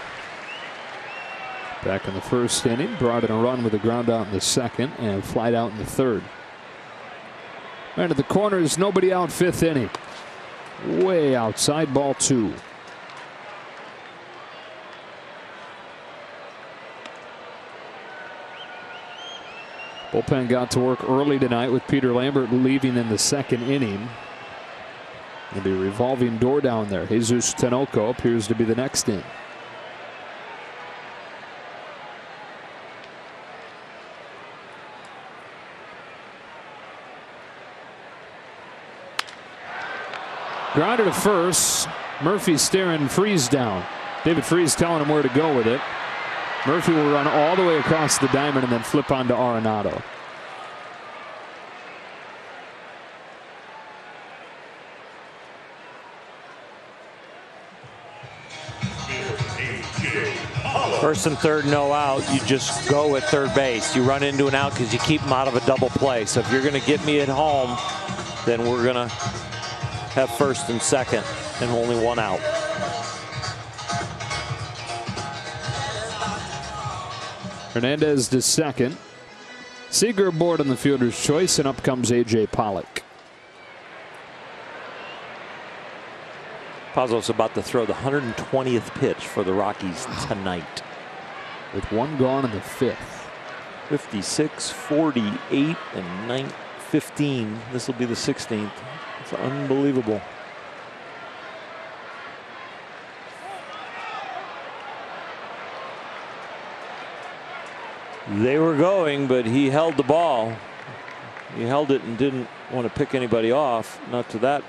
Back in the first inning, brought in a run with a ground out in the second and flied out in the third. And at the corners, nobody out, fifth inning. Way outside, ball 2. Bullpen got to work early tonight with Peter Lambert leaving in the second inning. There'll be a revolving door down there. Jesus Tinoco appears to be the next in. Grounder to first. Murphy staring Freese down. David Freese telling him where to go with it. Murphy will run all the way across the diamond and then flip onto Arenado. First and third, no out. You just go at third base. You run into an out because you keep them out of a double play. So if you're going to get me at home, then we're going to have first and second and only one out. Hernandez to second. Seager aboard on the fielder's choice, and up comes A.J. Pollock. Pazos about to throw the 120th pitch for the Rockies tonight. With one gone in the fifth. 56, 48, and 15. This will be the 16th. It's unbelievable. They were going, but he held the ball. He held it and didn't want to pick anybody off. Not to that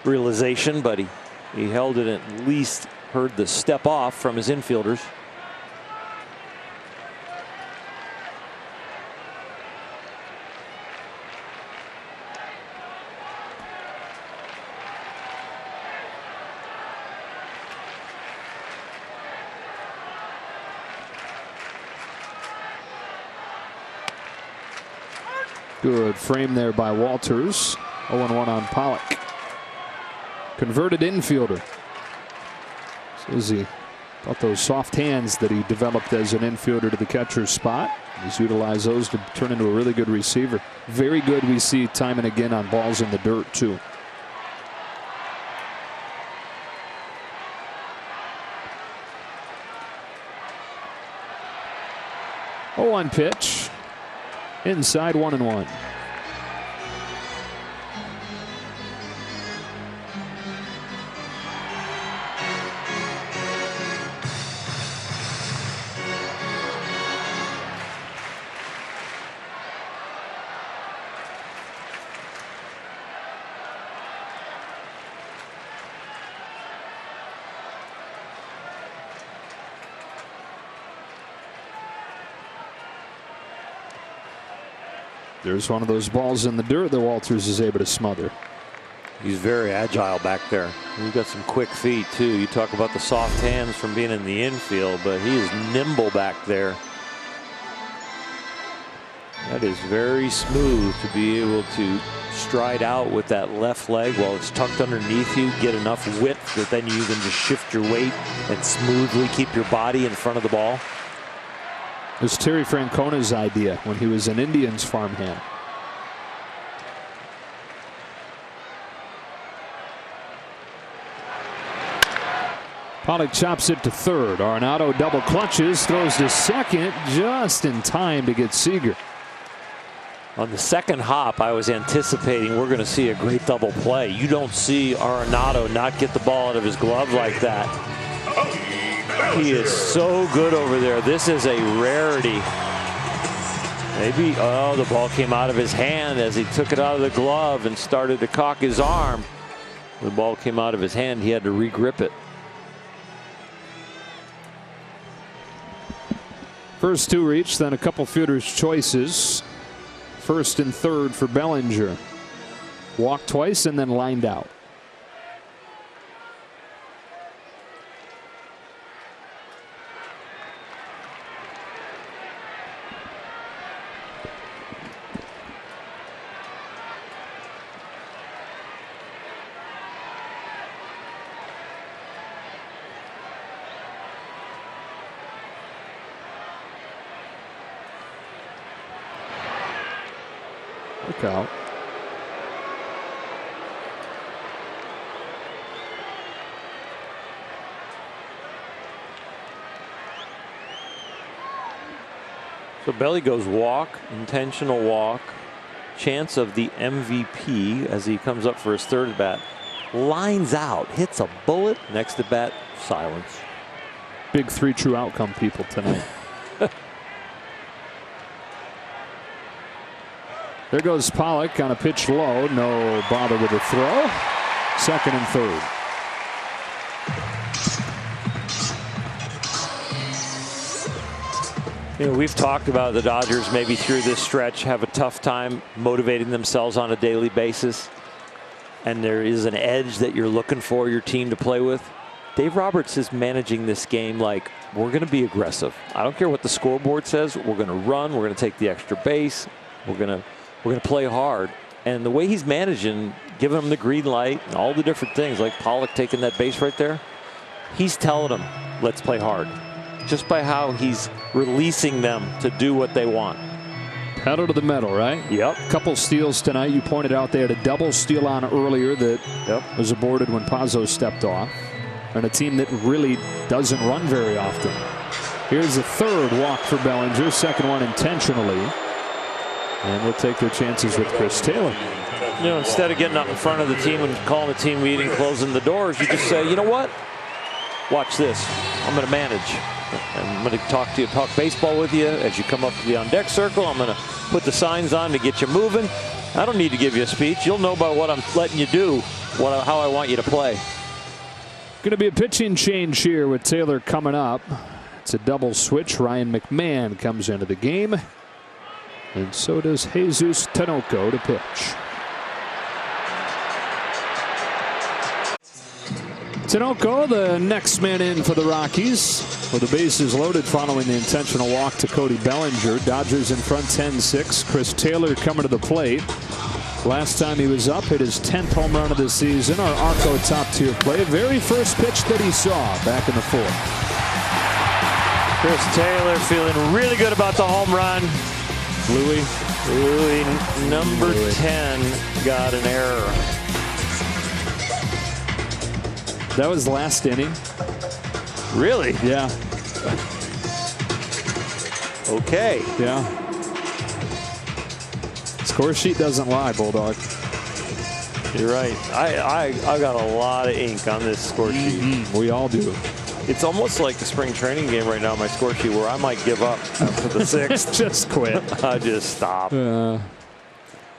realization, but he held it and at least heard the step off from his infielders. Good frame there by Walters. 0-1 on Pollock. Converted infielder. Says he got those soft hands that he developed as an infielder to the catcher's spot. He's utilized those to turn into a really good receiver. Very good, we see time and again on balls in the dirt too. Oh, on pitch. Inside 1-1. There's one of those balls in the dirt that Walters is able to smother. He's very agile back there. He's got some quick feet too. You talk about the soft hands from being in the infield, but he is nimble back there. That is very smooth to be able to stride out with that left leg while it's tucked underneath you, get enough width that then you can just shift your weight and smoothly keep your body in front of the ball. It was Terry Francona's idea when he was an Indians farmhand. Pollock chops it to third. Arenado double clutches, throws to second just in time to get Seager. On the second hop, I was anticipating we're going to see a great double play. You don't see Arenado not get the ball out of his glove like that. He is so good over there. This is a rarity. Maybe, oh, the ball came out of his hand as he took it out of the glove and started to cock his arm. The ball came out of his hand. He had to re-grip it. First two reached, then a couple fielders' choices. First and third for Bellinger. Walked twice and then lined out. Look out. So Belly goes walk, intentional walk, chance of the MVP as he comes up for his third at bat. Lines out, hits a bullet, next at bat, silence. Big three true outcome people tonight. There goes Pollock on a pitch low. No bother with the throw. Second and third. You know, we've talked about the Dodgers maybe through this stretch have a tough time motivating themselves on a daily basis. And there is an edge that you're looking for your team to play with. Dave Roberts is managing this game like we're going to be aggressive. I don't care what the scoreboard says. We're going to run. We're going to take the extra base. We're going to play hard. And the way he's managing, giving them the green light and all the different things, like Pollock taking that base right there, he's telling them, let's play hard. just by how he's releasing them to do what they want. Pedal to the metal, right? Yep. Couple steals tonight. You pointed out they had a double steal on earlier that was aborted when Pazzo stepped off. And a team that really doesn't run very often. Here's the third walk for Bellinger, second one intentionally. And they'll take their chances with Chris Taylor. You know, instead of getting up in front of the team and calling a team meeting, closing the doors, you just say, you know what? Watch this. I'm going to manage. I'm going to talk to you, talk baseball with you as you come up to the on-deck circle. I'm going to put the signs on to get you moving. I don't need to give you a speech. You'll know by what I'm letting you do, how I want you to play. Going to be a pitching change here with Taylor coming up. It's a double switch. Ryan McMahon comes into the game. And so does Jesus Tinoco to pitch. Tinoco, the next man in for the Rockies, with the bases loaded following the intentional walk to Cody Bellinger. Dodgers in front 10-6. Chris Taylor coming to the plate. Last time he was up, hit his 10th home run of the season. Our Arco top-tier play. Very first pitch that he saw back in the fourth. Chris Taylor feeling really good about the home run. Louis, number 10, got an error. That was last inning. Really? Yeah. Okay. Yeah. Score sheet doesn't lie, Bulldog. You're right. I got a lot of ink on this score sheet. We all do. It's almost like the spring training game right now, my score sheet, where I might give up after the sixth. Just quit. I just stop.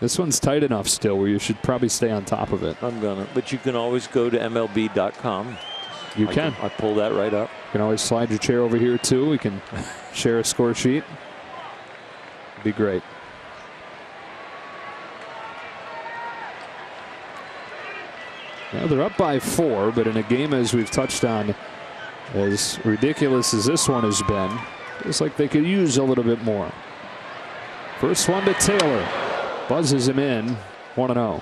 This one's tight enough still where you should probably stay on top of it. I'm gonna. But you can always go to MLB.com. You can. I pull that right up. You can always slide your chair over here too. We can share a score sheet. It'd be great. Well, they're up by 4, but in a game, as we've touched on, as ridiculous as this one has been, it's like they could use a little bit more. First one to Taylor. Buzzes him in. 1-0.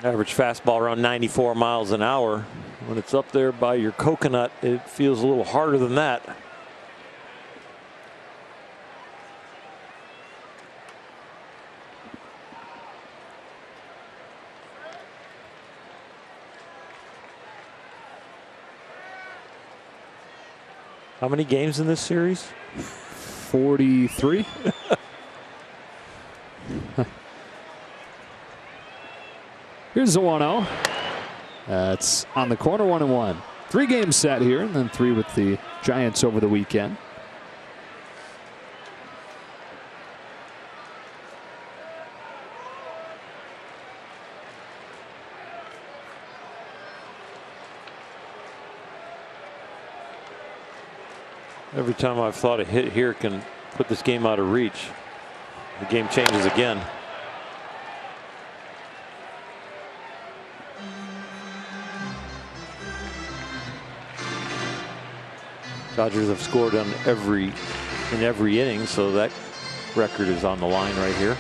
Average fastball around 94 miles an hour. When it's up there by your coconut, it feels a little harder than that. How many games in this series? 43. Here's the 1-0. That's on the corner, 1-1. 3 games set here, and then 3 with the Giants over the weekend. Every time I've thought a hit here can put this game out of reach, the game changes again. Dodgers have scored on in every inning, so that record is on the line right here.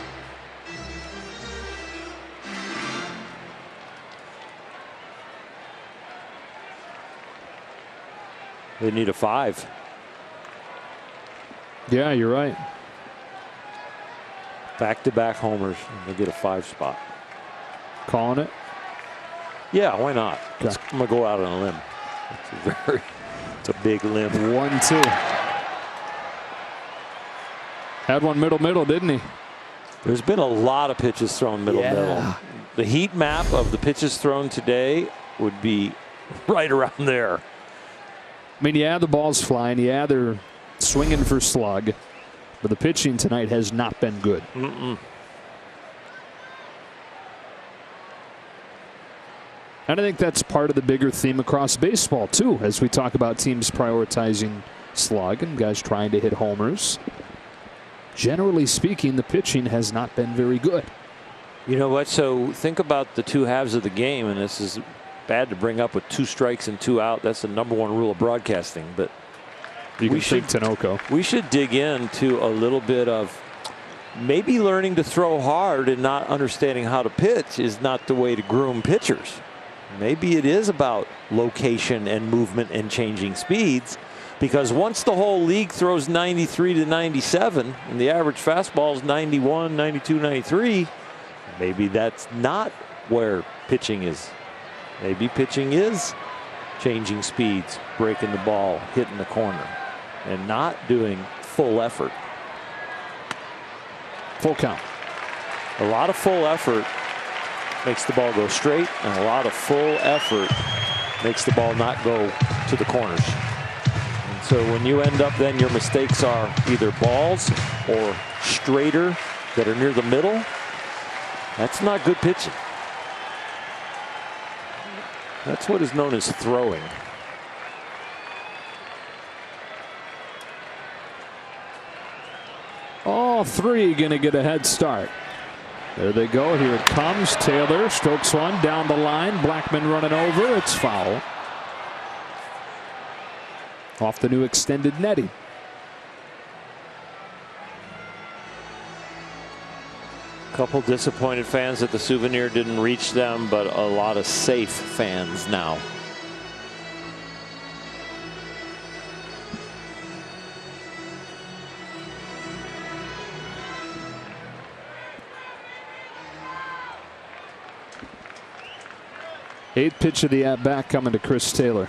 They need a 5. Yeah, you're right. Back-to-back homers, and they get a 5 spot. Calling it? Yeah, why not? Okay. I'm going to go out on a limb. It's a big limb. 1-2. Had one middle, didn't he? There's been a lot of pitches thrown middle. The heat map of the pitches thrown today would be right around there. I mean, yeah, the ball's flying. Yeah, they're swinging for slug. But the pitching tonight has not been good. And I think that's part of the bigger theme across baseball, too, as we talk about teams prioritizing slug and guys trying to hit homers. Generally speaking, the pitching has not been very good. You know what? So think about the 2 halves of the game, and this is bad to bring up with 2 strikes and 2 out. That's the #1 rule of broadcasting. But we should Tinoco. We should dig into a little bit of maybe learning to throw hard and not understanding how to pitch is not the way to groom pitchers. maybe it is about location and movement and changing speeds, because once the whole league throws 93 to 97 and the average fastball is 91, 92, 93, maybe that's not where pitching is. Maybe pitching is changing speeds, breaking the ball, hitting the corner, and not doing full effort. Full count. A lot of full effort makes the ball go straight, and a lot of full effort makes the ball not go to the corners. And so when you end up, then your mistakes are either balls or straighter that are near the middle. That's not good pitching. That's what is known as throwing. All three going to get a head start. There they go. Here it comes. Taylor strokes one down the line. Blackman running over. It's foul. Off the new extended netting. Couple disappointed fans that the souvenir didn't reach them, but a lot of safe fans now. Eighth pitch of the at-bat coming to Chris Taylor.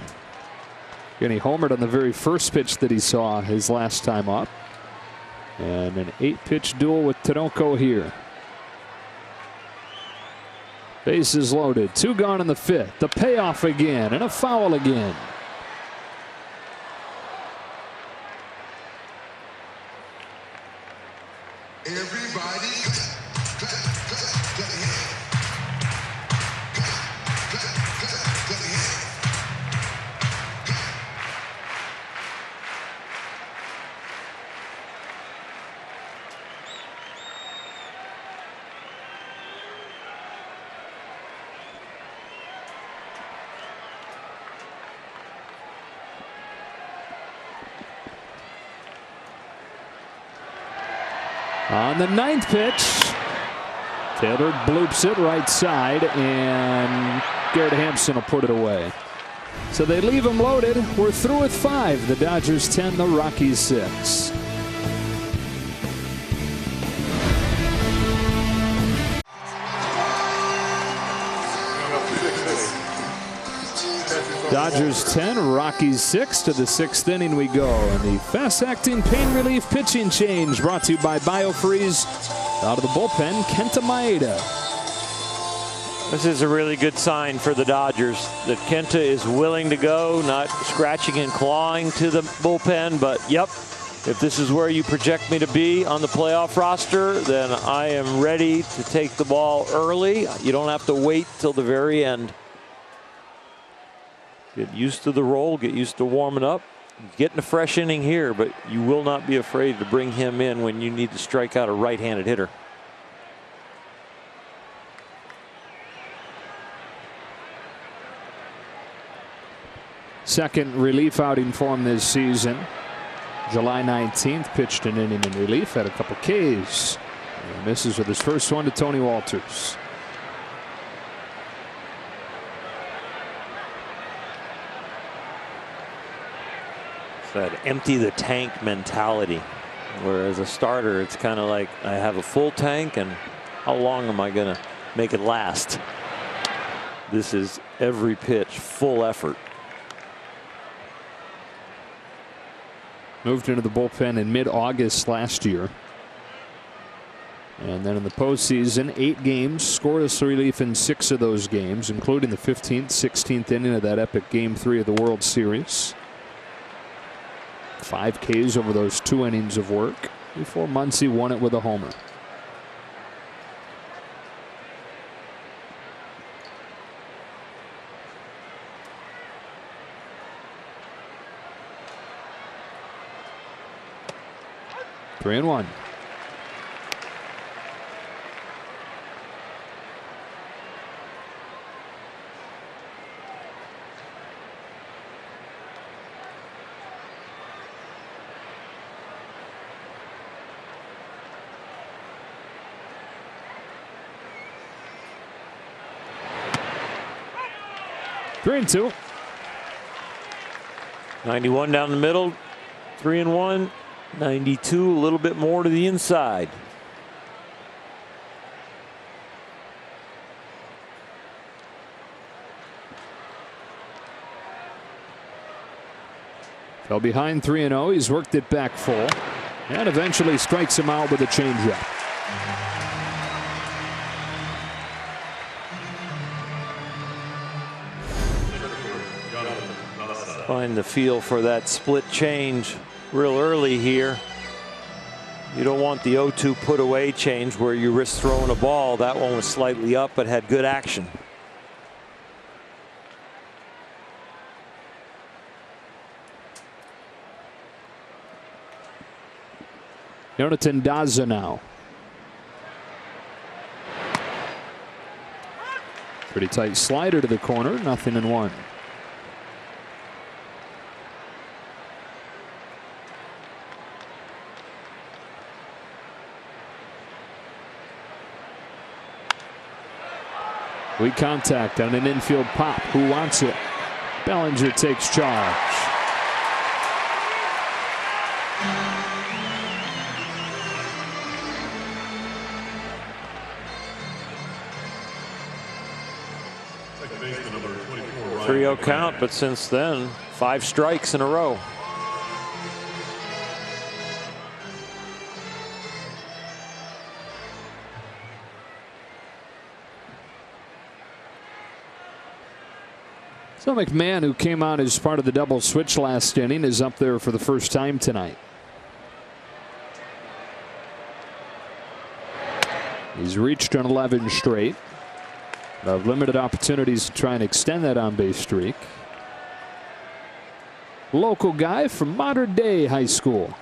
And he homered on the very first pitch that he saw his last time up. And an 8-pitch duel with Tinoco here. Bases loaded. 2 gone in the 5th. The payoff again and a foul again. Everybody On the 9th pitch, Taylor bloops it right side, and Garrett Hampson will put it away. So they leave him loaded. We're through at 5. The Dodgers 10, the Rockies 6. Dodgers 10, Rockies 6. To the 6th inning we go. And the fast-acting pain relief pitching change brought to you by BioFreeze. Out of the bullpen, Kenta Maeda. This is a really good sign for the Dodgers that Kenta is willing to go, not scratching and clawing to the bullpen. But, yep, if this is where you project me to be on the playoff roster, then I am ready to take the ball early. You don't have to wait till the very end. Get used to the role, get used to warming up. Getting a fresh inning here, but you will not be afraid to bring him in when you need to strike out a right-handed hitter. Second relief outing for him this season. July 19th, pitched an inning in relief, had a couple Ks. He misses with his first one to Tony Walters. That empty the tank mentality, whereas a starter it's kind of like I have a full tank and how long am I gonna make it last? This is every pitch, full effort. Moved into the bullpen in mid-August last year. And then in the postseason, 8 games, scoreless relief in 6 of those games, including the 15th, 16th inning of that epic Game 3 of the World Series. 5 Ks over those 2 innings of work before Muncy won it with a homer. Three and 1. 3-2. 91 down the middle, 3-1. 92, a little bit more to the inside. Fell behind 3-0. He's worked it back full and eventually strikes him out with a changeup. Find the feel for that split change real early here. You don't want the 0-2 put away change where you risk throwing a ball. That one was slightly up but had good action. Jonathan Daza now. Pretty tight slider to the corner, 0-1. Weak contact on an infield pop. Who wants it? Bellinger takes charge. Second baseman number 24. 3-0 count, but since then, 5 strikes in a row. So McMahon, who came on as part of the double switch last inning, is up there for the first time tonight. He's reached an 11 straight. Limited opportunities to try and extend that on-base streak. Local guy from Modern Day High School.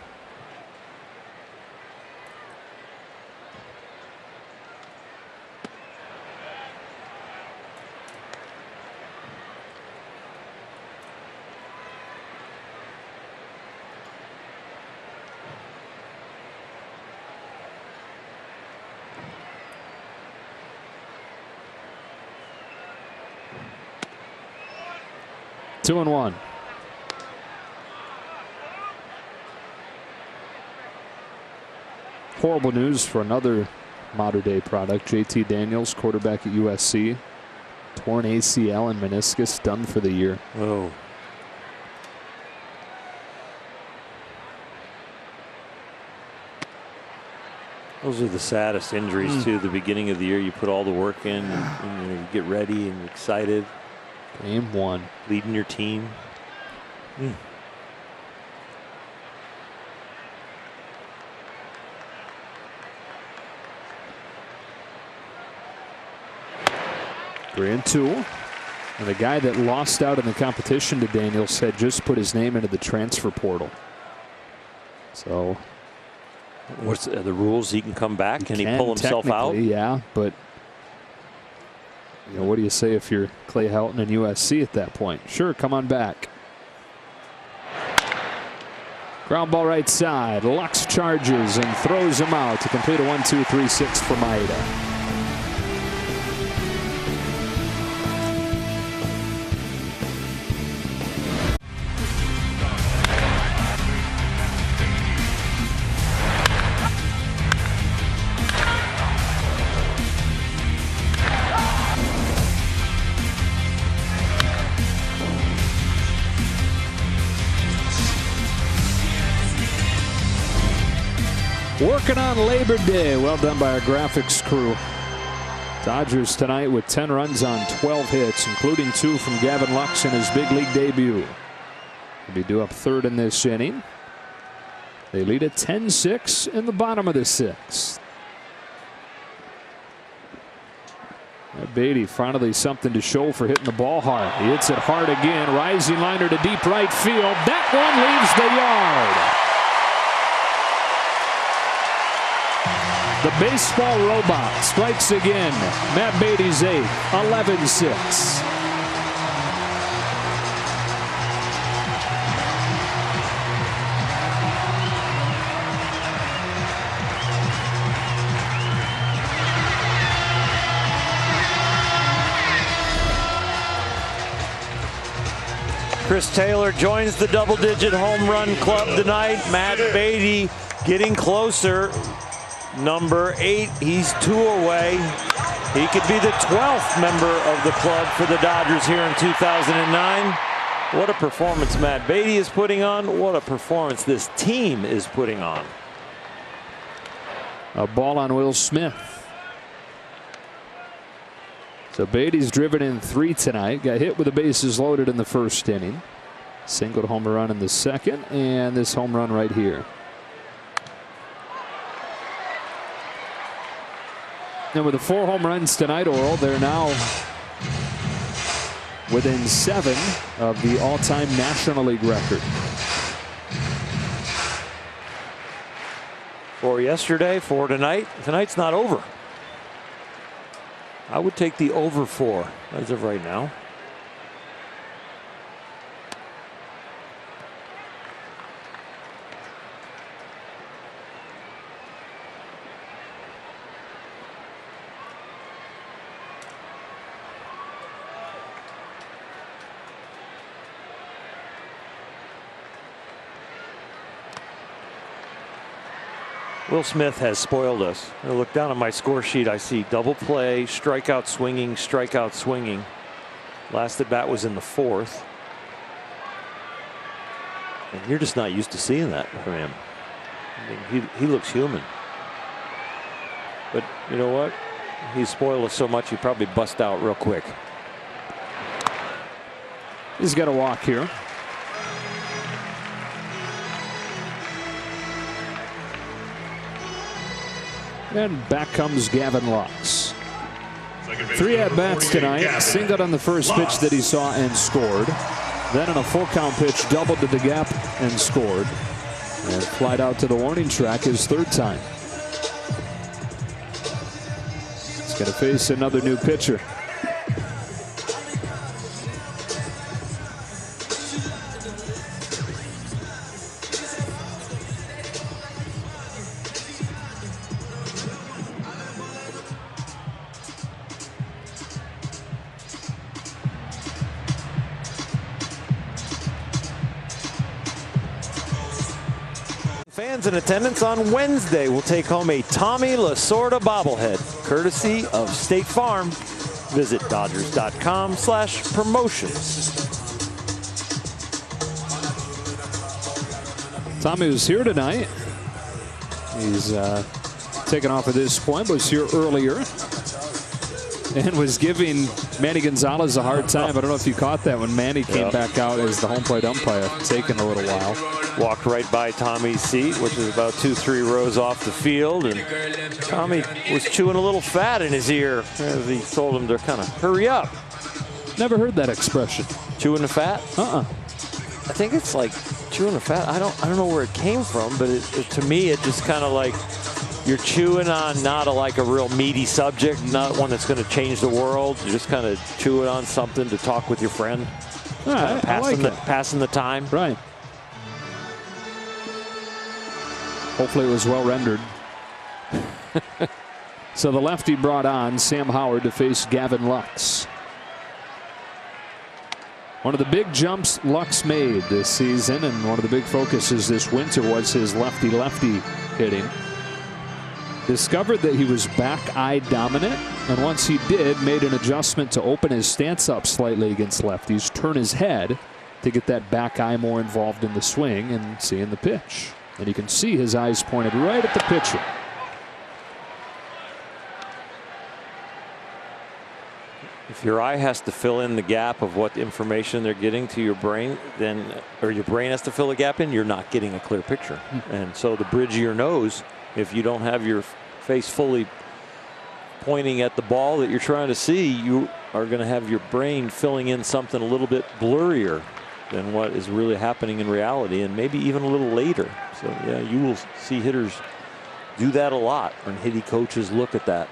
Two and one. Horrible news for another Modern Day product. JT Daniels, quarterback at USC, torn ACL and meniscus, done for the year. Oh. Those are the saddest injuries too. The beginning of the year, you put all the work in, and you get ready and excited. Game one. Leading your team. 3-2. And the guy that lost out in the competition to Daniels had just put his name into the transfer portal. So what's the rules? He can come back. Can he pull himself out? Yeah, but you know, what do you say if you're Clay Helton and USC at that point? Sure, come on back. Ground ball right side. Lux charges and throws him out to complete a 1-2-3-6 for Maeda. Working on Labor Day. Well done by our graphics crew. Dodgers tonight with 10 runs on 12 hits, including 2 from Gavin Lux in his big league debut. He'll be due up third in this inning. They lead at 10-6 in the bottom of the 6th. Beatty finally something to show for hitting the ball hard. He hits it hard again. Rising liner to deep right field. That one leaves the yard. The baseball robot strikes again. Matt Beatty's 8th, 11-6. Chris Taylor joins the double-digit home run club tonight. Matt Beatty getting closer. Number 8, he's 2 away. He could be the 12th member of the club for the Dodgers here in 2009. What a performance Matt Beatty is putting on. What a performance this team is putting on. A ball on Will Smith. So Beatty's driven in 3 tonight. Got hit with the bases loaded in the first inning. Singled home run in the second, and this home run right here. And with the 4 home runs tonight, Oral, they're now within 7 of the all-time National League record. 4 yesterday, 4 tonight. Tonight's not over. I would take the over 4 as of right now. Will Smith has spoiled us. I look down at my score sheet. I see double play, strikeout swinging, strikeout swinging. Last at bat was in the 4th. And you're just not used to seeing that from him. I mean, he looks human. But you know what? He's spoiled us so much he probably bust out real quick. He's got a walk here. And back comes Gavin Lux. 3 at-bats tonight. Singled on the first pitch that he saw and scored. Then on a full count pitch, doubled to the gap and scored. And flied out to the warning track his 3rd time. He's going to face another new pitcher. Fans in attendance on Wednesday will take home a Tommy Lasorda bobblehead, courtesy of State Farm. Visit Dodgers.com/promotions. Tommy was here tonight. He's taken off at this point, but was here earlier and was giving Manny Gonzalez a hard time. I don't know if you caught that when Manny came back out as the home plate umpire, taking a little while. Walked right by Tommy's seat, which is about 2-3 rows off the field, and Tommy was chewing a little fat in his ear as he told him to kind of hurry up. Never heard that expression. Chewing the fat? I think it's like chewing the fat. I don't know where it came from, but to me it just kind of like you're chewing on not like a real meaty subject, not one that's going to change the world. You're just kind of chewing on something to talk with your friend. All right, passing the time. Right. Hopefully it was well rendered. So the lefty brought on Sam Howard to face Gavin Lux. One of the big jumps Lux made this season, and one of the big focuses this winter was his lefty-lefty hitting. Discovered that he was back-eye dominant, and once he did, made an adjustment to open his stance up slightly against lefties, turn his head to get that back eye more involved in the swing and seeing the pitch. And you can see his eyes pointed right at the pitcher. If your eye has to fill in the gap of what information they're getting to your brain, then, or your brain has to fill the gap in, you're not getting a clear picture. And so the bridge of your nose, if you don't have your face fully pointing at the ball that you're trying to see, you are going to have your brain filling in something a little bit blurrier than what is really happening in reality, and maybe even a little later. So yeah, you will see hitters do that a lot when hitting coaches look at that.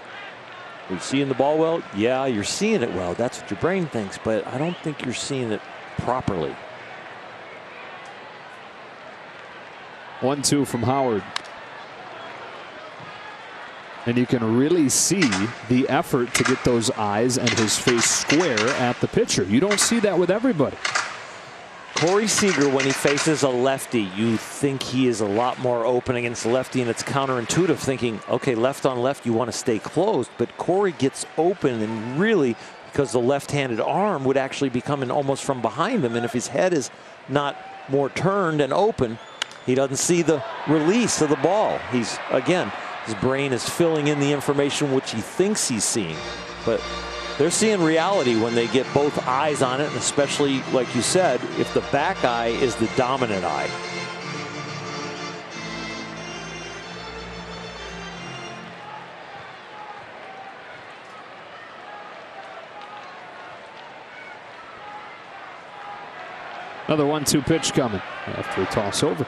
Are you seeing the ball well? Yeah, you're seeing it well. That's what your brain thinks, but I don't think you're seeing it properly. 1-2 from Howard. And you can really see the effort to get those eyes and his face square at the pitcher. You don't see that with everybody. Corey Seager, when he faces a lefty, you think he is a lot more open against the lefty, and it's counterintuitive thinking, okay, left on left, you want to stay closed. But Corey gets open, and really, because the left-handed arm would actually be coming almost from behind him, and if his head is not more turned and open, he doesn't see the release of the ball. He's, again, his brain is filling in the information which he thinks he's seeing. But they're seeing reality when they get both eyes on it, and especially, like you said, if the back eye is the dominant eye. Another 1-2 pitch coming after a toss over.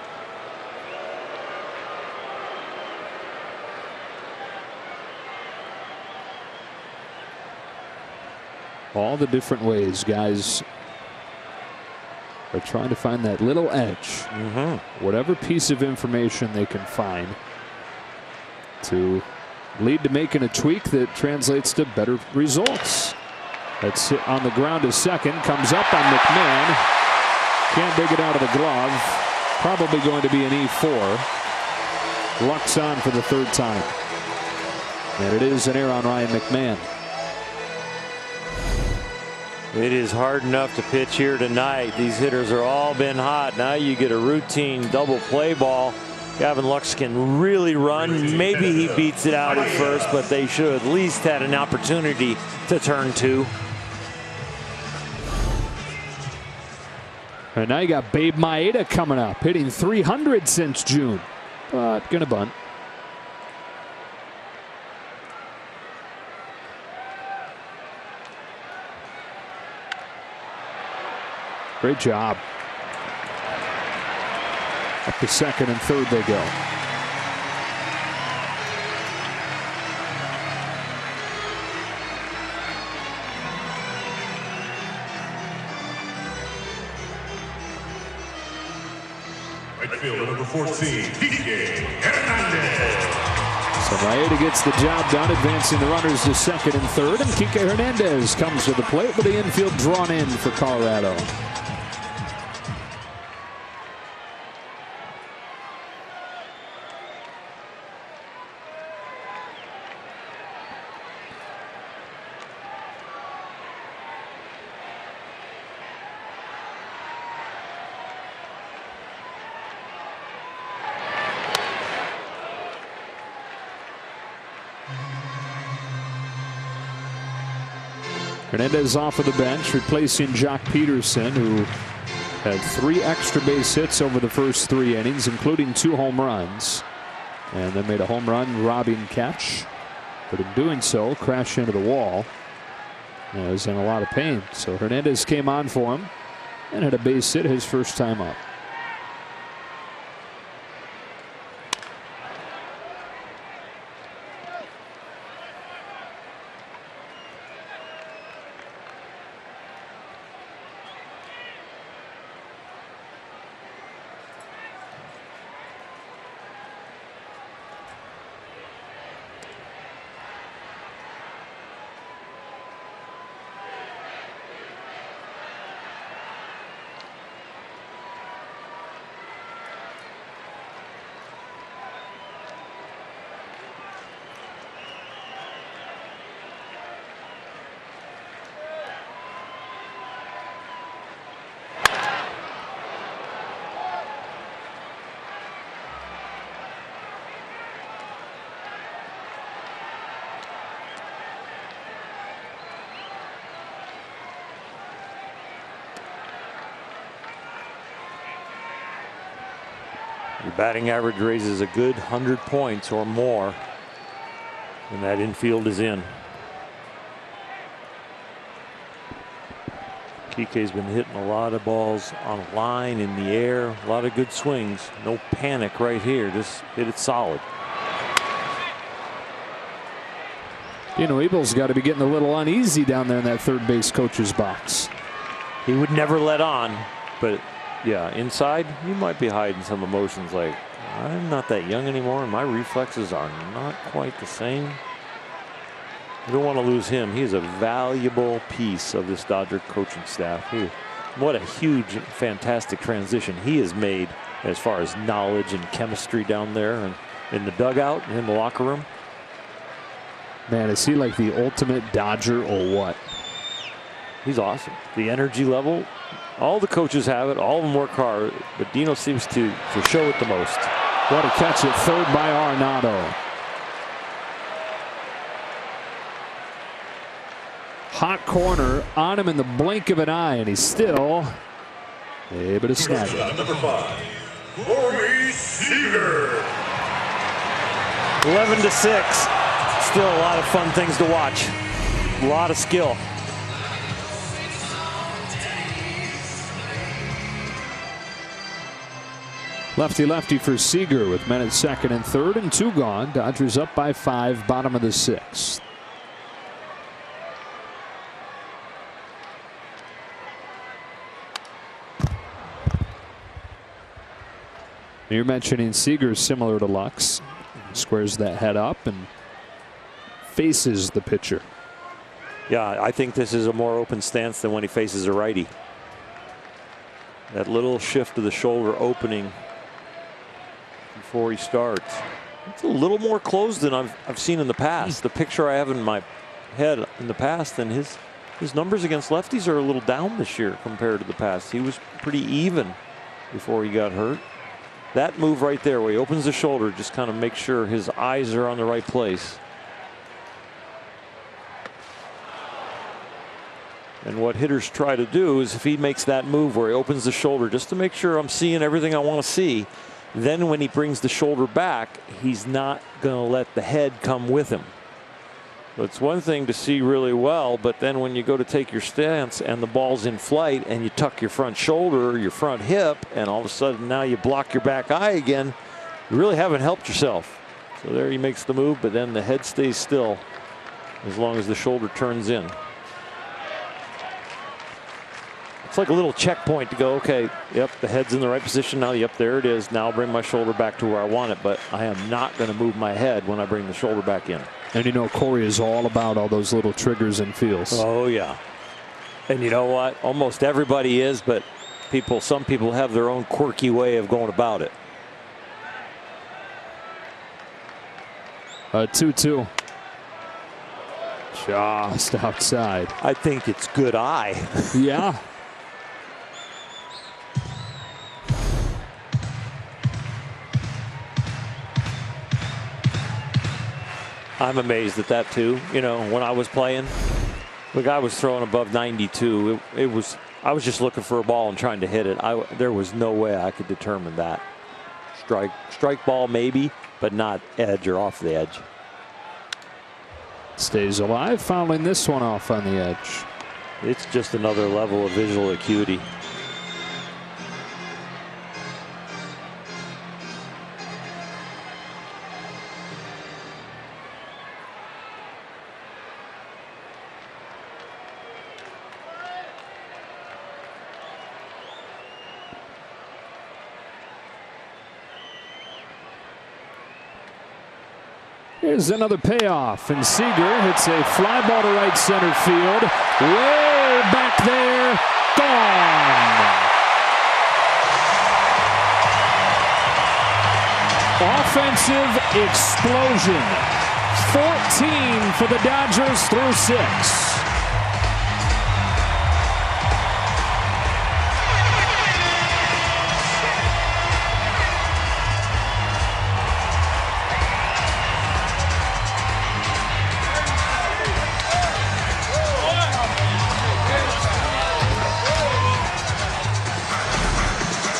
All the different ways guys are trying to find that little edge. Whatever piece of information they can find to lead to making a tweak that translates to better results. That's hit on the ground to second. Comes up on McMahon. Can't dig it out of the glove. Probably going to be an E4. Luck's on for the third time. And it is an error on Ryan McMahon. It is hard enough to pitch here tonight. These hitters are all been hot. Now you get a routine double play ball. Gavin Lux can really run. Maybe he beats it out at first, but they should at least had an opportunity to turn two. And now you got Babe Maeda coming up, hitting 300 since June, but gonna bunt. Great job. Up to second and third they go. Right fielder number 14, Kike Hernandez. So Maeda gets the job done, advancing the runners to second and third, and Kike Hernandez comes to the plate with the infield drawn in for Colorado. Hernandez off of the bench, replacing Jock Peterson, who had 3 extra base hits over the first 3 innings, including 2 home runs, and then made a home run robbing catch, but in doing so crashed into the wall. He was in a lot of pain, so Hernandez came on for him and had a base hit his first time up. Your batting average raises a good 100 points or more when that infield is in. Kike's been hitting a lot of balls on line, in the air, a lot of good swings. No panic right here. Just hit it solid. Dino Ebel's got to be getting a little uneasy down there in that third base coach's box. He would never let on, but yeah, inside you might be hiding some emotions like, I'm not that young anymore and my reflexes are not quite the same. You don't want to lose him. He is a valuable piece of this Dodger coaching staff. He What a huge, fantastic transition he has made as far as knowledge and chemistry down there and in the dugout and in the locker room. Man, is he like the ultimate Dodger or what? He's awesome. The energy level, all the coaches have it, all of them work hard, but Dino seems to show it the most. What a catch at third by Arenado. Hot corner on him in the blink of an eye, and he's still able to snag it. Number 5, Corey Seager. 11-6. Still a lot of fun things to watch. A lot of skill. Lefty-lefty for Seager with men at second and third and 2 gone. Dodgers up by 5, bottom of the 6th. You're mentioning Seager similar to Lux. Squares that head up and faces the pitcher. Yeah, I think this is a more open stance than when he faces a righty. That little shift of the shoulder opening before he starts. It's a little more closed than I've seen in the past. The picture I have in my head in the past, and his numbers against lefties are a little down this year compared to the past. He was pretty even before he got hurt. That move right there where he opens the shoulder, just kind of makes sure his eyes are on the right place. And what hitters try to do is if he makes that move where he opens the shoulder just to make sure I'm seeing everything I want to see, then when he brings the shoulder back, he's not going to let the head come with him. It's one thing to see really well, but then when you go to take your stance and the ball's in flight and you tuck your front shoulder or your front hip and all of a sudden now you block your back eye again, you really haven't helped yourself. So there he makes the move, but then the head stays still as long as the shoulder turns in. It's like a little checkpoint to go, okay, yep, the head's in the right position now. Yep, there it is. Now I'll bring my shoulder back to where I want it, but I am not going to move my head when I bring the shoulder back in. And you know, Corey is all about all those little triggers and feels. Oh, yeah. And you know what? Almost everybody is, but some people have their own quirky way of going about it. 2-2. Just outside. I think it's good eye. Yeah. I'm amazed at that too. You know, when I was playing, the guy was throwing above 92. I was just looking for a ball and trying to hit it. There was no way I could determine that. Strike ball maybe, but not edge or off the edge. Stays alive, fouling this one off on the edge. It's just another level of visual acuity. Here's another payoff, and Seager hits a fly ball to right center field. Way back there, gone. Offensive explosion. 14 for the Dodgers through 6.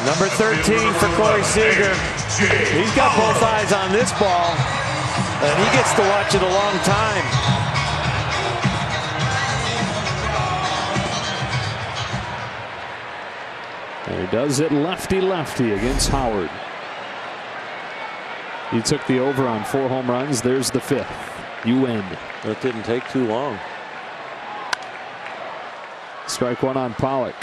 Number 13 for Corey Seager. He's got both eyes on this ball, and he gets to watch it a long time. And he does it lefty-lefty against Howard. He took the over on 4 home runs. There's the 5th. You win. That didn't take too long. Strike one on Pollock.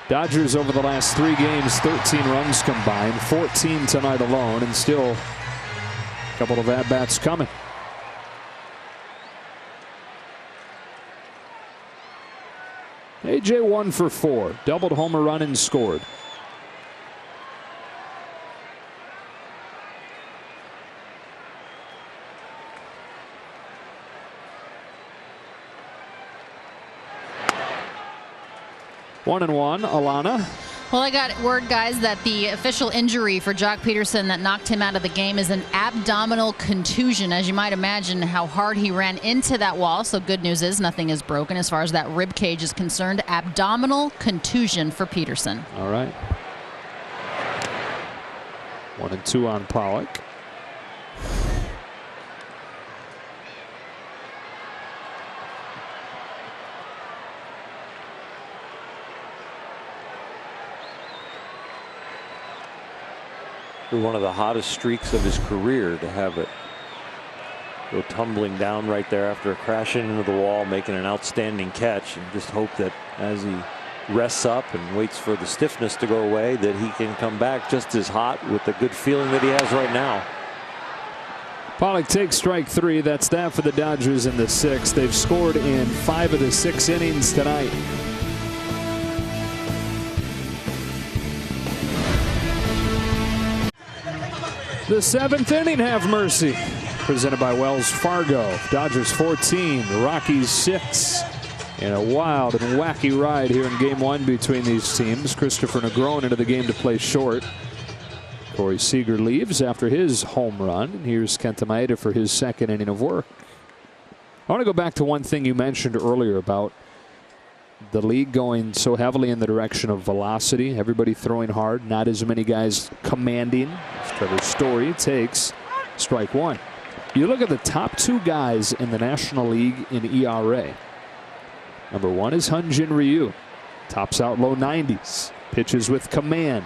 Dodgers over the last 3 games, 13 runs combined, 14 tonight alone, and still a couple of at-bats coming. AJ 1 for 4. Doubled homer run and scored. One and one, Alana. Well, I got word, guys, that the official injury for Jock Peterson that knocked him out of the game is an abdominal contusion. As you might imagine, how hard he ran into that wall. So good news is nothing is broken as far as that rib cage is concerned. Abdominal contusion for Peterson. All right. 1 and 2 on Pollock. One of the hottest streaks of his career to have it go tumbling down right there after crashing into the wall, making an outstanding catch, and just hope that as he rests up and waits for the stiffness to go away, that he can come back just as hot with the good feeling that he has right now. Pollock takes strike 3. That's that for the Dodgers in the 6th. They've scored in 5 of the 6 innings tonight. The 7th inning, have mercy. Presented by Wells Fargo. Dodgers 14, the Rockies 6. In a wild and wacky ride here in game 1 between these teams. Christopher Negron into the game to play short. Corey Seager leaves after his home run. And here's Kenta Maeda for his 2nd inning of work. I want to go back to one thing you mentioned earlier about the league going so heavily in the direction of velocity. Everybody throwing hard, not as many guys commanding. As Trevor Story takes strike 1. You look at the top 2 guys in the National League in ERA. Number 1 is Hyun-Jin Ryu. Tops out low 90s. Pitches with command.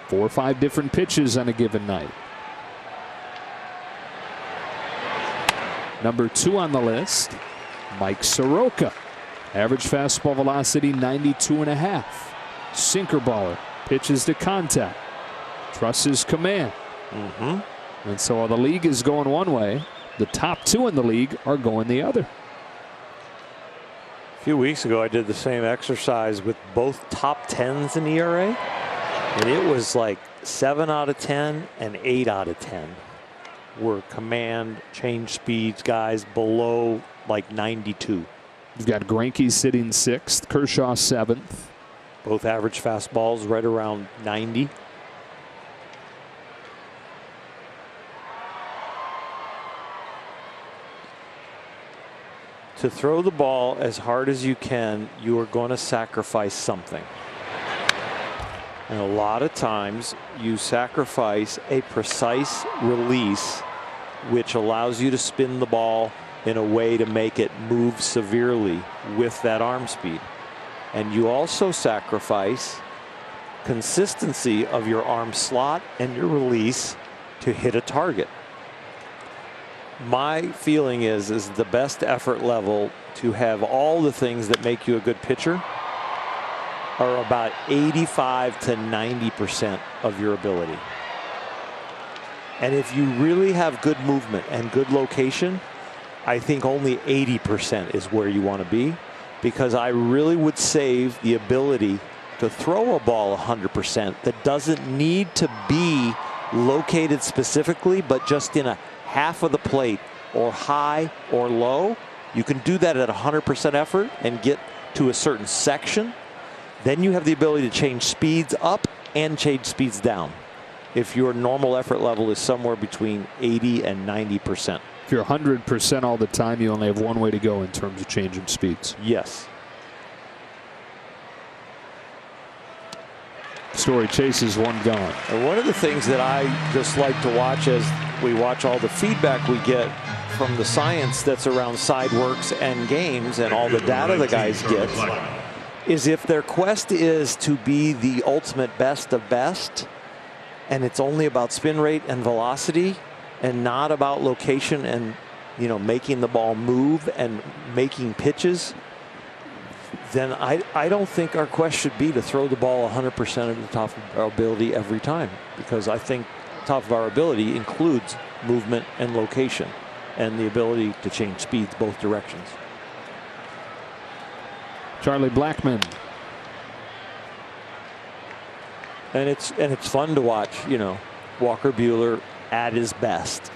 4 or 5 different pitches on a given night. Number 2 on the list, Mike Soroka. Average fastball velocity 92.5. Sinker baller. Pitches to contact. Trusts his command. And so while the league is going one way, the top 2 in the league are going the other. A few weeks ago, I did the same exercise with both top 10s in ERA. And it was like 7 out of 10 and 8 out of 10 were command, change speeds guys below like 92. You've got Greinke sitting 6th, Kershaw 7th. Both average fastballs right around 90. To throw the ball as hard as you can, you are going to sacrifice something. And a lot of times you sacrifice a precise release, which allows you to spin the ball in a way to make it move severely with that arm speed. And you also sacrifice consistency of your arm slot and your release to hit a target. My feeling is the best effort level to have all the things that make you a good pitcher are about 85 to 90% of your ability. And if you really have good movement and good location, I think only 80% is where you want to be, because I really would save the ability to throw a ball 100% that doesn't need to be located specifically, but just in a half of the plate or high or low. You can do that at 100% effort and get to a certain section. Then you have the ability to change speeds up and change speeds down if your normal effort level is somewhere between 80 and 90%. If you're 100% all the time, you only have one way to go in terms of changing speeds. Yes. Story chases one gone. And one of the things that I just like to watch as we watch all the feedback we get from the science that's around side works and games and all the data the guys get is if their quest is to be the ultimate best of best, and it's only about spin rate and velocity and not about location and, you know, making the ball move and making pitches, then I don't think our quest should be to throw the ball 100% at the top of our ability every time, because I think top of our ability includes movement and location and the ability to change speeds both directions. Charlie Blackmon. And it's fun to watch, you know, Walker Buehler at his best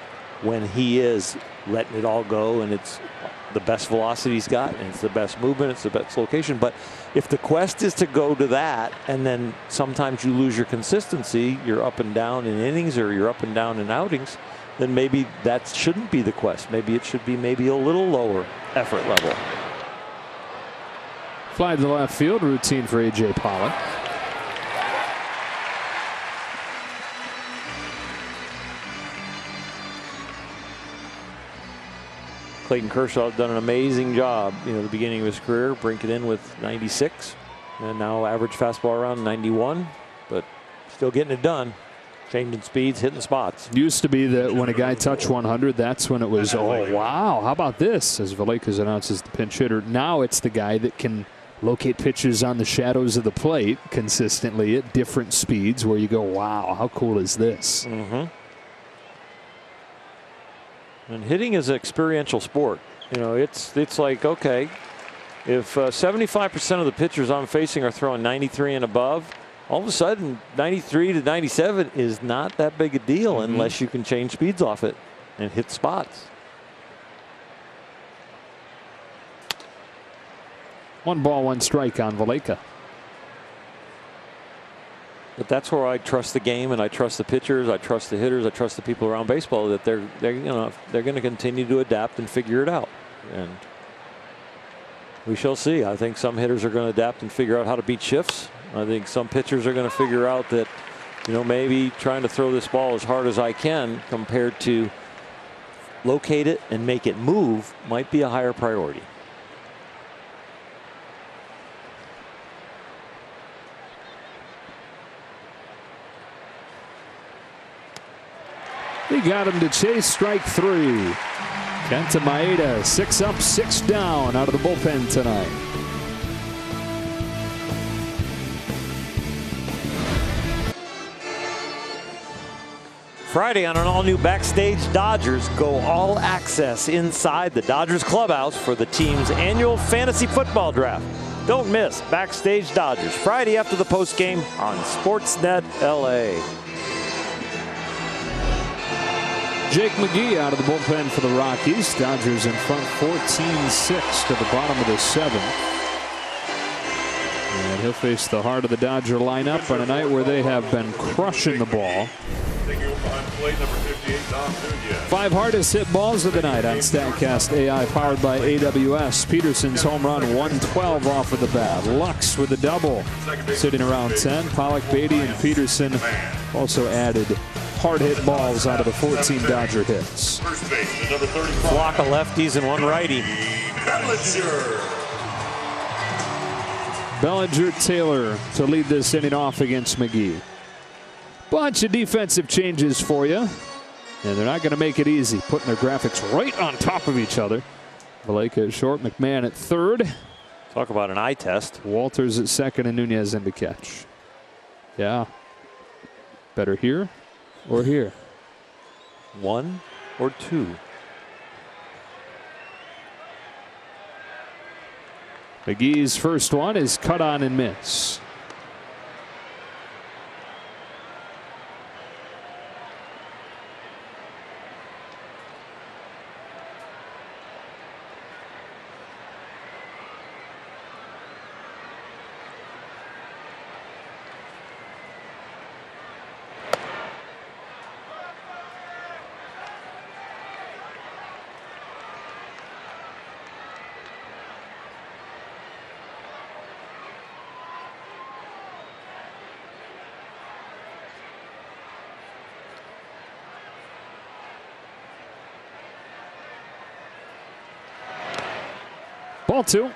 when he is letting it all go, and it's the best velocity he's got, and it's the best movement, it's the best location. But if the quest is to go to that, and then sometimes you lose your consistency, you're up and down in innings or you're up and down in outings, then maybe that shouldn't be the quest. Maybe it should be maybe a little lower effort level. Fly to the left field, routine for A.J. Pollock. Clayton Kershaw has done an amazing job, you know, at the beginning of his career, breaking in with 96, and now average fastball around 91, but still getting it done, changing speeds, hitting spots. Used to be that when a guy touched 100, that's when it was, oh wow, how about this, as Vallecas announces the pinch hitter. Now it's the guy that can locate pitches on the shadows of the plate consistently at different speeds, where you go, wow, how cool is this? And hitting is an experiential sport. You know, it's like, okay, if 75% of the pitchers I'm facing are throwing 93 and above, all of a sudden 93 to 97 is not that big a deal unless you can change speeds off it and hit spots. 1 ball, 1 strike on Valleca. But that's where I trust the game, and I trust the pitchers, I trust the hitters, I trust the people around baseball, that they're you know, they're going to continue to adapt and figure it out. And we shall see. I think some hitters are going to adapt and figure out how to beat shifts. I think some pitchers are going to figure out that, you know, maybe trying to throw this ball as hard as I can compared to locate it and make it move might be a higher priority. He got him to chase, strike 3. Kenta Maeda, 6 up, 6 down out of the bullpen tonight. Friday on an all-new Backstage Dodgers, go all access inside the Dodgers clubhouse for the team's annual fantasy football draft. Don't miss Backstage Dodgers Friday after the postgame on Sportsnet LA. Jake McGee out of the bullpen for the Rockies. Dodgers in front 14-6 to the bottom of the 7th. And he'll face the heart of the Dodger lineup on a night where they have been crushing the ball. 5 hardest hit balls of the night on StatCast AI, powered by AWS. Peterson's home run, 112 off of the bat. Lux with a double, sitting around 10. Pollock, Beatty, and Peterson also added hard hit balls out of the 14 Dodger hits. Flock of lefties and 1 righty. Bellinger, Taylor to lead this inning off against McGee. Bunch of defensive changes for you, and they're not going to make it easy, putting their graphics right on top of each other. Valleca at short, McMahon at third. Talk about an eye test. Walters at second, and Nunez in to catch. Yeah. Better here or here? 1 or 2? McGee's first one is cut on and miss. Ball 2.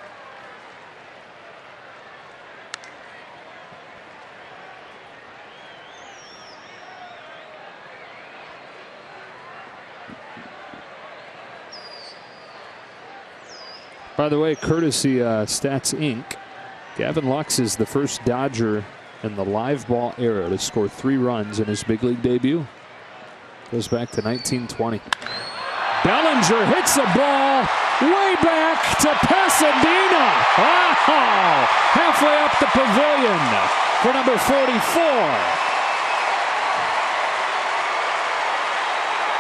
By the way, courtesy Stats Inc., Gavin Lux is the first Dodger in the live ball era to score 3 runs in his big league debut. Goes back to 1920. Bellinger hits a ball Way back to Pasadena. Oh, halfway up the pavilion for number 44.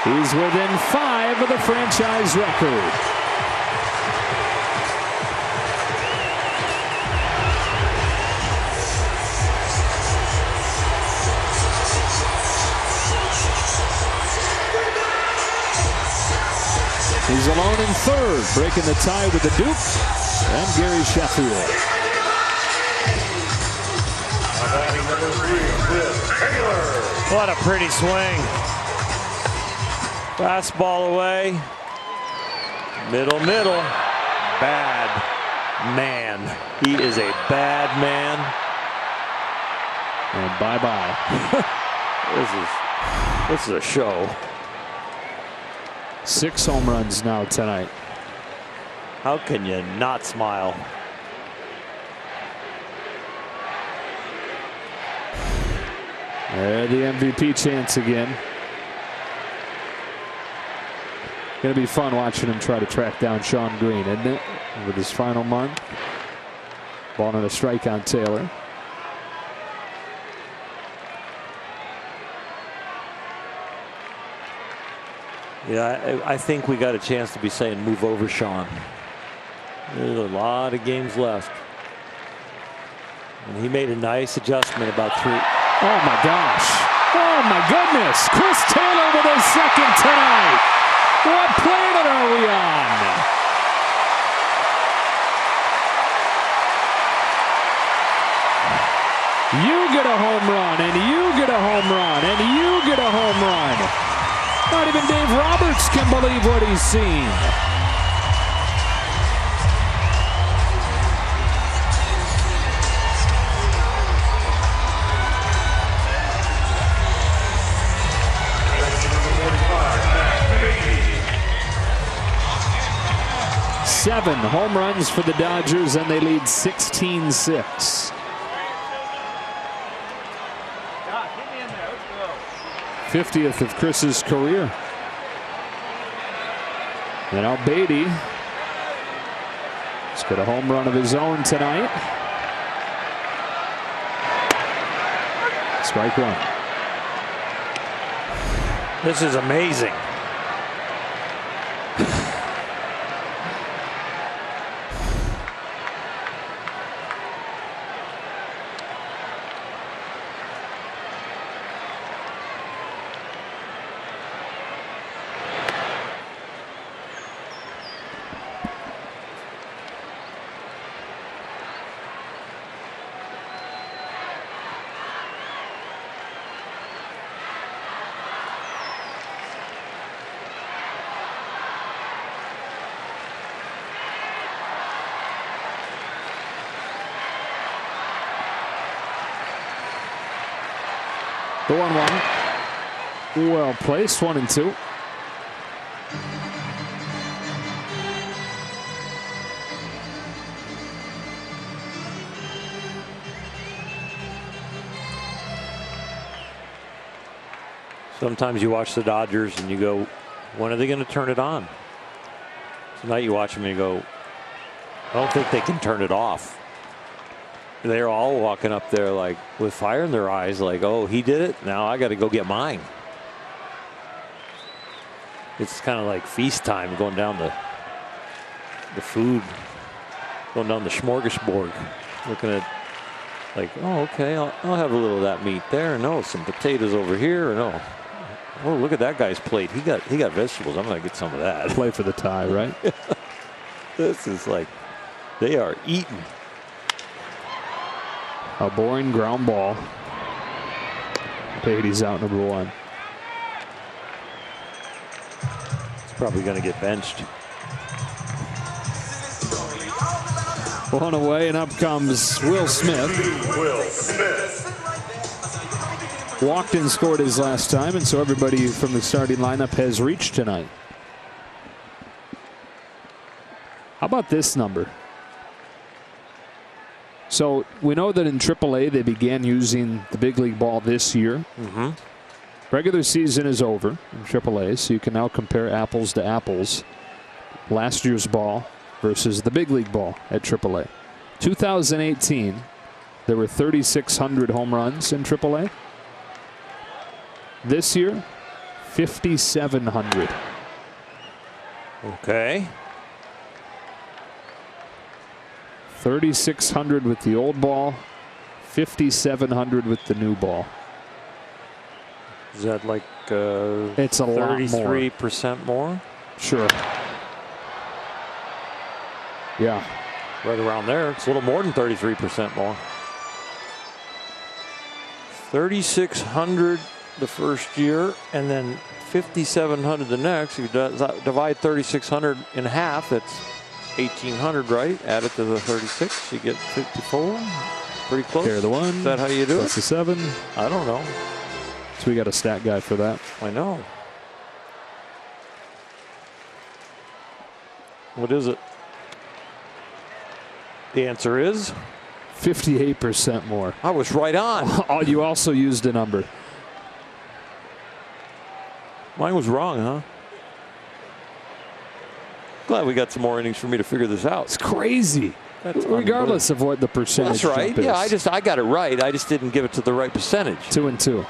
He's within 5 of the franchise record. He's alone in third, breaking the tie with the Duke and Gary Sheffield. What a pretty swing. Fastball away. Middle. Bad man. He is a bad man. And bye-bye. This is a show. 6 home runs now tonight. How can you not smile? There, the MVP chance again. Gonna be fun watching him try to track down Sean Green, isn't it? With his final month. Ball on a strike on Taylor. Yeah, I think we got a chance to be saying move over Sean. There's a lot of games left. And he made a nice adjustment about 3. Oh my gosh. Oh my goodness. Chris Taylor with his second tonight. What planet are we on? You get a home run, and you get a home run, and you get a home run. Not even Dave Roberts can believe what he's seen. Seven home runs for the Dodgers, and they lead 16-6. 50th of Chris's career. And now Beatty has got a home run of his own tonight. Strike 1. This is amazing. The 1-1. Well placed. 1-2. Sometimes you watch the Dodgers and you go, when are they going to turn it on? Tonight you watch them and you go, I don't think they can turn it off. They're all walking up there like with fire in their eyes, like, oh, he did it. Now I got to go get mine. It's kind of like feast time, going down the food, going down the smorgasbord, looking at like, oh, okay, I'll have a little of that meat there. No, some potatoes over here. No, oh, look at that guy's plate. He got vegetables. I'm gonna get some of that. Play for the tie, right? This is like they are eating. A boring ground ball. Beatty's out, number 1. He's probably going to get benched. 1 away, and up comes Will Smith. Walked and scored his last time, and so everybody from the starting lineup has reached tonight. How about this number? So we know that in AAA they began using the big league ball this year. Regular season is over in AAA, so you can now compare apples to apples. last year's ball versus the big league ball at AAA. 2018, there were 3,600 home runs in AAA. This year, 5,700. Okay. 3,600 with the old ball, 5,700 with the new ball. Is that like it's a lot more. 33% more? Sure. Yeah. Right around there. It's a little more than 33% more. 3,600 the first year, and then 5,700 the next. If you divide 3,600 in half, that's 1,800, right? Add it to the 36, you get 54. Pretty close. Carry the 1. Is that how you do it? That's the 7. I don't know. So we got a stat guy for that. I know. What is it? The answer is 58% more. I was right on. Oh, you also used a number. Mine was wrong, huh? Glad we got some more innings for me to figure this out. It's crazy. That's regardless of what the percentage. That's right. jump is. Yeah, I got it right. I just didn't give it to the right percentage. 2 and 2.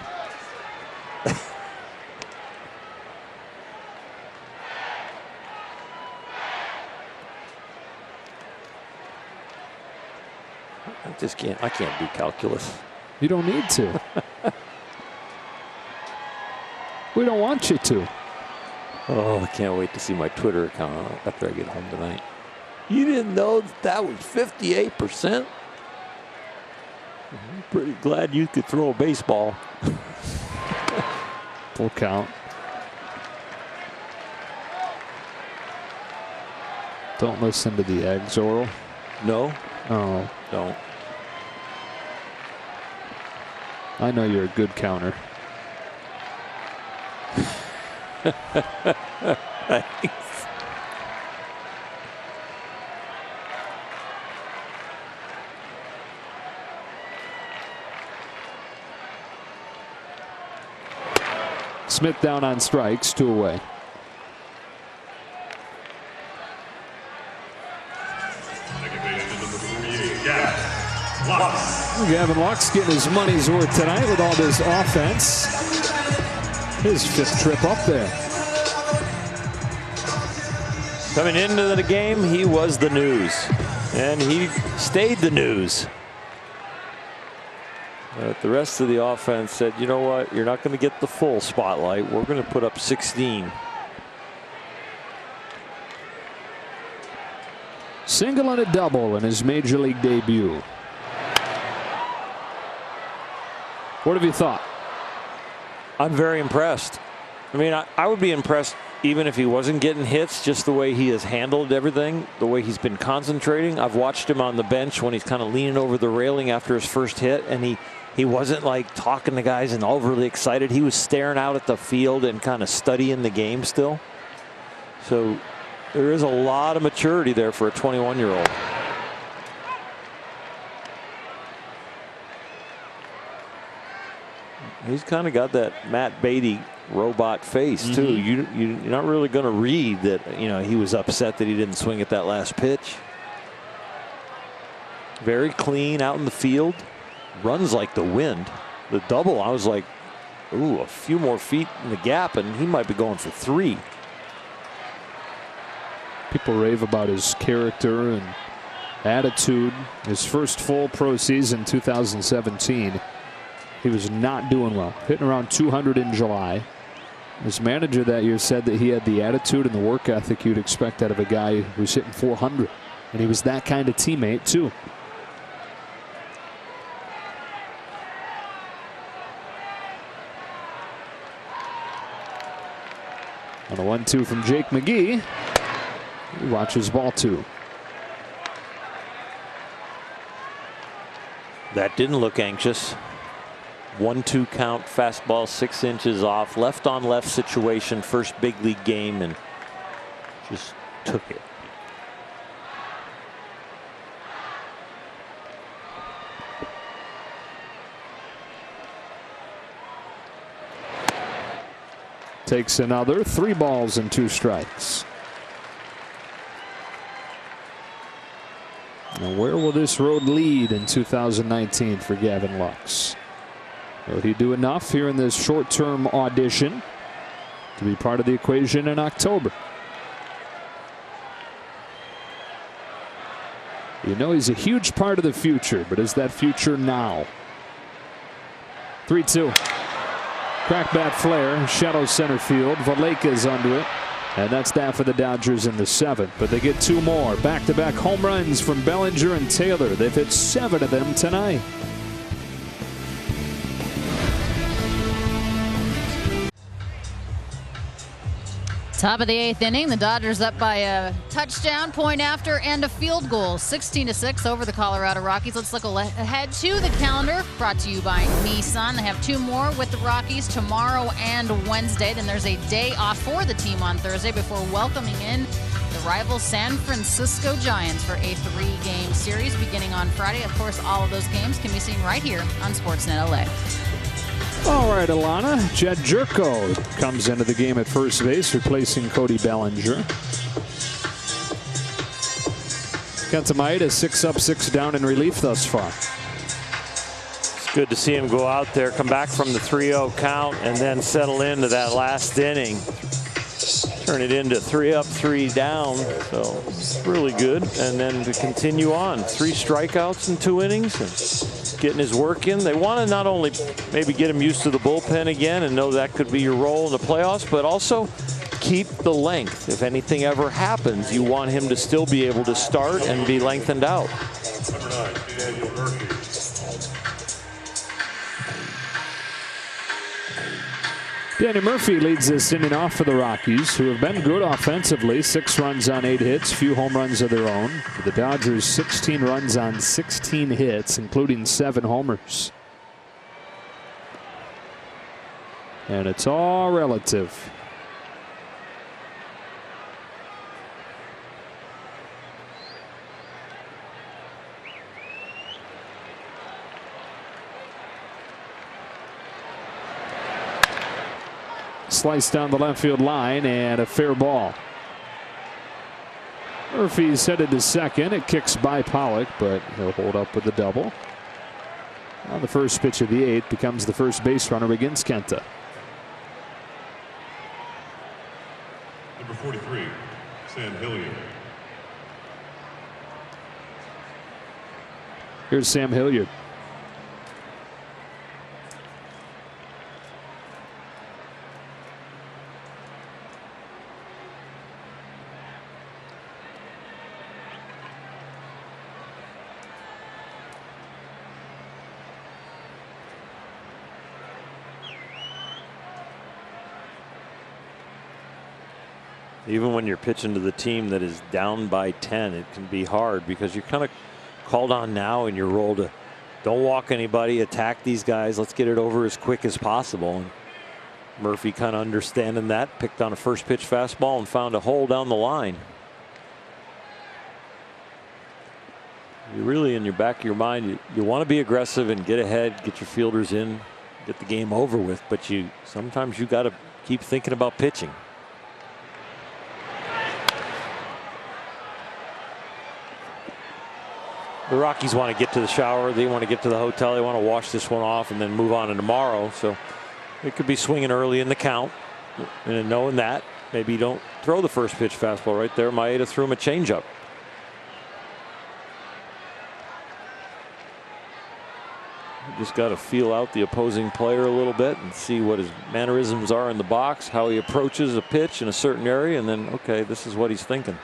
I can't do calculus. You don't need to. We don't want you to. Oh, I can't wait to see my Twitter account after I get home tonight. You didn't know that was 58%? I'm pretty glad you could throw a baseball. Full count. Don't listen to the eggs, Oral. No? Oh. Don't. I know you're a good counter. Thanks. Smith down on strikes, 2 away. Gavin Lux getting his money's worth tonight with all this offense. His 5th trip up there. Coming into the game, he was the news, and he stayed the news. But the rest of the offense said, you know what, you're not going to get the full spotlight. We're going to put up 16. Single and a double in his major league debut. What have you thought? I'm very impressed. I mean, I would be impressed even if he wasn't getting hits, just the way he has handled everything, the way he's been concentrating. I've watched him on the bench when he's kind of leaning over the railing after his first hit, and he wasn't like talking to guys and overly excited. He was staring out at the field and kind of studying the game still. So there is a lot of maturity there for a 21-year-old. He's kind of got that Matt Beatty robot face too. You're not really going to read that, he was upset that he didn't swing at that last pitch. Very clean out in the field. Runs like the wind. The double, I was like, ooh, a few more feet in the gap and he might be going for 3. People rave about his character and attitude. His first full pro season, 2017. He was not doing well, hitting around 200 in July. His manager that year said that he had the attitude and the work ethic you'd expect out of a guy who's hitting 400. And he was that kind of teammate, too. On a 1-2 from Jake McGee. He watches ball 2. That didn't look anxious. 1-2 count, fastball 6 inches off, left on left situation, first big league game, and just took it. Takes another 3 balls and 2 strikes. Now, where will this road lead in 2019 for Gavin Lux? Will he do enough here in this short-term audition to be part of the equation in October? You know he's a huge part of the future, but is that future now? 3-2. Crack bat flare, shallow center field. Valleca's under it. And that's that for the Dodgers in the 7th. But they get 2 more. Back-to-back home runs from Bellinger and Taylor. They've hit 7 of them tonight. Top of the 8th inning, the Dodgers up by a touchdown, point after, and a field goal. 16-6 over the Colorado Rockies. Let's look ahead to the calendar. Brought to you by Nissan. They have 2 more with the Rockies tomorrow and Wednesday. Then there's a day off for the team on Thursday before welcoming in the rival San Francisco Giants for a 3-game series beginning on Friday. Of course, all of those games can be seen right here on Sportsnet LA. All right, Alana. Jed Jerko comes into the game at first base, replacing Cody Bellinger. Kenta 6 up, 6 down in relief thus far. It's good to see him go out there, come back from the 3-0 count, and then settle into that last inning. Turn it into 3 up, 3 down. So really good. And then to continue on. 3 strikeouts in 2 innings. And getting his work in. They want to not only maybe get him used to the bullpen again and know that could be your role in the playoffs, but also keep the length. If anything ever happens, you want him to still be able to start and be lengthened out. Number 9, Daniel Murphy. Danny Murphy leads this inning off for the Rockies, who have been good offensively. 6 runs on 8 hits, few home runs of their own. For the Dodgers, 16 runs on 16 hits, including 7 homers. And it's all relative. Slice down the left field line and a fair ball. Murphy's headed to second. It kicks by Pollock, but he'll hold up with the double. On the first pitch of the 8th becomes the first base runner against Kenta. Number 43, Sam Hilliard. Here's Sam Hilliard. Even when you're pitching to the team that is down by 10, it can be hard because you're kind of called on now in your role to don't walk anybody, attack these guys. Let's get it over as quick as possible. And Murphy kind of understanding that, picked on a first pitch fastball and found a hole down the line. You really, in your back of your mind, you want to be aggressive and get ahead, get your fielders in, get the game over with. But sometimes you got to keep thinking about pitching. The Rockies want to get to the shower. They want to get to the hotel. They want to wash this one off and then move on to tomorrow. So it could be swinging early in the count. And knowing that, maybe you don't throw the first pitch fastball right there. Maeda threw him a changeup. You just got to feel out the opposing player a little bit and see what his mannerisms are in the box, how he approaches a pitch in a certain area, and then, okay, this is what he's thinking.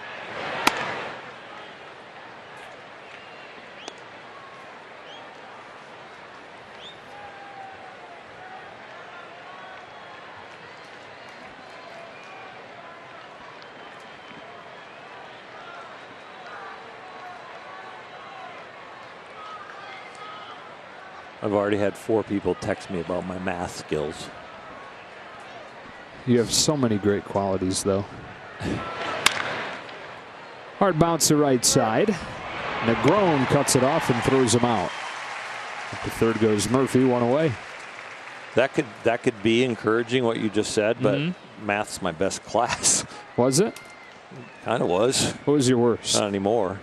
I've already had 4 people text me about my math skills. You have so many great qualities, though. Hard bounce to right side. Negron cuts it off and throws him out. At the third goes Murphy, 1 away. That could be encouraging what you just said, but math's my best class. Was it? Kind of was. What was your worst? Not anymore.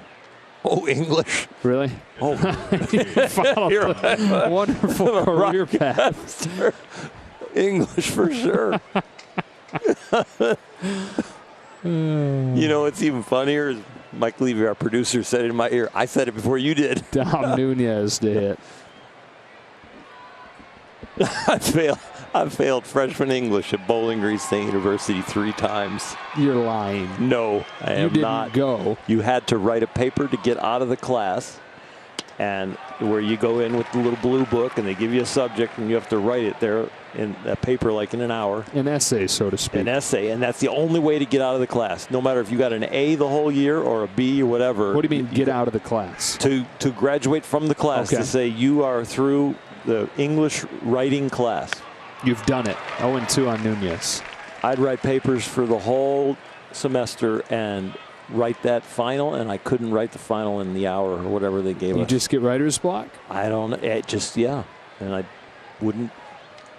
Oh, English. Really? Oh, wonderful career path. English for sure. You know what's even funnier is Mike Levy, our producer, said it in my ear. I said it before you did. Dom Nunez to hit. I've failed freshman English at Bowling Green State University 3 times. You're lying. No, I am not. You didn't go. You had to write a paper to get out of the class, and where you go in with the little blue book, and they give you a subject, and you have to write it there in a paper like in an hour. An essay, so to speak. An essay, and that's the only way to get out of the class. No matter if you got an A the whole year or a B or whatever. What do you mean get out of the class? To graduate from the class, okay. To say you are through the English writing class. You've done it. 0-2 on Nunez. I'd write papers for the whole semester and write that final, and I couldn't write the final in the hour or whatever they gave us. You just get writer's block? I don't know. It just, yeah. And I wouldn't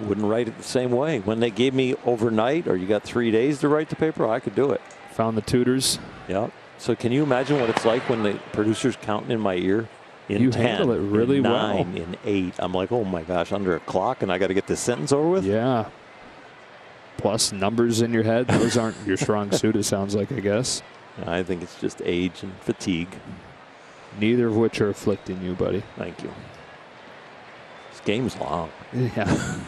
write it the same way. When they gave me overnight, or you got 3 days to write the paper, I could do it. Found the tutors. Yeah. So can you imagine what it's like when the producer's counting in my ear? In you 10, handle it really in 9, well. in 8. I'm like, oh my gosh, under a clock, and I got to get this sentence over with? Yeah. Plus numbers in your head. Those aren't your strong suit, it sounds like, I guess. I think it's just age and fatigue. Neither of which are afflicting you, buddy. Thank you. This game's long. Yeah.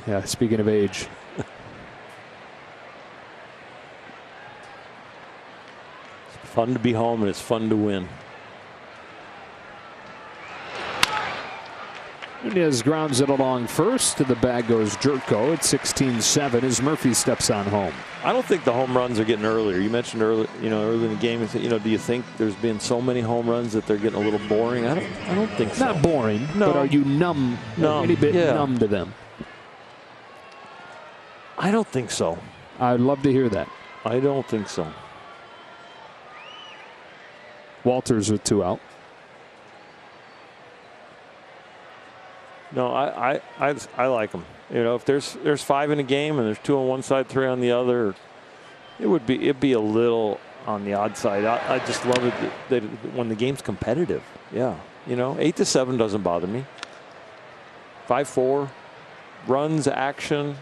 Yeah, speaking of age. It's fun to be home, and it's fun to win. Nunez grounds it along first. To the bag goes Jerko at 16-7 as Murphy steps on home. I don't think the home runs are getting earlier. You mentioned early in the game. Do you think there's been so many home runs that they're getting a little boring? I don't think so. Not boring, no. But are you numb? Any bit numb to them? I don't think so. I'd love to hear that. I don't think so. Walters with 2 out. No, I like them. If there's 5 in a game and there's 2 on one side, 3 on the other, it'd be a little on the odd side. I just love it that when the game's competitive. Yeah, 8-7 doesn't bother me. 5-4, runs, action.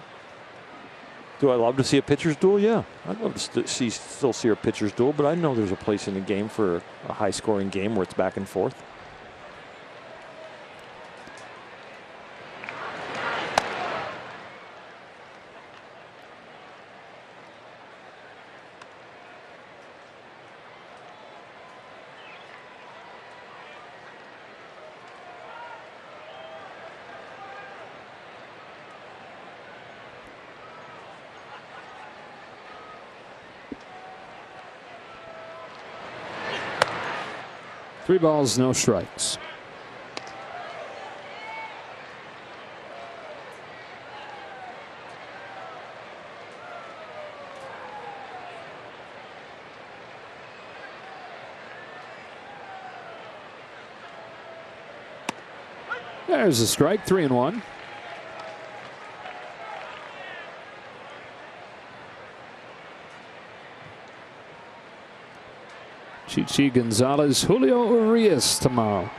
Do I love to see a pitcher's duel? Yeah, I'd love to still see a pitcher's duel, but I know there's a place in the game for a high-scoring game where it's back and forth. Three balls, no strikes. There's a strike, 3-1. Chichi Gonzalez, Julio Urias tomorrow.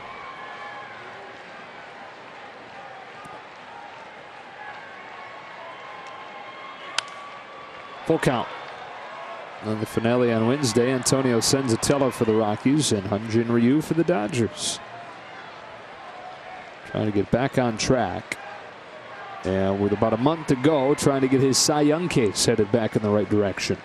Full count. On the finale on Wednesday, Antonio Senzatella for the Rockies and Hyun-Jin Ryu for the Dodgers. Trying to get back on track. And with about a month to go, trying to get his Cy Young case headed back in the right direction.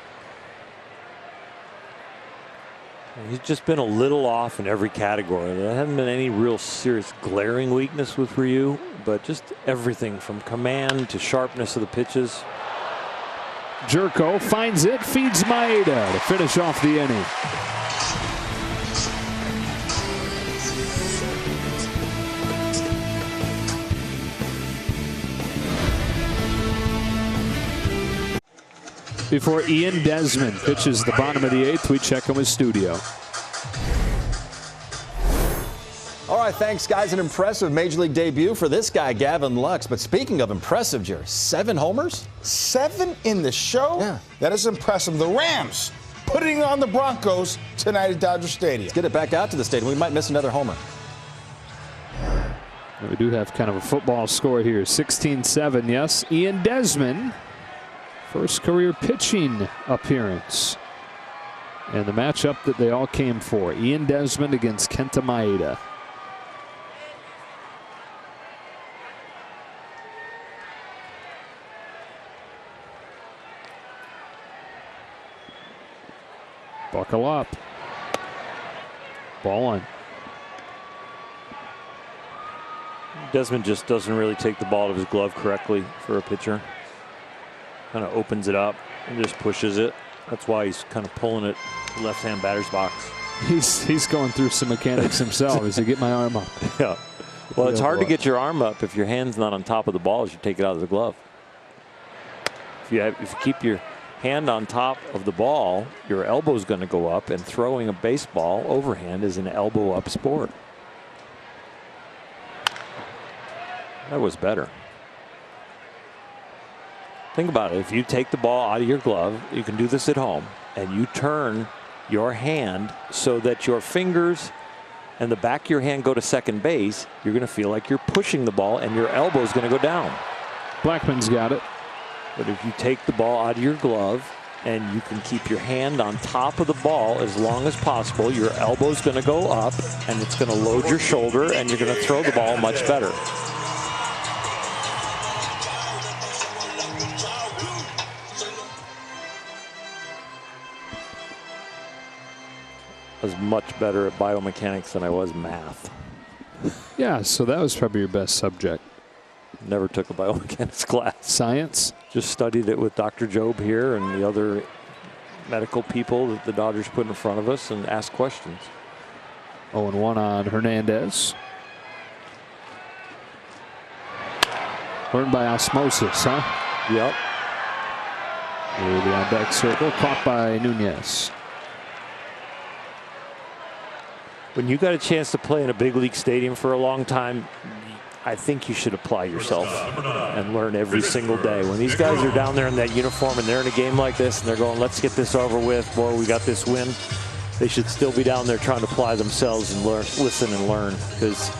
He's just been a little off in every category. There hasn't been any real serious glaring weakness with Ryu, but just everything from command to sharpness of the pitches. Jerko finds it, feeds Maeda to finish off the inning. Before Ian Desmond pitches the bottom of the 8th, we check him with studio. All right, thanks, guys. An impressive Major League debut for this guy, Gavin Lux. But speaking of impressive, Jerry, 7 homers? 7 in the show? Yeah. That is impressive. The Rams putting on the Broncos tonight at Dodger Stadium. Let's get it back out to the stadium. We might miss another homer. We do have kind of a football score here. 16-7, yes. Ian Desmond, first career pitching appearance. And the matchup that they all came for. Ian Desmond against Kenta Maeda. Buckle up. Ball on. Desmond just doesn't really take the ball out of his glove correctly for a pitcher. Kind of opens it up and just pushes it. That's why he's kind of pulling it to the left-hand batter's box. He's going through some mechanics himself as I get my arm up. Yeah. Well, it's hard to get your arm up if your hand's not on top of the ball as you take it out of the glove. If you keep your hand on top of the ball, your elbow's going to go up, and throwing a baseball overhand is an elbow up sport. That was better. Think about it. If you take the ball out of your glove, you can do this at home, and you turn your hand so that your fingers and the back of your hand go to second base, you're going to feel like you're pushing the ball and your elbow is going to go down. Blackman's got it. But if you take the ball out of your glove and you can keep your hand on top of the ball as long as possible, your elbow's going to go up and it's going to load your shoulder and you're going to throw the ball much better. I was much better at biomechanics than I was math. Yeah, so that was probably your best subject. Never took a biomechanics class. Science? Just studied it with Dr. Jobe here and the other medical people that the Dodgers put in front of us and asked questions. 0-1 on Hernandez. Learned by osmosis, huh? Yep. Here the on-deck circle, caught by Nunez. When you got a chance to play in a big league stadium for a long time, I think you should apply yourself and learn every single day. When these guys are down there in that uniform and they're in a game like this and they're going, let's get this over with, boy, we got this win, they should still be down there trying to apply themselves and learn, listen and learn, because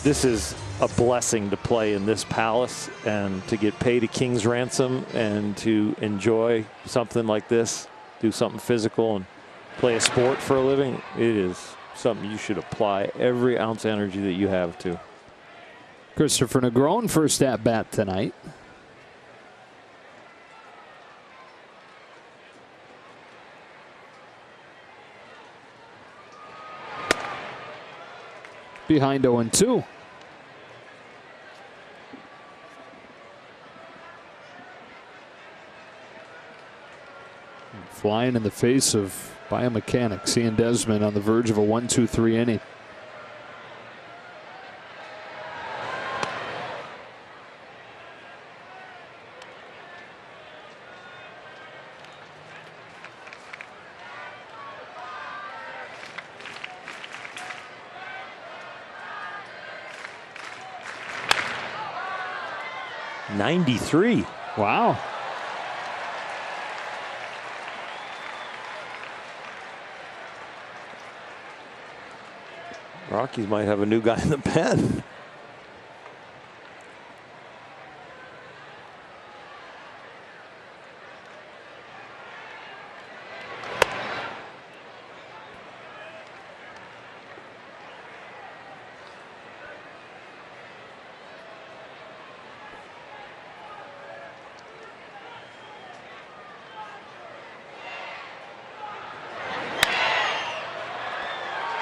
this is a blessing to play in this palace and to get paid a king's ransom and to enjoy something like this, do something physical and play a sport for a living. It is something you should apply every ounce of energy that you have to. Christopher Negron, first at bat tonight. Behind 0-2. Flying in the face of biomechanics. Ian Desmond on the verge of a 1-2-3 inning. '93. Wow. Rockies might have a new guy in the pen.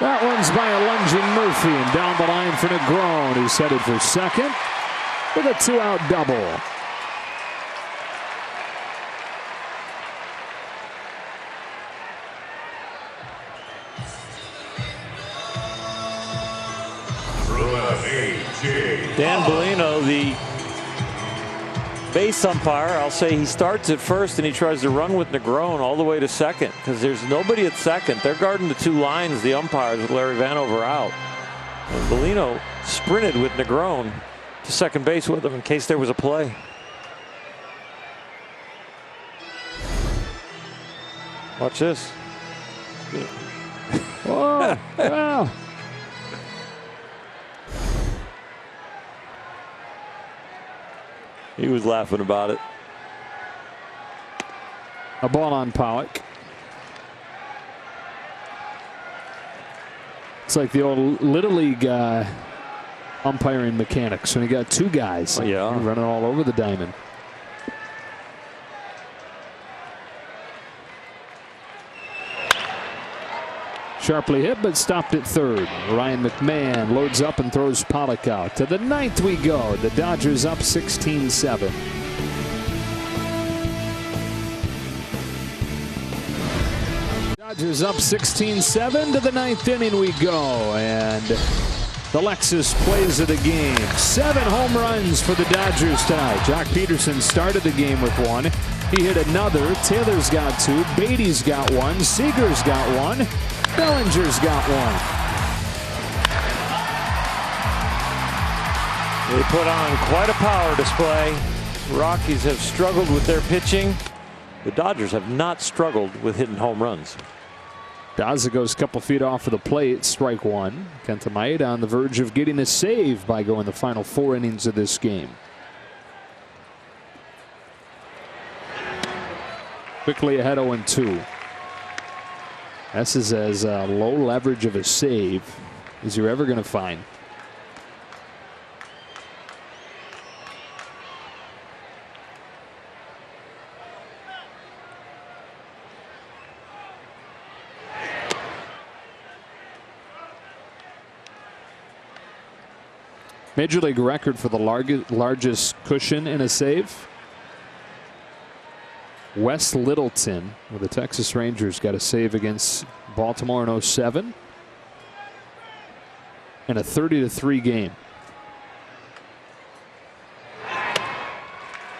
That one's by a lunging Murphy, and down the line for Negron, who's headed for second with a two-out double. Dan Bellino, the base umpire, I'll say he starts at first and he tries to run with Negron all the way to second because there's nobody at second. They're guarding the two lines, the umpires, with Larry Vanover out. And Bellino sprinted with Negron to second base with him in case there was a play. Watch this. Oh, wow. He was laughing about it. A ball on Pollock. It's like the old Little League umpiring mechanics when you got two guys running all over the diamond. Sharply hit, but stopped at third. Ryan McMahon loads up and throws Pollock out. To the ninth we go. The Dodgers up 16-7. Dodgers up 16-7. To the ninth inning we go. And the Lexus plays of the game. 7 home runs for the Dodgers tonight. Jock Peterson started the game with 1. He hit another. Taylor's got 2. Beatty's got 1. Seager's got 1. Bellinger's got 1. They put on quite a power display. Rockies have struggled with their pitching. The Dodgers have not struggled with hitting home runs. Daza goes a couple feet off of the plate. Strike 1. Kenta Maeda on the verge of getting a save by going the final 4 innings of this game. Quickly ahead 0-2. This is as low leverage of a save as you're ever going to find. Major League record for the largest cushion in a save. Wes Littleton with the Texas Rangers got a save against Baltimore in 07 in a 30-3 game.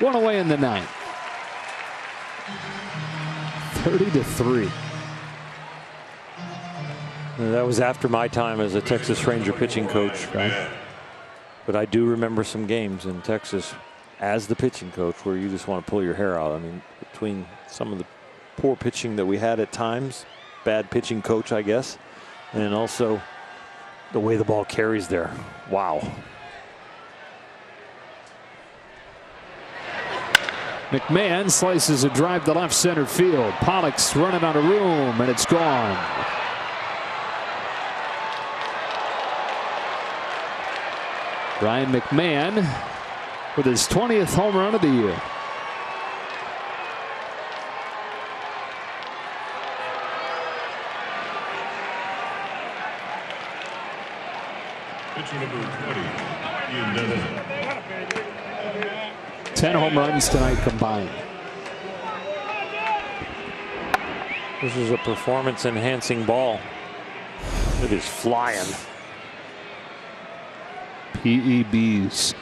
1 away in the 9th. 30-3. That was after my time as a Texas Ranger pitching coach. Right. But I do remember some games in Texas as the pitching coach where you just want to pull your hair out. I mean, between some of the poor pitching that we had at times, bad pitching coach, I guess, and also the way the ball carries there. Wow. McMahon slices a drive to left center field. Pollock's running out of room, and it's gone. Ryan McMahon with his 20th home run of the year. Pitcher number 20, Ian Dennis. 10 home runs tonight combined. This is a performance-enhancing ball. It is flying. PEBs.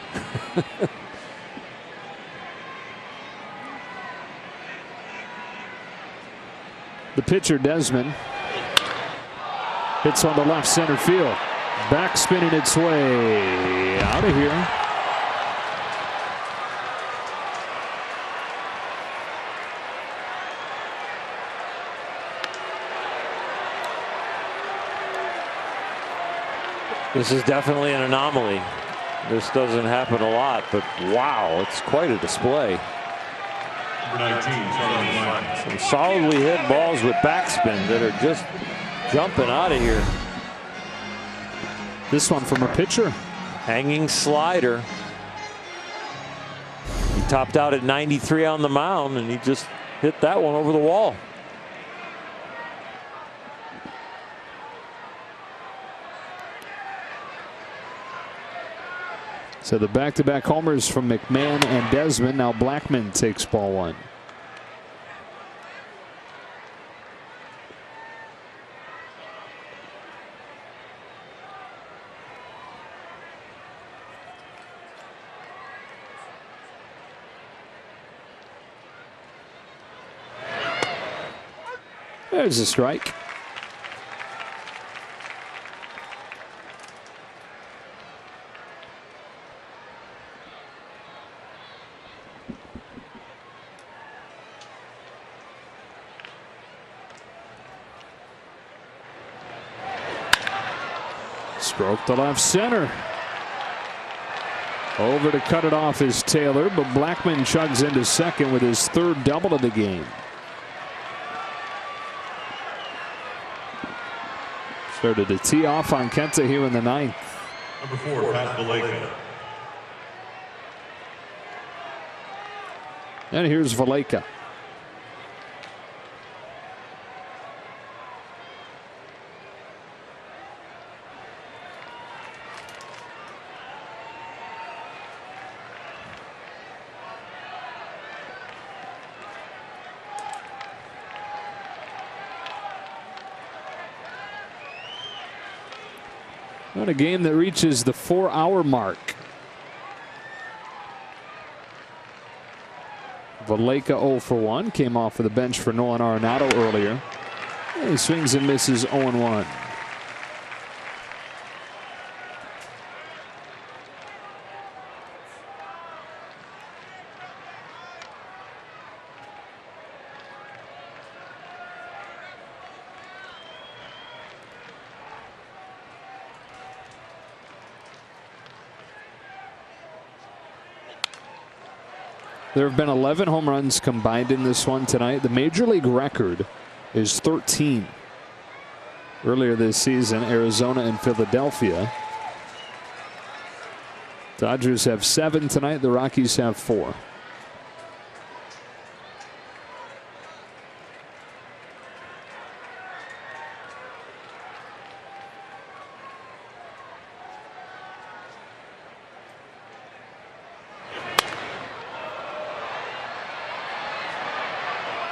The pitcher, Desmond, hits on the left center field. Back spinning its way out of here. This is definitely an anomaly. This doesn't happen a lot, but wow, it's quite a display. Number 19, Some solidly hit balls with backspin that are just jumping out of here. This one from a pitcher. Hanging slider. He topped out at 93 on the mound, and he just hit that one over the wall. So the back-to-back homers from McMahon and Desmond. Now Blackmon takes ball 1. There's a strike. Stroke to left center. Over to cut it off is Taylor, but Blackman chugs into second with his third double of the game. Started to tee off on Kenta here in the ninth. Number 4, Pat Valleca. And here's Valleca. On a game that reaches the 4-hour mark. Valleca 0 for 1. Came off of the bench for Nolan Arenado earlier. And he swings and misses 0-1. There have been 11 home runs combined in this one tonight. The major league record is 13. Earlier this season, Arizona and Philadelphia. Dodgers have 7 tonight. The Rockies have 4.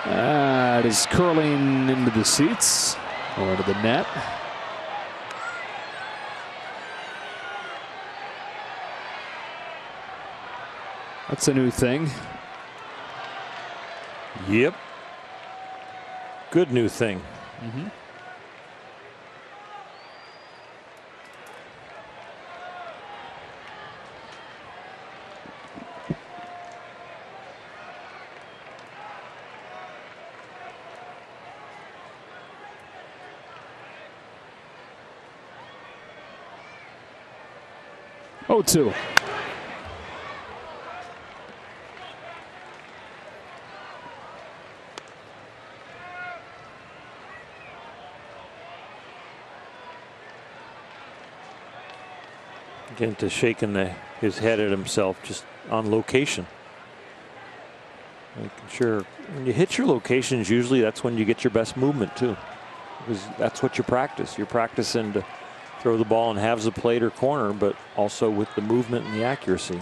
That is curling into the seats or to the net. That's a new thing. Yep. Good new thing. Mm-hmm. Oh, 2. Getting to shaking his head at himself just on location. Making sure when you hit your locations, usually that's when you get your best movement too, because that's what you practice. You're practicing to throw the ball in halves of plate or corner, but also with the movement and the accuracy.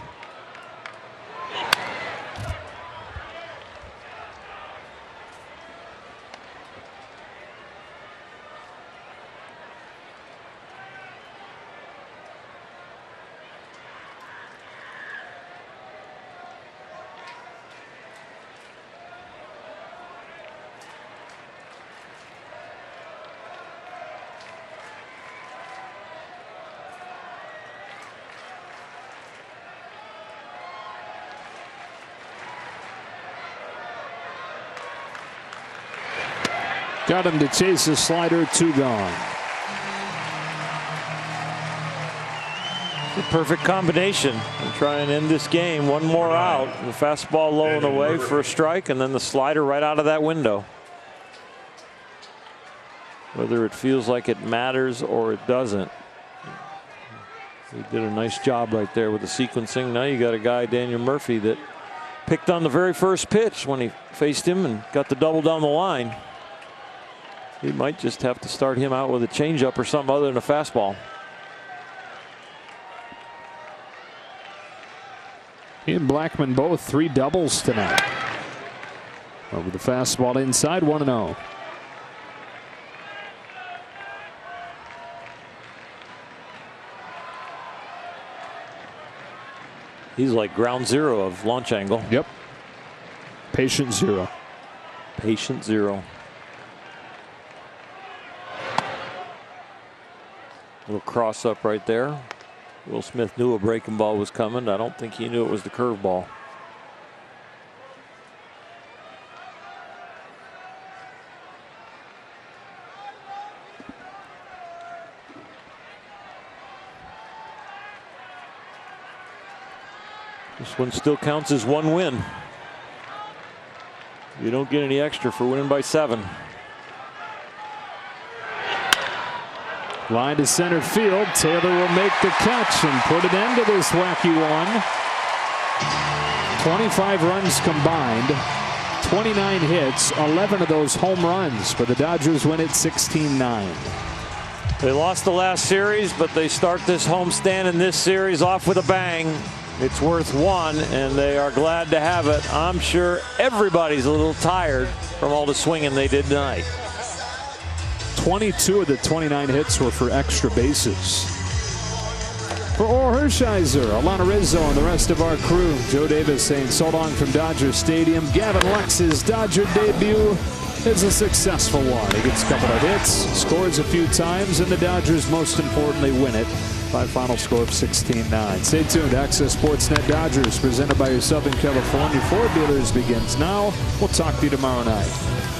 Got him to chase a slider, 2 gone. The perfect combination. And try and end this game. One more out. The fastball low and away for a strike, and then the slider right out of that window. Whether it feels like it matters or it doesn't. He did a nice job right there with the sequencing. Now you got a guy, Daniel Murphy, that picked on the very first pitch when he faced him and got the double down the line. He might just have to start him out with a changeup or something other than a fastball. He and Blackman both 3 doubles tonight. Over the fastball inside, 1-0. He's like ground zero of launch angle. Yep. Patient 0. Patient 0. Little cross up right there. Will Smith knew a breaking ball was coming. I don't think he knew it was the curveball. This one still counts as one win. You don't get any extra for winning by 7. Line to center field. Taylor will make the catch and put an end to this wacky one. 25 runs combined, 29 hits, 11 of those home runs, but the Dodgers win it 16-9. They lost the last series, but they start this homestand in this series off with a bang. It's worth 1, and they are glad to have it. I'm sure everybody's a little tired from all the swinging they did tonight. 22 of the 29 hits were for extra bases. For Orr Hershiser, Alana Rizzo, and the rest of our crew, Joe Davis saying so long from Dodger Stadium. Gavin Lux's Dodger debut is a successful one. He gets a couple of hits, scores a few times, and the Dodgers most importantly win it by a final score of 16-9. Stay tuned. Access Sportsnet Dodgers, presented by your Southern California Ford dealers, begins now. We'll talk to you tomorrow night.